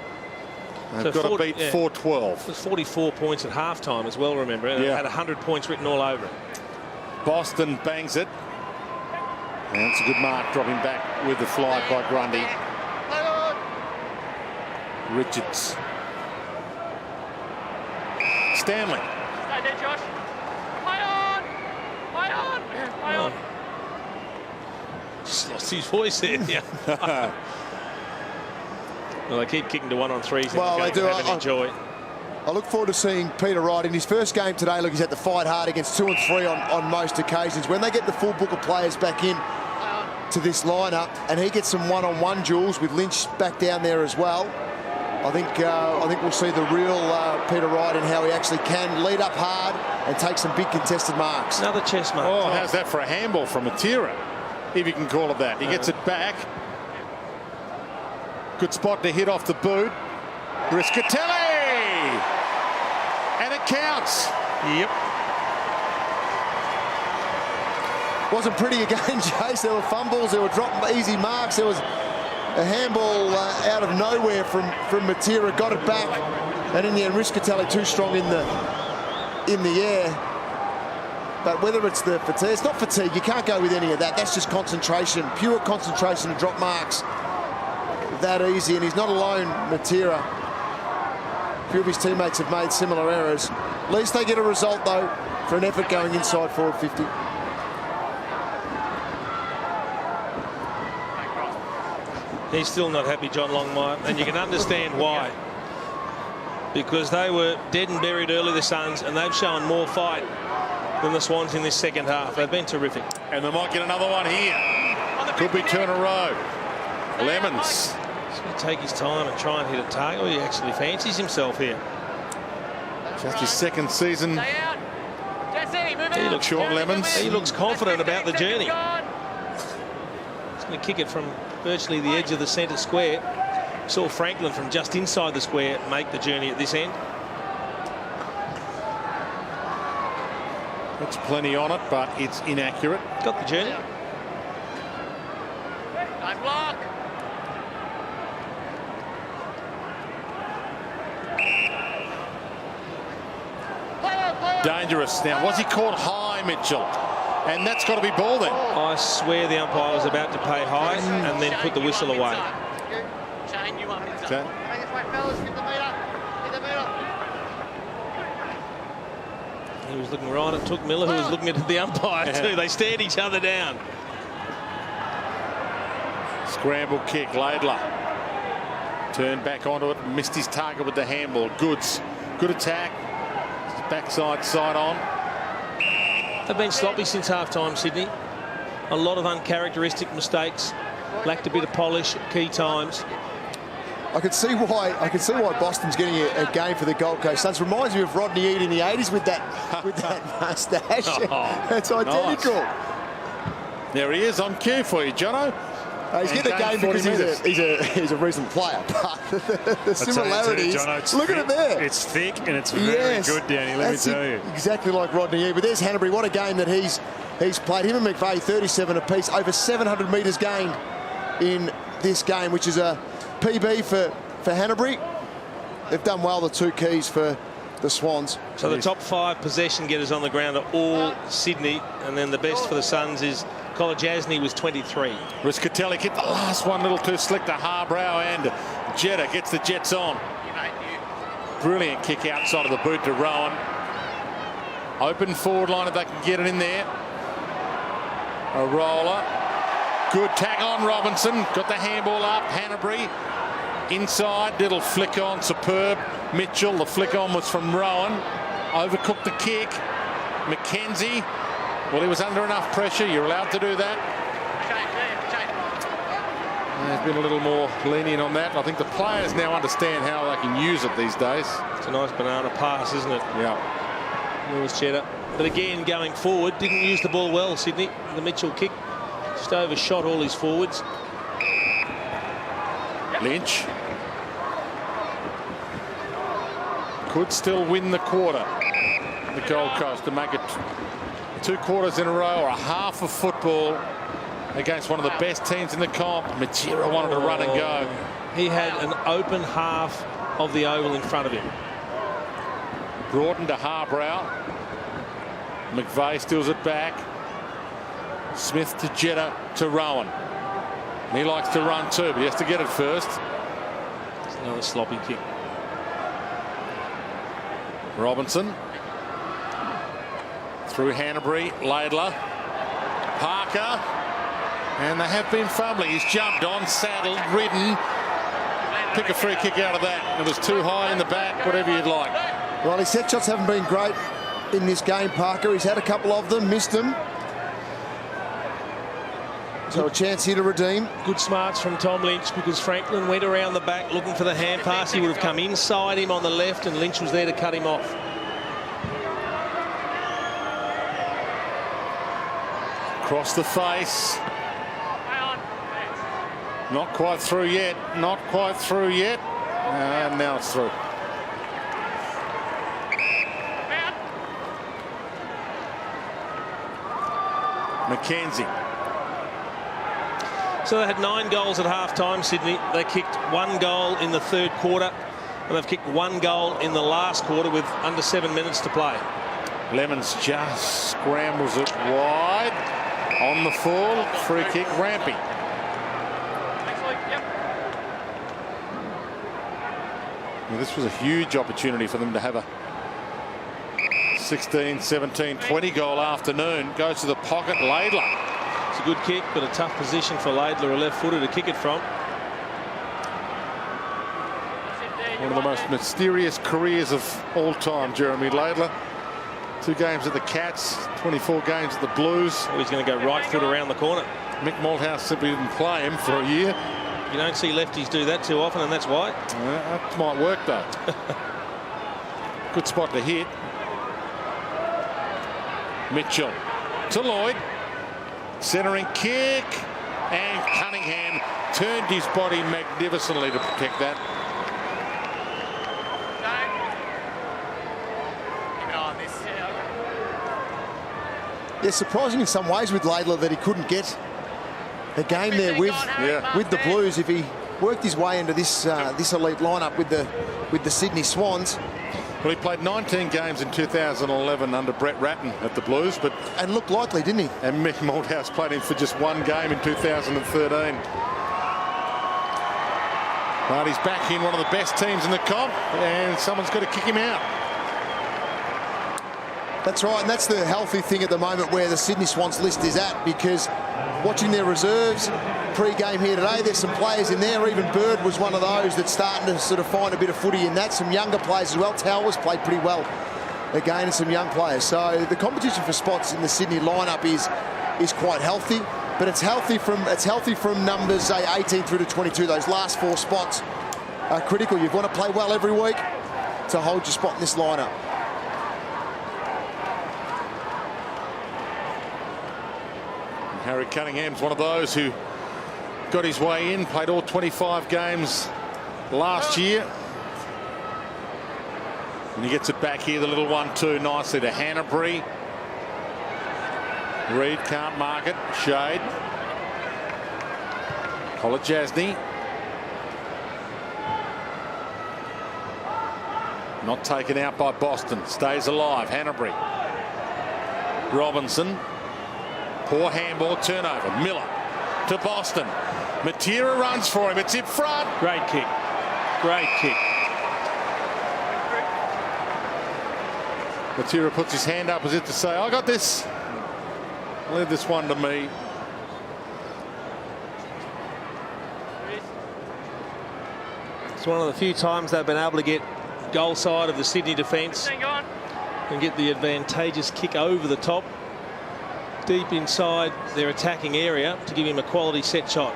They've got to beat 4-12. It was 44 points at halftime as well, remember. And it had 100 points written all over it. Boston bangs it. And it's a good mark, dropping back with the fly by Grundy. Richards. Stanley. Stay there, Josh. Play on! Play on! Play on! Just lost his voice there. Yeah. Well, they keep kicking to 1-on-3s. Well, they do. Enjoy. I look forward to seeing Peter Wright in his first game today. Look, he's had to fight hard against 2 and 3 on most occasions. When they get the full book of players back in to this lineup, and he gets some 1-on-1 duels with Lynch back down there as well, I think we'll see the real Peter Wright and how he actually can lead up hard and take some big contested marks. Another chest mark. Oh, how's that for a handball from Matera, if you can call it that? He gets it back. Good spot to hit off the boot. Riscatelli! And it counts. Yep. Wasn't pretty again, Jace. There were fumbles, there were dropped easy marks. There was a handball out of nowhere from Matera, got it back, and in the end, Riscatelli too strong in the air. But whether it's the fatigue, it's not fatigue. You can't go with any of that. That's just concentration, pure concentration to drop marks that easy. And he's not alone, Matera. A few of his teammates have made similar errors. At least they get a result though for an effort going inside forward 50. He's still not happy, John Longmire, and you can understand why. Because they were dead and buried early, the Suns, and they've shown more fight than the Swans in this second half. They've been terrific. And they might get another one here. Could be turn a row. Lemons. He's going to take his time and try and hit a target. Well, he actually fancies himself here. Just his second season. He looks Sean Lemons. He looks confident about the journey. He's going to kick it from virtually the edge of the centre square. Saw Franklin from just inside the square make the journey at this end. It's plenty on it, but it's inaccurate. Got the journey. Nice block. Dangerous. Now, was he caught high, Mitchell? And that's got to be ball then. I swear the umpire was about to pay high and then put the whistle away. Shane, you want it. Okay. Take this way, fellas. Hit the meter. Hit the meter. He was looking right at Took Miller, who was looking at the umpire too. They stared each other down. Scramble kick, Laidler. Turned back onto it, missed his target with the handball. Goods. Good attack. Backside, side on. They've been sloppy since half-time, Sydney. A lot of uncharacteristic mistakes. Lacked a bit of polish at key times. I can see why Boston's getting a game for the Gold Coast Suns. Reminds me of Rodney Eade in the 80s with that moustache. It's identical. Nice. There he is on cue for you, Jono. He's getting a game because he's a recent player. But the similarities, look at it there. It's thick and it's very good, Danny, let me tell you. Exactly like Rodney Eade. But there's Hanbury. What a game that he's played. Him and McVeigh, 37 apiece. Over 700 metres gained in this game, which is a PB for Hanbury. They've done well, the two keys for the Swans. So the top 5 possession getters on the ground are all Sydney, and then the best for the Suns is Kolajasny was 23. Riskatelli hit the last one a little too slick to Harbrow, and Jetta gets the Jets on. Brilliant kick outside of the boot to Rowan. Open forward line if they can get it in there. A roller. Good tackle on Robinson. Got the handball up. Hanbury inside. Little flick on. Superb. Mitchell. The flick on was from Rowan. Overcooked the kick. McKenzie. Well, he was under enough pressure. You're allowed to do that. There's been a little more lenient on that. I think the players now understand how they can use it these days. It's a nice banana pass, isn't it? Yeah. Lewis Cheddar. But again, going forward, didn't use the ball well, Sydney. The Mitchell kick just overshot all his forwards. Lynch could still win the quarter. The Gold Coast to make it 2 quarters in a row or a half of football against one of the best teams in the comp. Matera wanted to run and go. He had an open half of the oval in front of him. Broughton to Harbrow. McVeigh steals it back. Smith to Jetta to Rowan. And he likes to run too, but he has to get it first. It's another sloppy kick. Robinson. Through Hanbury, Laidler, Parker, and they have been fumbling. He's jumped on, saddled, ridden. Pick a free kick out of that. It was too high in the back, whatever you'd like. Well, his set shots haven't been great in this game, Parker. He's had a couple of them, missed them. So a chance here to redeem. Good smarts from Tom Lynch, because Franklin went around the back looking for the hand pass. He would have come inside him on the left, and Lynch was there to cut him off. Across the face. Not quite through yet. Not quite through yet. And now it's through. McKenzie. So they had 9 goals at half-time, Sydney. They kicked 1 goal in the 3rd quarter, and they've kicked 1 goal in the last quarter with under 7 minutes to play. Lemons just scrambles it wide. On the full, free kick, Rampy. Well, this was a huge opportunity for them to have a 16, 17, 20 goal afternoon. Goes to the pocket, Laidler. It's a good kick, but a tough position for Laidler, a left footer, to kick it from. One of the most mysterious careers of all time, Jeremy Laidler. 2 games at the Cats, 24 games at the Blues. Oh, he's going to go right foot around the corner. Mick Malthouse simply didn't play him for a year. You don't see lefties do that too often, and that's why. That might work, though. Good spot to hit. Mitchell to Lloyd. Centering kick. And Cunningham turned his body magnificently to protect that. Yeah, surprising in some ways with Laidler that he couldn't get a game there with the Blues. If he worked his way into this this elite lineup with the Sydney Swans, Well, he played 19 games in 2011 under Brett Ratton at the Blues, and looked likely, didn't he? And Mick Malthouse played him for just one game in 2013. But he's back in one of the best teams in the comp, and someone's got to kick him out. That's right, and that's the healthy thing at the moment where the Sydney Swans list is at, because watching their reserves pre-game here today, there's some players in there. Even Bird was one of those that's starting to sort of find a bit of footy in that. Some younger players as well. Towers played pretty well again, and some young players. So the competition for spots in the Sydney lineup is quite healthy, but it's healthy from numbers, say, 18 through to 22. Those last 4 spots are critical. You've got to play well every week to hold your spot in this lineup. Harry Cunningham's one of those who got his way in, played all 25 games last year. And he gets it back here, the little 1-2 nicely to Hanbury. Reid can't mark it. Shade. Kolajasny. Not taken out by Boston. Stays alive. Hanbury. Robinson. Poor handball turnover. Miller to Boston. Matera runs for him. It's in front. Great kick. Great kick. Matera puts his hand up as if to say, I got this. Leave this one to me. It's one of the few times they've been able to get goal side of the Sydney defence and get the advantageous kick over the top, deep inside their attacking area, to give him a quality set shot.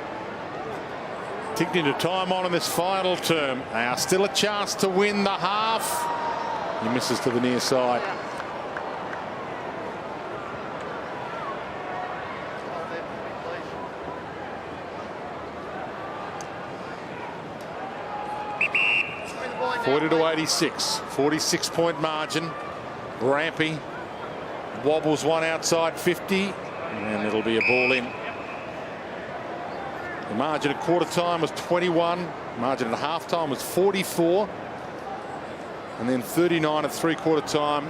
Ticked into time on in this final term. Now still a chance to win the half. He misses to the near side. (40-86), 46-point margin. Rampy wobbles one outside 50, and it'll be a ball in. The margin at quarter time was 21. Margin at half time was 44. And then 39 at three-quarter time.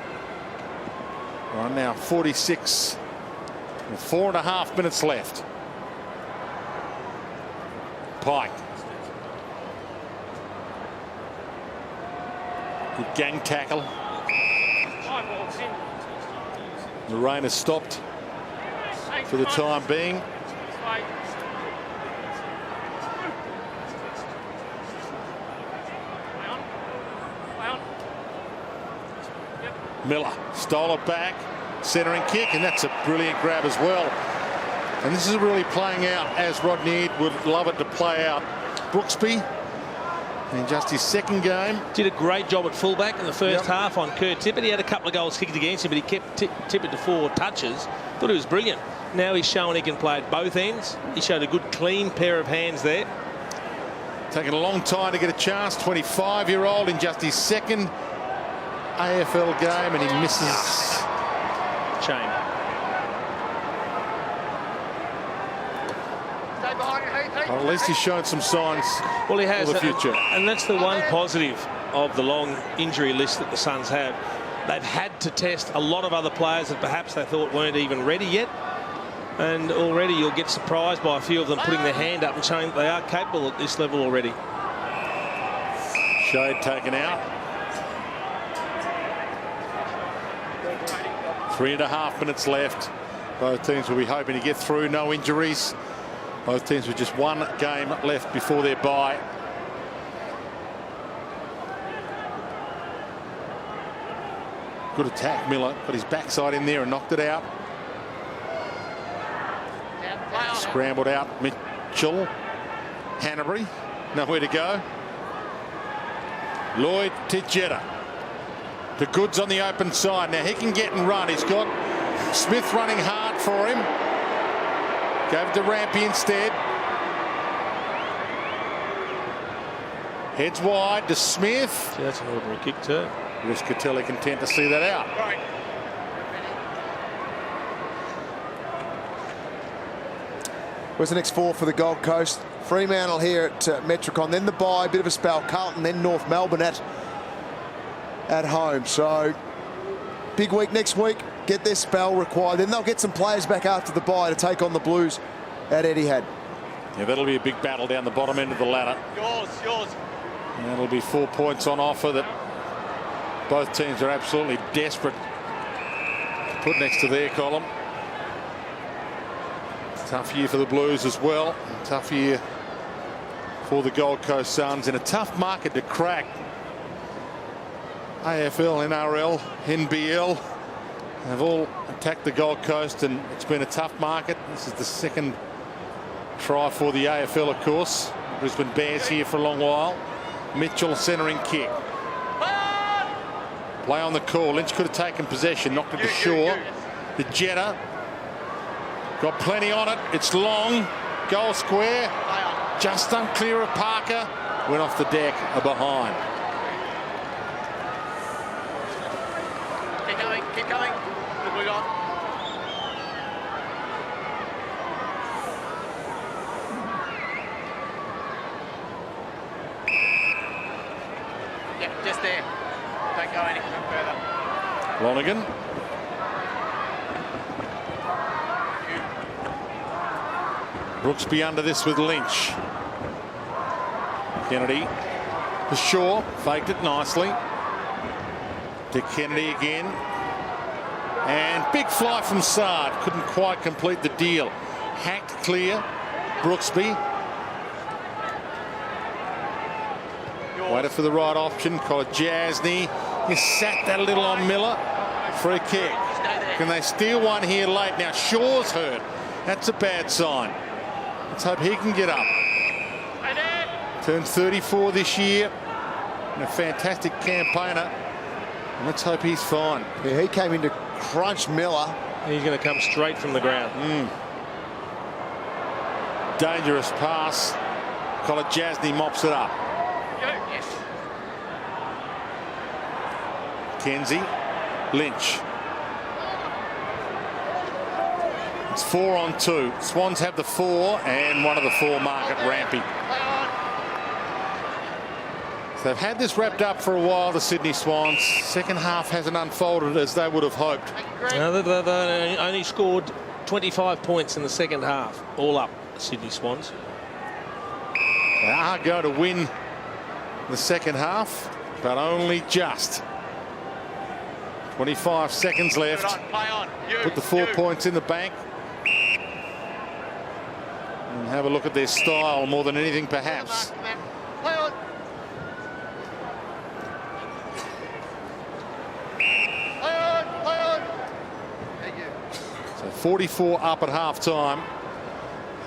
Right now 46. With 4.5 minutes left. Pike. Good gang tackle. The rain has stopped for the time being. Miller stole it back, centering kick, and that's a brilliant grab as well. And this is really playing out as Rodney would love it to play out. Brooksby, in just his second game, did a great job at fullback in the first half on Kurt Tippett. He had a couple of goals kicked against him, but he kept Tippett to 4 touches. Thought he was brilliant. Now he's showing he can play at both ends. He showed a good, clean pair of hands there. Taking a long time to get a chance. 25-year-old in just his second AFL game, and he misses. Shame. Well, at least he's shown some signs well, he has, for the future. And that's the one positive of the long injury list that the Suns have. They've had to test a lot of other players that perhaps they thought weren't even ready yet. And already you'll get surprised by a few of them putting their hand up and showing that they are capable at this level already. Shade taken out. 3.5 minutes left. Both teams will be hoping to get through. No injuries. Both teams with just one game left before their bye. Good attack, Miller. Got his backside in there and knocked it out. Scrambled out, Mitchell. Hanbury, nowhere to go. Lloyd to Jetta. The Goods on the open side. Now he can get and run. He's got Smith running hard for him. Gave it to Rampy instead. Heads wide to Smith. Yeah, that's an ordinary kick too. Riscatelli content to see that out. Where's the next 4 for the Gold Coast? Fremantle here at Metricon, then the bye, bit of a spell. Carlton, then North Melbourne at at home. So big week next week. Get their spell required. Then they'll get some players back after the bye to take on the Blues at Etihad. Yeah, that'll be a big battle down the bottom end of the ladder. Yours. And that'll be 4 points on offer that both teams are absolutely desperate to put next to their column. Tough year for the Blues as well. Tough year for the Gold Coast Suns in a tough market to crack. AFL, NRL, NBL have all attacked the Gold Coast, and it's been a tough market. This is the second try for the AFL, of course. Brisbane Bears here for a long while. Mitchell centering kick. Play on the call. Lynch could have taken possession, knocked it to shore. The Jetta got plenty on it. It's long. Goal square. Just unclear of Parker. Went off the deck behind. Keep going. What we got? Yeah, just there. Don't go any further. Lonergan. Brooksby under this with Lynch. Kennedy to Shaw, faked it nicely. To Kennedy again. And big fly from Sard. Couldn't quite complete the deal. Hacked clear. Brooksby. Waited for the right option. Jasny. He sat that a little on Miller. Free kick. Can they steal one here late? Now Shaw's hurt. That's a bad sign. Let's hope he can get up. Turned 34 this year. And a fantastic campaigner. And let's hope he's fine. Yeah, he came in to crunch Miller. He's going to come straight from the ground. Dangerous pass. Jasny mops it up. Yes. Kenzie. Lynch. It's 4 on 2. Swans have the 4 and one of the 4 mark at Rampy. So they've had this wrapped up for a while, the Sydney Swans. Second half hasn't unfolded as they would have hoped. No, they only scored 25 points in the second half, all up, the Sydney Swans. They are going to win the second half, but only just. 25 seconds left. Put the 4 points in the bank. And have a look at their style more than anything, perhaps. Play on. Play on. Thank you. So 44 up at half time.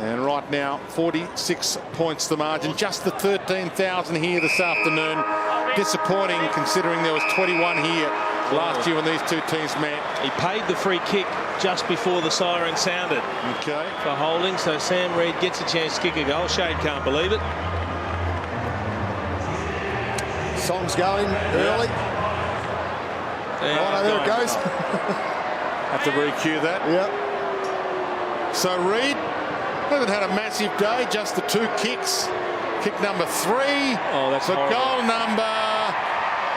And right now, 46 points the margin. Just the 13,000 here this afternoon. Disappointing considering there was 21 here last year when these two teams met. He paid the free kick just before the siren sounded. Okay. For holding, so Sam Reid gets a chance to kick a goal. Shade can't believe it. Song's going early. Yeah, there it goes. Have to re-cue that. Yep. So Reid hasn't had a massive day, just the 2 kicks. Kick number 3. Oh, that's the horrible. goal number.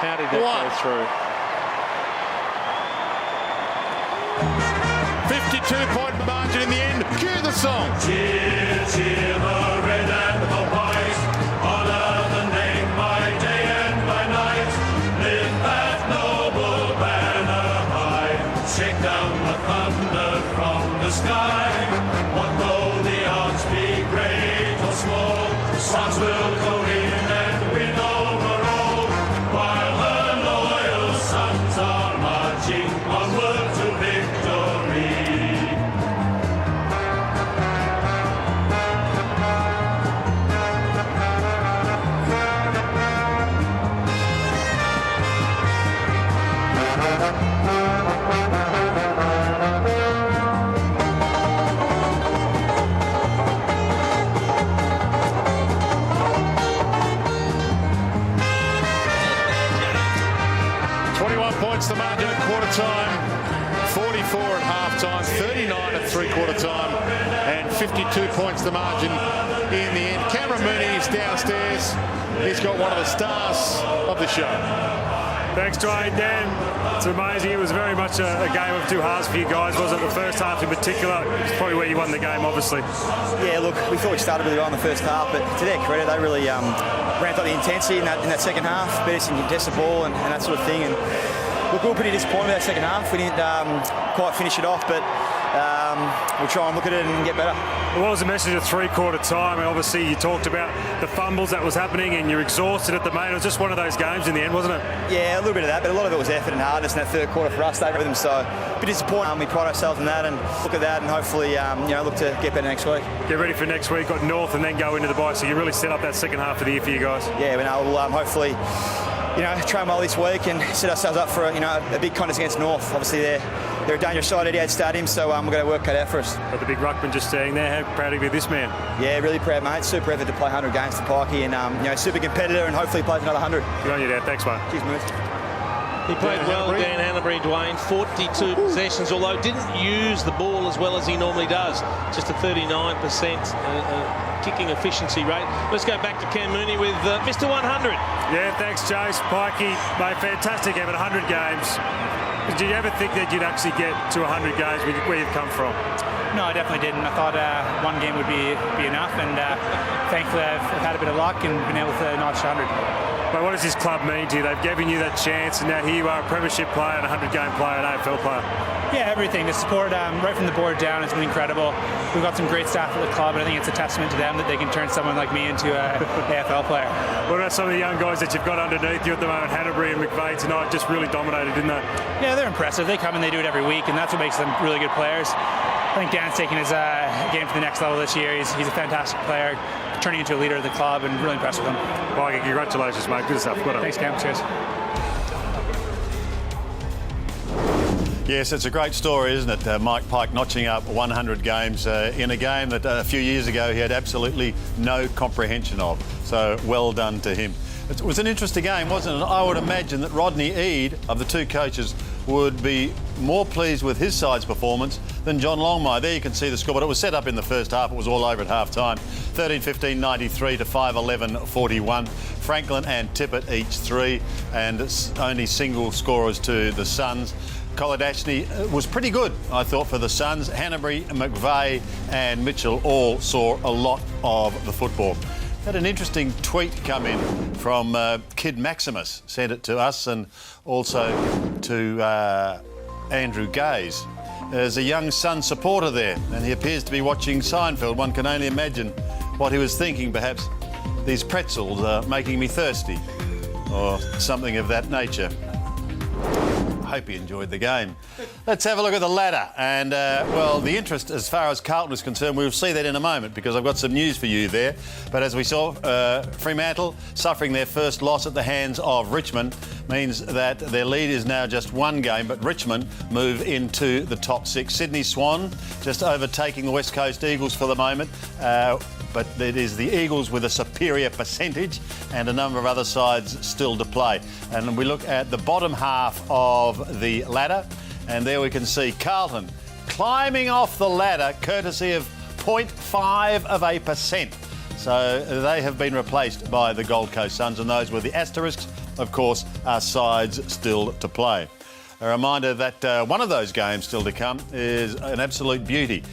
How did that go through? 52-point margin in the end. Cue the song. Cheer, cheer the red and the white. Honor the name by day and by night. Lift that noble banner high. Shake down the thunder from the sky. What though the odds be great or small, Swans will go in and win over all. While the loyal Suns are marching onward to victory. 21 points the margin at quarter time, 44 at half time, 39 at three-quarter time, and 52 points the margin in the end. Cameron Mooney is downstairs. He's got one of the stars of the show. Thanks, Dwayne. Dan, it's amazing. It was very much a game of two halves for you guys, wasn't it? The first half in particular, it's probably where you won the game, obviously. Yeah, look, we thought we started really well in the first half, but to their credit, they really ramped up the intensity in that second half, beat us in contested ball and that sort of thing. And look, we were pretty disappointed with that second half. We didn't quite finish it off, but we'll try and look at it and get better. What was the message at three-quarter time? And obviously, you talked about the fumbles that was happening, and you're exhausted at the moment. It was just one of those games in the end, wasn't it? Yeah, a little bit of that, but a lot of it was effort and hardness in that third quarter for us. They were with them, so a bit disappointing. We pride ourselves in that, and look at that, and hopefully, look to get better next week. Get ready for next week. Got North, and then go into the bye. So you really set up that second half of the year for you guys. Yeah, we'll hopefully, train well this week and set ourselves up for a big contest against North. Obviously, they're a dangerous side at Etihad Stadium, so we've got to work cut out for us. Got the big ruckman just standing there. How proud of you, this man? Yeah, really proud, mate. Super effort to play 100 games for Pikey, and super competitor, and hopefully plays another 100. Good on you, Dad. Thanks, mate. Cheers, mate. He played well, Dan Hanbury, Dwayne. 42 possessions, although didn't use the ball as well as he normally does. Just a 39% kicking efficiency rate. Let's go back to Cam Mooney with Mr. 100. Yeah, thanks, Jace. Pikey made fantastic effort, 100 games. Did you ever think that you'd actually get to 100 games where you've come from? No, I definitely didn't. I thought one game would be enough, and thankfully I've had a bit of luck and been able to notch 100. But what does this club mean to you? They've given you that chance, and now here you are, a premiership player and a 100-game player, an AFL player. Yeah, everything. The support right from the board down has been incredible. We've got some great staff at the club, and I think it's a testament to them that they can turn someone like me into an AFL player. What about some of the young guys that you've got underneath you at the moment? Hanbury and McVeigh tonight just really dominated, didn't they? Yeah, they're impressive. They come and they do it every week, and that's what makes them really good players. I think Dan's taking his game to the next level this year. He's a fantastic player, turning into a leader of the club, and really impressed with him. Well, congratulations, mate. Good stuff. Well done. Thanks, Cam. Cheers. Yes, it's a great story, isn't it? Mike Pike notching up 100 games in a game that a few years ago he had absolutely no comprehension of. So well done to him. It was an interesting game, wasn't it? I would imagine that Rodney Eade, of the two coaches, would be more pleased with his side's performance than John Longmire. There you can see the score, but it was set up in the first half. It was all over at half-time. 13-15-93 to 5-11-41. Franklin and Tippett each 3, and it's only single scorers to the Suns. Koladashny was pretty good, I thought, for the Suns. Hanbury, McVeigh and Mitchell all saw a lot of the football. Had an interesting tweet come in from Kid Maximus, sent it to us and also to Andrew Gaze. There's a young Sun supporter there, and he appears to be watching Seinfeld. One can only imagine what he was thinking, perhaps. These pretzels are making me thirsty, or something of that nature. I hope you enjoyed the game. Let's have a look at the ladder. And, well, the interest as far as Carlton is concerned, we'll see that in a moment because I've got some news for you there. But as we saw, Fremantle suffering their first loss at the hands of Richmond means that their lead is now just one game, but Richmond move into the top 6. Sydney Swan just overtaking the West Coast Eagles for the moment. But it is the Eagles with a superior percentage and a number of other sides still to play. And we look at the bottom half of the ladder, and there we can see Carlton climbing off the ladder courtesy of 0.5%. So they have been replaced by the Gold Coast Suns, and those were the asterisks, of course, are sides still to play. A reminder that one of those games still to come is an absolute beauty.